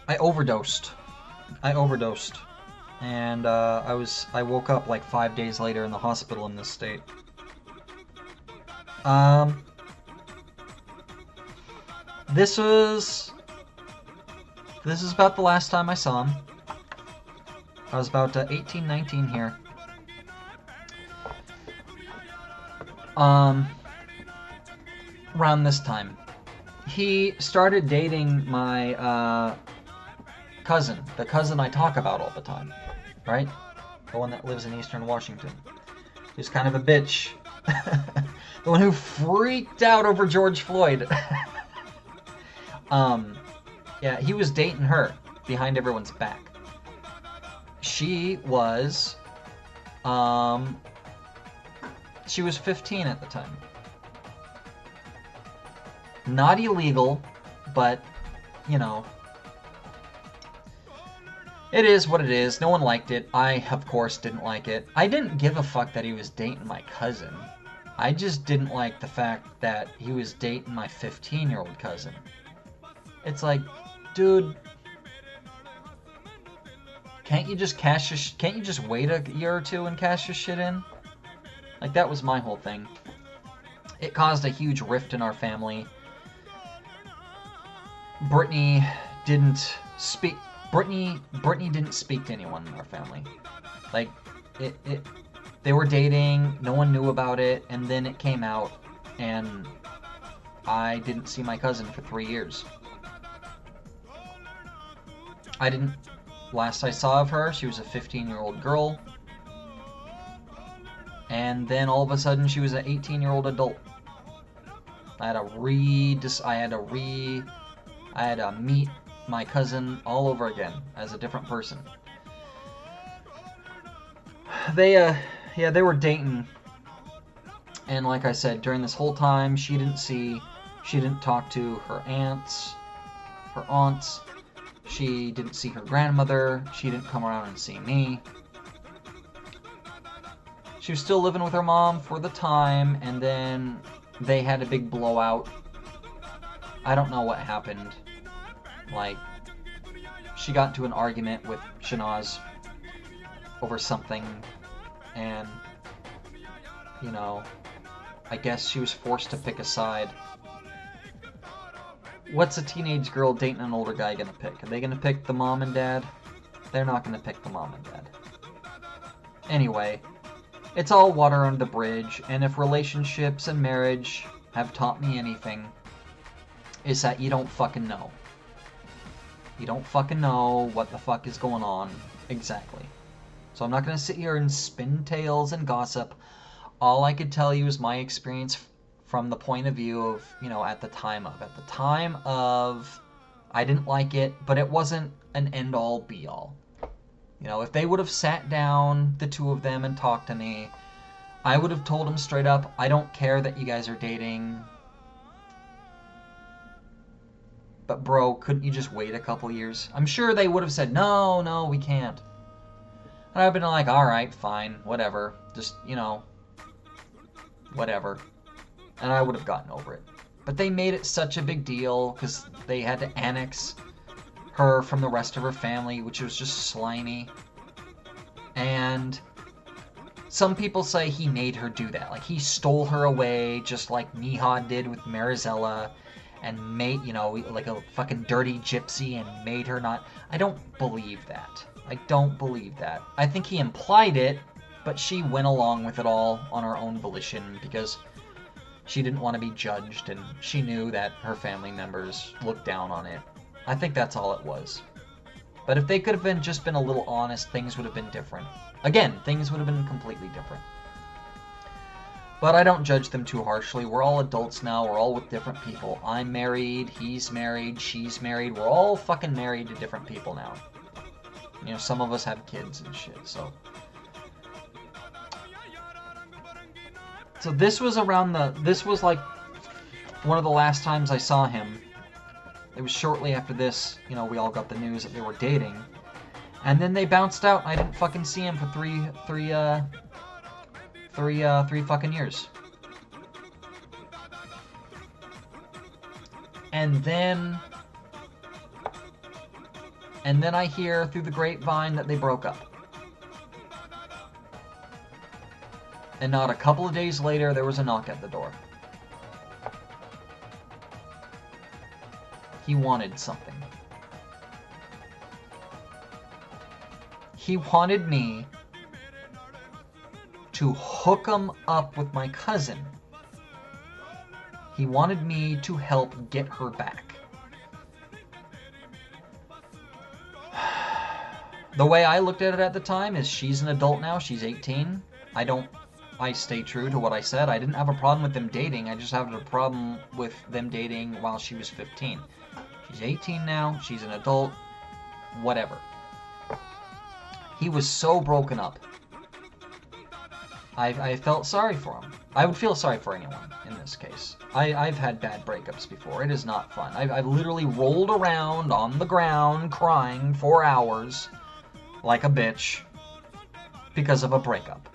I overdosed. And I woke up like 5 days later in the hospital in this state. This is about the last time I saw him. I was about 18, 19 here. Around this time. He started dating my cousin, the cousin I talk about all the time, right? The one that lives in Eastern Washington. He's kind of a bitch. The one who freaked out over George Floyd. Yeah, he was dating her behind everyone's back. She was 15 at the time. Not illegal, but, you know, it is what it is. No one liked it. I, of course, didn't like it. I didn't give a fuck that he was dating my cousin. I just didn't like the fact that he was dating my 15-year-old cousin. It's like, dude, can't you just wait a year or two and cash your shit in? Like, that was my whole thing. It caused a huge rift in our family. Brittany didn't speak to anyone in our family. Like, They were dating, no one knew about it, and then it came out, and I didn't see my cousin for 3 years. Last I saw of her, she was a 15-year-old girl, and then all of a sudden she was an 18-year-old adult. I had to meet my cousin all over again as a different person. They were dating, and like I said, during this whole time, she didn't talk to her aunts. She didn't see her grandmother. She didn't come around and see me. She was still living with her mom for the time, and then they had a big blowout. I don't know what happened. Like, she got into an argument with Shanaz over something, and, you know, I guess she was forced to pick a side. What's a teenage girl dating an older guy gonna pick? Are they gonna pick the mom and dad? They're not gonna pick the mom and dad. Anyway, it's all water under the bridge, and if relationships and marriage have taught me anything, is that you don't fucking know. You don't fucking know what the fuck is going on exactly. So I'm not gonna sit here and spin tales and gossip. All I could tell you is my experience from the point of view of, you know, at the time of, I didn't like it, but it wasn't an end-all, be-all. You know, if they would have sat down, the two of them, and talked to me, I would have told them straight up, I don't care that you guys are dating, but bro, couldn't you just wait a couple years? I'm sure they would have said, no, we can't. And I've been like, alright, fine, whatever, just, you know, whatever. And I would have gotten over it. But they made it such a big deal because they had to annex her from the rest of her family, which was just slimy. And some people say he made her do that. Like, he stole her away, just like Nihad did with Marizella, and made, you know, like a fucking dirty gypsy, and made her not... I don't believe that. I don't believe that. I think he implied it, but she went along with it all on her own volition because she didn't want to be judged, and she knew that her family members looked down on it. I think that's all it was. But if they could have just been a little honest, things would have been different. Again, things would have been completely different. But I don't judge them too harshly. We're all adults now. We're all with different people. I'm married. He's married. She's married. We're all fucking married to different people now. You know, some of us have kids and shit, so... So this was this was like one of the last times I saw him. It was shortly after this, you know, we all got the news that they were dating. And then they bounced out, and I didn't fucking see him for three fucking years. And then I hear through the grapevine that they broke up. And not a couple of days later, there was a knock at the door. He wanted something. He wanted me to hook him up with my cousin. He wanted me to help get her back. The way I looked at it at the time is she's an adult now, she's 18. I stay true to what I said. I didn't have a problem with them dating. I just had a problem with them dating while she was 15. She's 18 now. She's an adult. Whatever. He was so broken up. I felt sorry for him. I would feel sorry for anyone in this case. I've had bad breakups before. It is not fun. I've literally rolled around on the ground crying for hours like a bitch because of a breakup.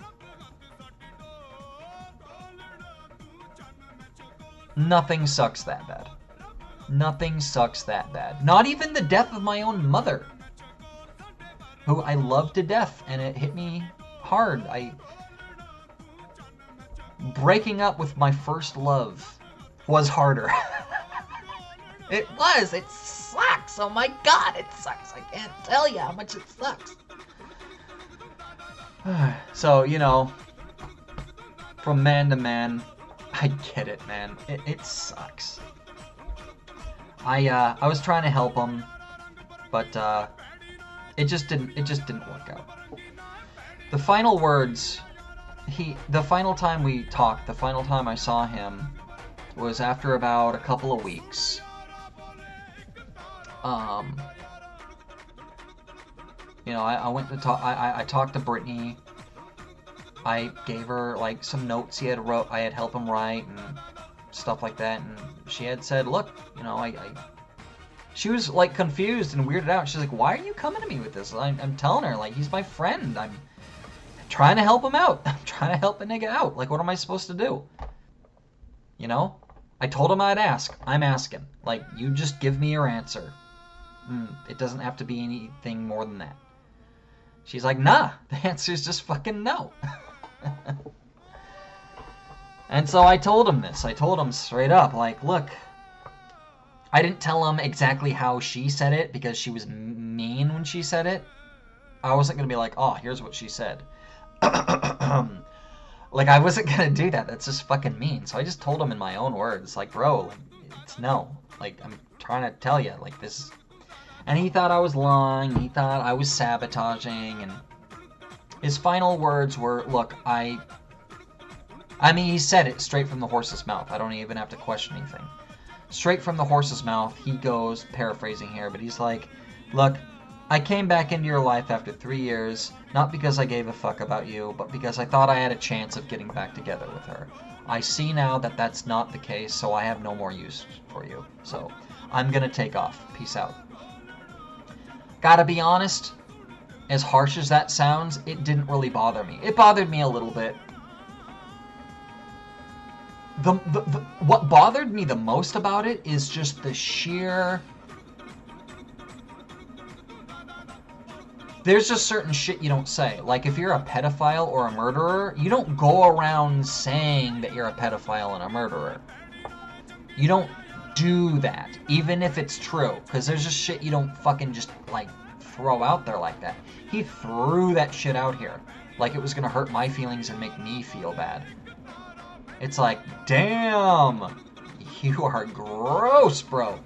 Nothing sucks that bad. Nothing sucks that bad. Not even the death of my own mother, who I loved to death, and it hit me hard. Breaking up with my first love was harder. It was. It sucks. Oh my god, it sucks. I can't tell you how much it sucks. So, you know, from man to man. I get it, man. It sucks. I was trying to help him, but it just didn't work out. The final words, the final time we talked, the final time I saw him was after about a couple of weeks. You know, I went to talk. I talked to Brittany. I gave her like some notes I had helped him write and stuff like that, and she had said, "Look, you know, She was like confused and weirded out. She's like, "Why are you coming to me with this?" I'm telling her, like, he's my friend. I'm trying to help him out. I'm trying to help a nigga out. Like, what am I supposed to do? You know? I told him I'd ask. I'm asking. Like, you just give me your answer. It doesn't have to be anything more than that. She's like, nah, the answer is just fucking no. And so I told him this. I told him straight up, like, look, I didn't tell him exactly how she said it because she was mean when she said it. I wasn't going to be like, oh, here's what she said. Like, I wasn't going to do that. That's just fucking mean. So I just told him in my own words, like, bro, like, it's no. Like, I'm trying to tell you, like, this. And he thought I was lying. He thought I was sabotaging. And his final words were, look, I mean, he said it straight from the horse's mouth. I don't even have to question anything. Straight from the horse's mouth, he goes, paraphrasing here, but he's like, look, I came back into your life after 3 years, not because I gave a fuck about you, but because I thought I had a chance of getting back together with her. I see now that that's not the case, so I have no more use for you. So, I'm gonna take off. Peace out. Gotta be honest, as harsh as that sounds, it didn't really bother me. It bothered me a little bit. What bothered me the most about it is just the sheer... There's just certain shit you don't say. Like, if you're a pedophile or a murderer, you don't go around saying that you're a pedophile and a murderer. You don't do that, even if it's true. Because there's just shit you don't fucking just, like, throw out there like that. He threw that shit out here. Like it was gonna hurt my feelings and make me feel bad. It's like, damn, you are gross, bro.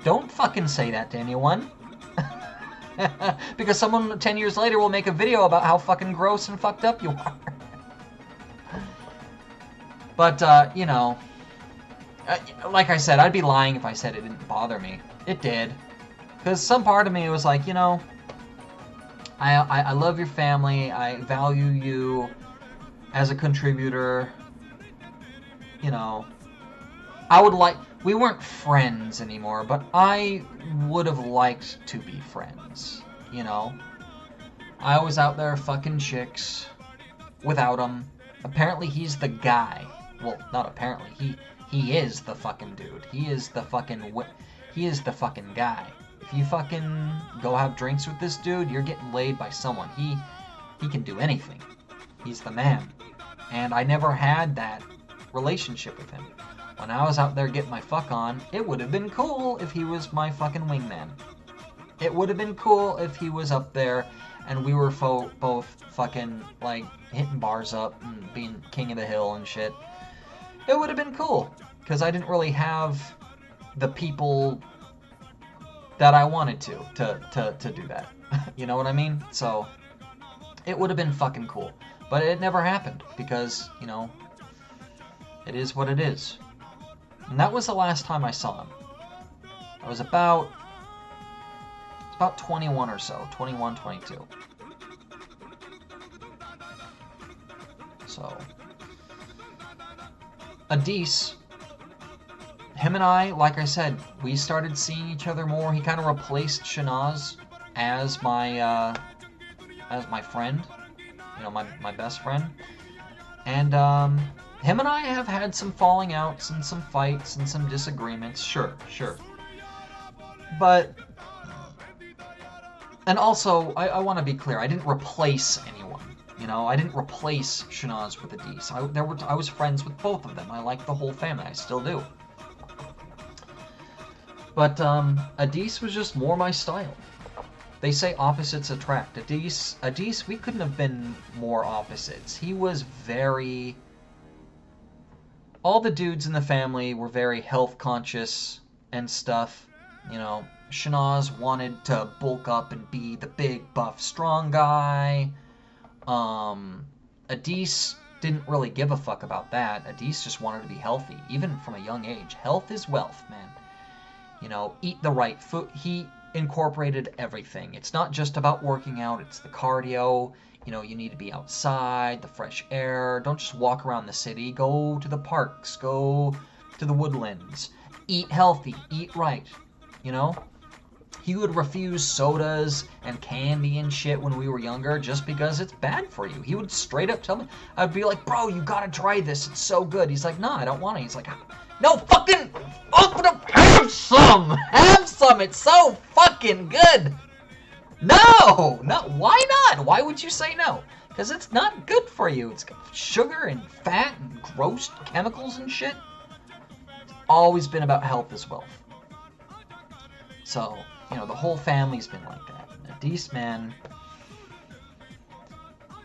Don't fucking say that to anyone. Because someone 10 years later will make a video about how fucking gross and fucked up you are. But, you know, like I said, I'd be lying if I said it didn't bother me. It did. Because some part of me was like, you know, I love your family, I value you as a contributor, you know, I would like, we weren't friends anymore, but I would have liked to be friends, you know. I was out there fucking chicks without him. Apparently he's the guy. Well, not apparently, he is the fucking dude. He is the fucking guy. If you fucking go have drinks with this dude, you're getting laid by someone. He can do anything. He's the man. And I never had that relationship with him. When I was out there getting my fuck on, it would have been cool if he was my fucking wingman. It would have been cool if he was up there and we were both fucking, like, hitting bars up and being king of the hill and shit. It would have been cool. Because I didn't really have the people that I wanted to do that. You know what I mean? So, it would have been fucking cool. But it never happened, because, you know, it is what it is. And that was the last time I saw him. I was about 21 or so, 21, 22. So, Adis, him and I, like I said, we started seeing each other more. He kind of replaced Shanaz as my friend. You know, my best friend. And, him and I have had some falling outs and some fights and some disagreements. Sure. But, and also, I want to be clear, I didn't replace anyone. You know, I didn't replace Shanaz with Adis. I was friends with both of them. I like the whole family. I still do. But, Adis was just more my style. They say opposites attract. Adis, we couldn't have been more opposites. He was very... All the dudes in the family were very health conscious and stuff. You know, Shanaz wanted to bulk up and be the big, buff, strong guy. Adis didn't really give a fuck about that. Adis just wanted to be healthy, even from a young age. Health is wealth, man. You know, eat the right food. He incorporated everything. It's not just about working out, it's the cardio. You know, you need to be outside, the fresh air. Don't just walk around the city. Go to the parks, go to the woodlands. Eat healthy, eat right, you know? He would refuse sodas and candy and shit when we were younger just because it's bad for you. He would straight up tell me, I'd be like, bro, you gotta try this, it's so good. He's like, no, I don't want it. He's like, no, fucking open up, have some, it's so fucking good. No, why not? Why would you say no? Because it's not good for you. It's got sugar and fat and gross chemicals and shit. It's always been about health as wealth. So, you know, the whole family's been like that. Adis, man,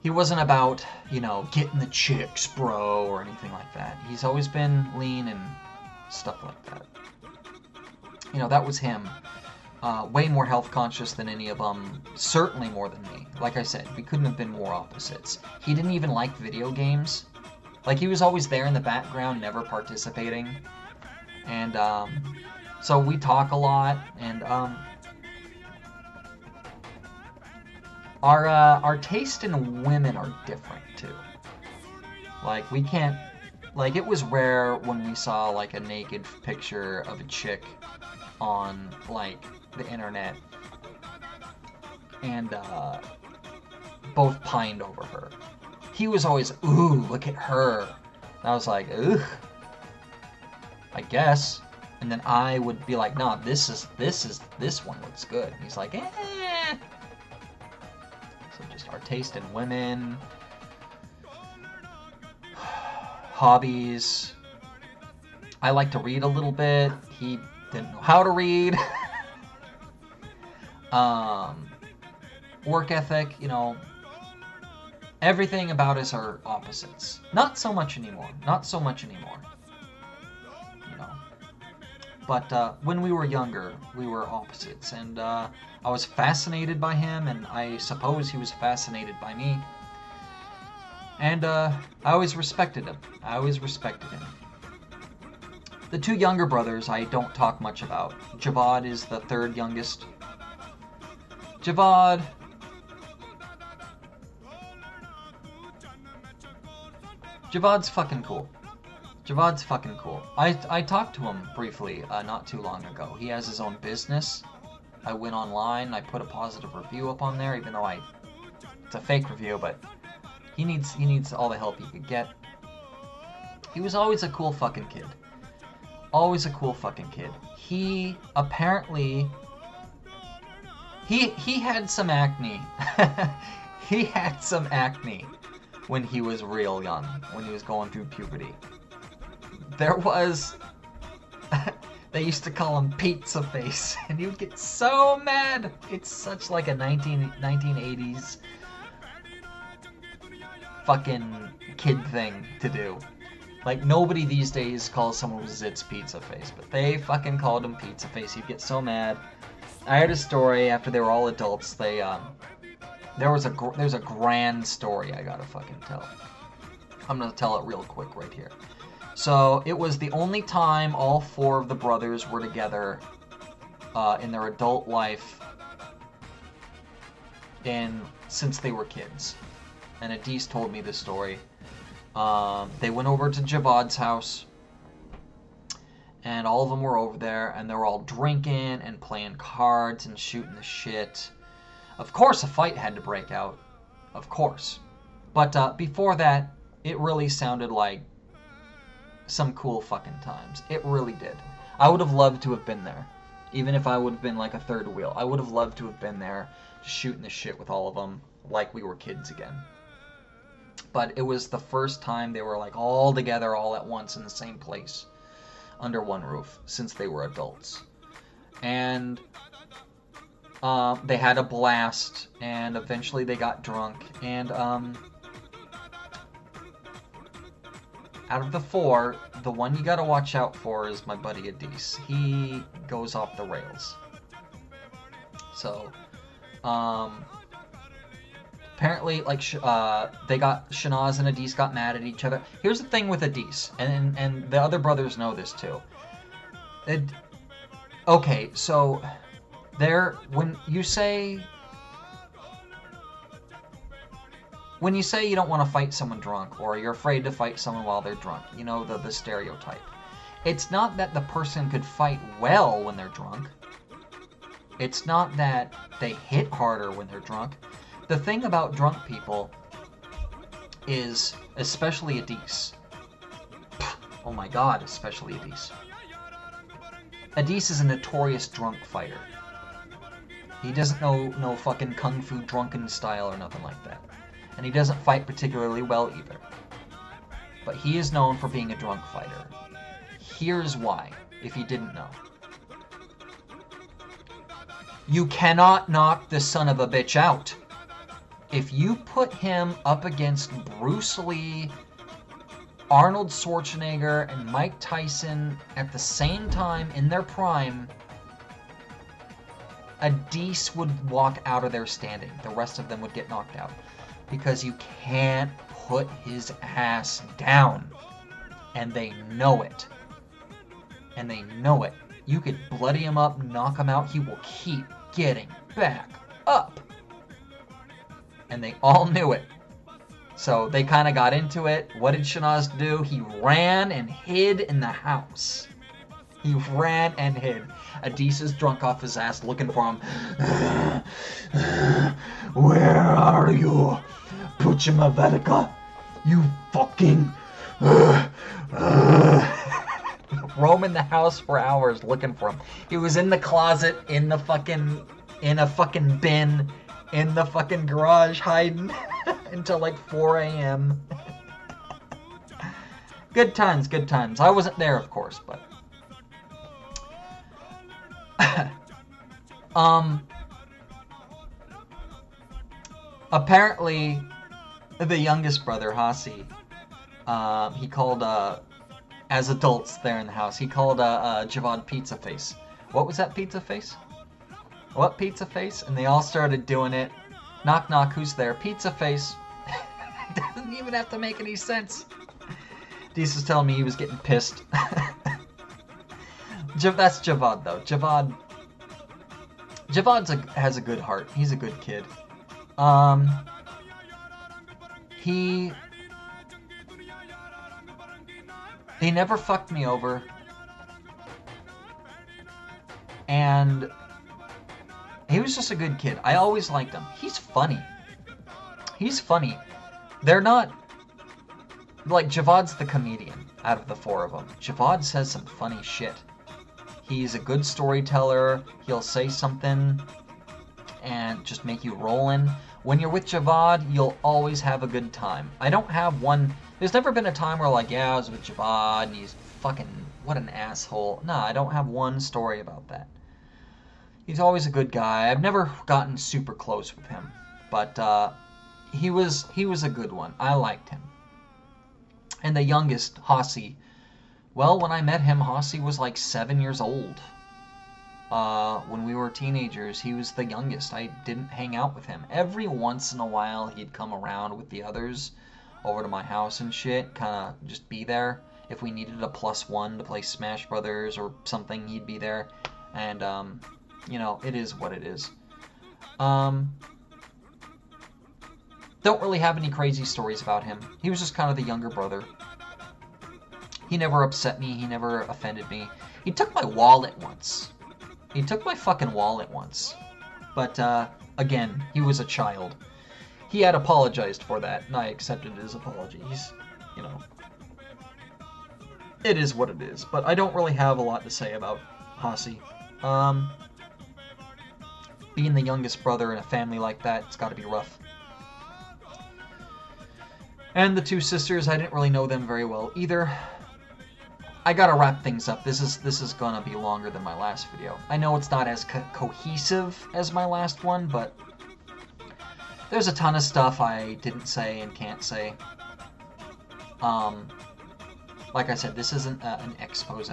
he wasn't about, you know, getting the chicks, bro, or anything like that. He's always been lean and stuff like that. You know, that was him. Way more health conscious than any of them. Certainly more than me. Like I said, we couldn't have been more opposites. He didn't even like video games. Like, he was always there in the background, never participating. And, so we talk a lot, and, our taste in women are different, too. Like, we can't... Like, it was rare when we saw, like, a naked picture of a chick on, like, the internet, and, both pined over her. He was always, ooh, look at her. And I was like, ugh, I guess. And then I would be like, nah, this one looks good. And he's like, eh. So just our taste in women, hobbies. I like to read a little bit. He didn't know how to read. Work ethic, you know, everything about us are opposites. Not so much anymore. You know. But when we were younger, we were opposites. And I was fascinated by him, and I suppose he was fascinated by me. And I always respected him. The two younger brothers I don't talk much about. Javad is the third youngest. Javad's fucking cool. I talked to him briefly not too long ago. He has his own business. I went online, I put a positive review up on there, even though it's a fake review, but he needs all the help he could get. He was always a cool fucking kid. He apparently... He had some acne. He had some acne when he was real young, when he was going through puberty. There was... They used to call him Pizza Face, and he would get so mad. It's such like a 1980s fucking kid thing to do. Like, nobody these days calls someone with zits Pizza Face, but they fucking called him Pizza Face. He'd get so mad. I heard a story after they were all adults. There's a grand story I gotta fucking tell. I'm gonna tell it real quick right here. So it was the only time all four of the brothers were together in their adult life since they were kids. And Adis told me this story. They went over to Javad's house, and all of them were over there, and they were all drinking and playing cards and shooting the shit. Of course a fight had to break out. Of course. But before that, it really sounded like some cool fucking times. It really did. I would have loved to have been there. Even if I would have been like a third wheel. I would have loved to have been there, just shooting the shit with all of them, like we were kids again. But it was the first time they were like all together all at once in the same place, under one roof, since they were adults. And They had a blast, and eventually they got drunk, and out of the four, the one you gotta watch out for is my buddy Adis. He goes off the rails. So, apparently, like, they got, Shanaz and Adis got mad at each other. Here's the thing with Adis, and the other brothers know this too. Okay, so, when you say you don't want to fight someone drunk, or you're afraid to fight someone while they're drunk, you know, the stereotype. It's not that the person could fight well when they're drunk. It's not that they hit harder when they're drunk. The thing about drunk people is, especially Adis. Oh my god, especially Adis. Adis is a notorious drunk fighter. He doesn't know no fucking kung fu drunken style or nothing like that. And he doesn't fight particularly well either. But he is known for being a drunk fighter. Here's why, if you didn't know. You cannot knock the son of a bitch out. If you put him up against Bruce Lee, Arnold Schwarzenegger, and Mike Tyson at the same time in their prime, Adis would walk out of there standing. The rest of them would get knocked out. Because you can't put his ass down. And they know it. And they know it. You could bloody him up, knock him out, he will keep getting back up. And they all knew it. So they kind of got into it. What did Shanaz do? He ran and hid in the house. He ran and hid. Adis is drunk off his ass looking for him. Where are you? Puchimavedika? You fucking... roaming the house for hours looking for him. He was in the closet, in a fucking bin, in the fucking garage hiding until like 4 a.m. Good times, good times. I wasn't there, of course, but... apparently, the youngest brother, Hasi, he called, as adults there in the house, he called Javad Pizza Face. What was that pizza face? What pizza face? And they all started doing it. Knock knock, who's there? Pizza face. Doesn't even have to make any sense. Dees was telling me he was getting pissed. That's Javad though. Javad has a good heart. He's a good kid. He never fucked me over. And he was just a good kid. I always liked him. He's funny. He's funny. They're not... Like, Javad's the comedian out of the four of them. Javad says some funny shit. He's a good storyteller. He'll say something and just make you rollin'. When you're with Javad, you'll always have a good time. I don't have one... There's never been a time where, like, yeah, I was with Javad and he's fucking... What an asshole. Nah, I don't have one story about that. He's always a good guy. I've never gotten super close with him. But, he was a good one. I liked him. And the youngest, Hasi... Well, when I met him, Hasi was like 7 years old. When we were teenagers, he was the youngest. I didn't hang out with him. Every once in a while, he'd come around with the others over to my house and shit, kind of just be there. If we needed a +1 to play Smash Brothers or something, he'd be there. And, you know, it is what it is. Don't really have any crazy stories about him. He was just kind of the younger brother. He never upset me. He never offended me. He took my wallet once. He took my fucking wallet once. But, again, he was a child. He had apologized for that, and I accepted his apologies. You know. It is what it is. But I don't really have a lot to say about Hasi. Being the youngest brother in a family like that, it's gotta be rough. And the two sisters, I didn't really know them very well either. I gotta wrap things up. This is gonna be longer than my last video. I know it's not as cohesive as my last one, but there's a ton of stuff I didn't say and can't say. Like I said, this isn't an expose.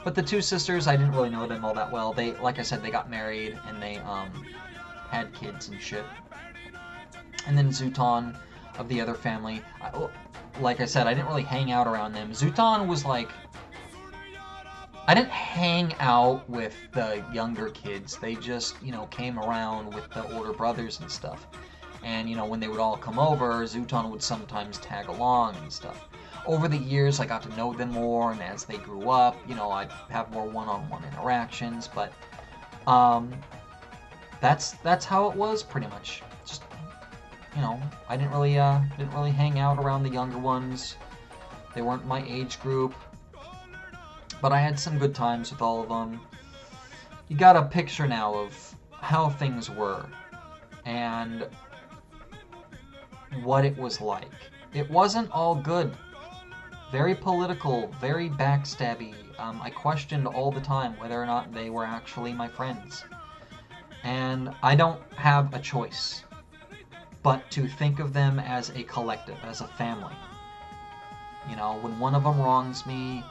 But the two sisters, I didn't really know them all that well. They, like I said, they got married and they had kids and shit. And then Zooton of the other family, like I said, I didn't really hang out around them. Zooton was like, I didn't hang out with the younger kids. They just, you know, came around with the older brothers and stuff. And, you know, when they would all come over, Zooton would sometimes tag along and stuff. Over the years, I got to know them more, and as they grew up, you know, I'd have more one-on-one interactions, but that's how it was pretty much. Just, you know, I didn't really hang out around the younger ones. They weren't my age group, but I had some good times with all of them. You got a picture now of how things were and what it was like. It wasn't all good. Very political, very backstabby. I questioned all the time whether or not they were actually my friends. And I don't have a choice but to think of them as a collective, as a family. You know, when one of them wrongs me,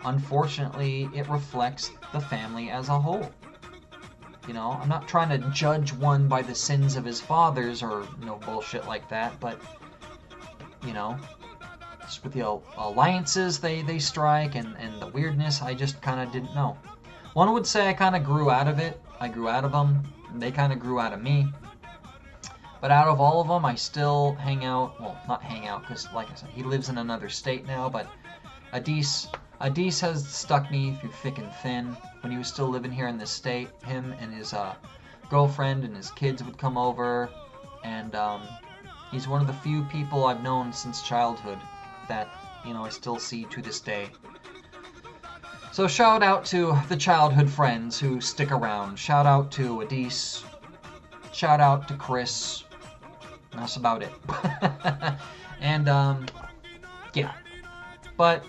unfortunately, it reflects the family as a whole. You know, I'm not trying to judge one by the sins of his fathers or, you know, bullshit like that, but, you know, just with the alliances they strike and the weirdness, I just kind of didn't know. One would say I kind of grew out of it. I grew out of them. They kind of grew out of me. But out of all of them, I still hang out. Well, not hang out, because like I said, he lives in another state now, but Adis has stuck me through thick and thin. When he was still living here in this state, him and his girlfriend and his kids would come over, and he's one of the few people I've known since childhood that, you know, I still see to this day. So shout out to the childhood friends who stick around. Shout out to Adis. Shout out to Chris. That's about it. And, yeah. But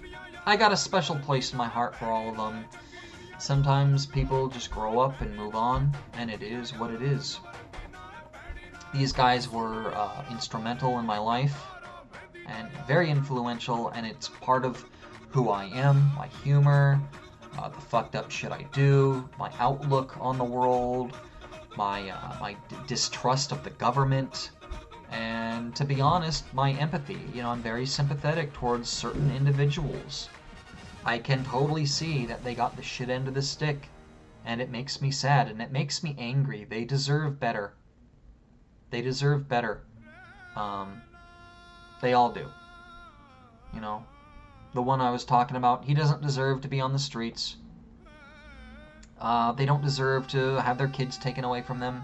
I got a special place in my heart for all of them. Sometimes people just grow up and move on, and it is what it is. These guys were instrumental in my life, and very influential, and it's part of who I am, my humor, the fucked up shit I do, my outlook on the world, my distrust of the government, and to be honest, my empathy. You know, I'm very sympathetic towards certain individuals. I can totally see that they got the shit end of the stick, and it makes me sad, and it makes me angry. They deserve better. They deserve better. They all do. You know, the one I was talking about, he doesn't deserve to be on the streets. They don't deserve to have their kids taken away from them.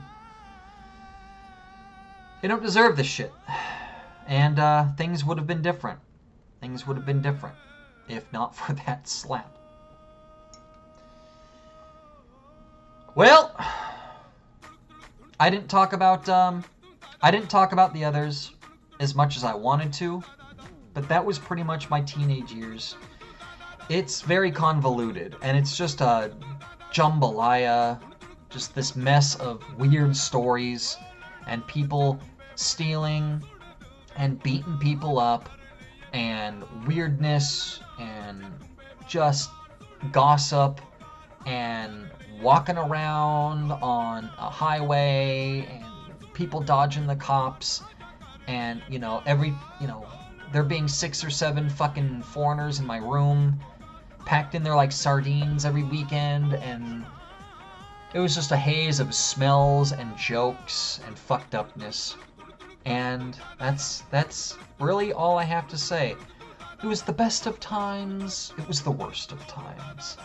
They don't deserve this shit. And things would have been different. Things would have been different if not for that slap. Well, I didn't talk about the others as much as I wanted to, but that was pretty much my teenage years. It's very convoluted, and it's just a jambalaya, just this mess of weird stories and people stealing and beating people up and weirdness and just gossip and walking around on a highway and people dodging the cops and, you know, there being 6 or 7 fucking foreigners in my room packed in there like sardines every weekend, and it was just a haze of smells and jokes and fucked upness. And that's really all I have to say. It was the best of times, it was the worst of times.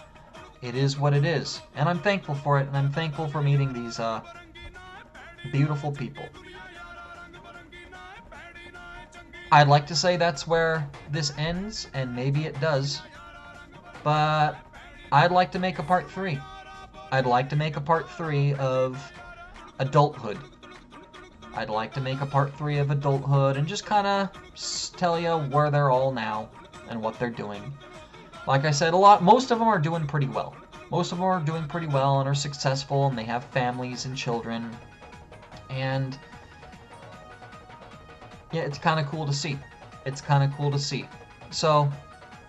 It is what it is, and I'm thankful for it, and I'm thankful for meeting these beautiful people. I'd like to say that's where this ends, and maybe it does, but I'd like to make a part 3. I'd like to make a part 3 of Adulthood. I'd like to make a part 3 of Adulthood and just kind of tell you where they're all now and what they're doing. like I said, most of them are doing pretty well. Most of them are doing pretty well and are successful, and they have families and children. And yeah, it's kind of cool to see. It's kind of cool to see. So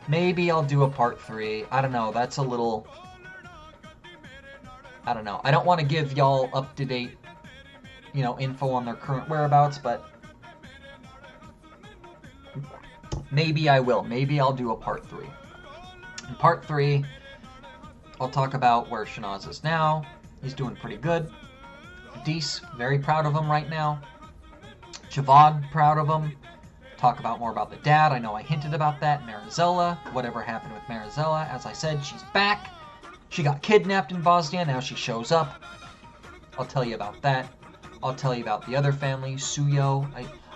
maybe I'll do a part 3. I don't know. That's a little... I don't know. I don't want to give y'all up-to-date, info on their current whereabouts, but maybe I will. Maybe I'll do a part 3. In part 3, I'll talk about where Shanaz is now. He's doing pretty good. Dees, very proud of him right now. Javad, proud of him. Talk about more about the dad. I know I hinted about that. Marizella, whatever happened with Marizella. As I said, she's back. She got kidnapped in Bosnia. Now she shows up. I'll tell you about that. I'll tell you about the other family, Suyo.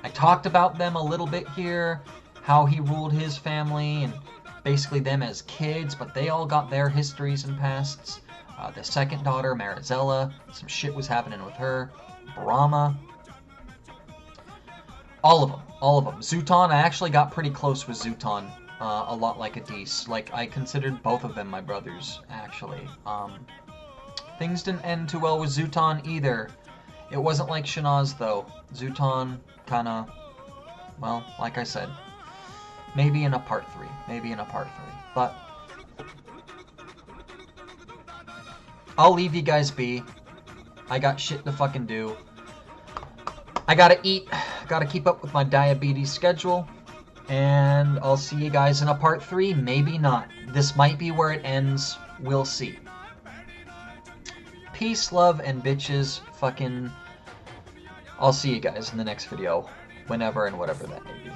I talked about them a little bit here. How he ruled his family and basically them as kids, but they all got their histories and pasts. The second daughter, Marizella, some shit was happening with her. Brahma. All of them. Zutan, I actually got pretty close with Zutan. A lot like Adis. Like, I considered both of them my brothers, actually. Things didn't end too well with Zutan either. It wasn't like Shanaz, though. Zutan kinda, well, like I said, maybe in a part 3. Maybe in a part 3. But I'll leave you guys be. I got shit to fucking do. I gotta eat. Gotta keep up with my diabetes schedule. And I'll see you guys in a part 3. Maybe not. This might be where it ends. We'll see. Peace, love, and bitches. Fucking... I'll see you guys in the next video. Whenever and whatever that may be.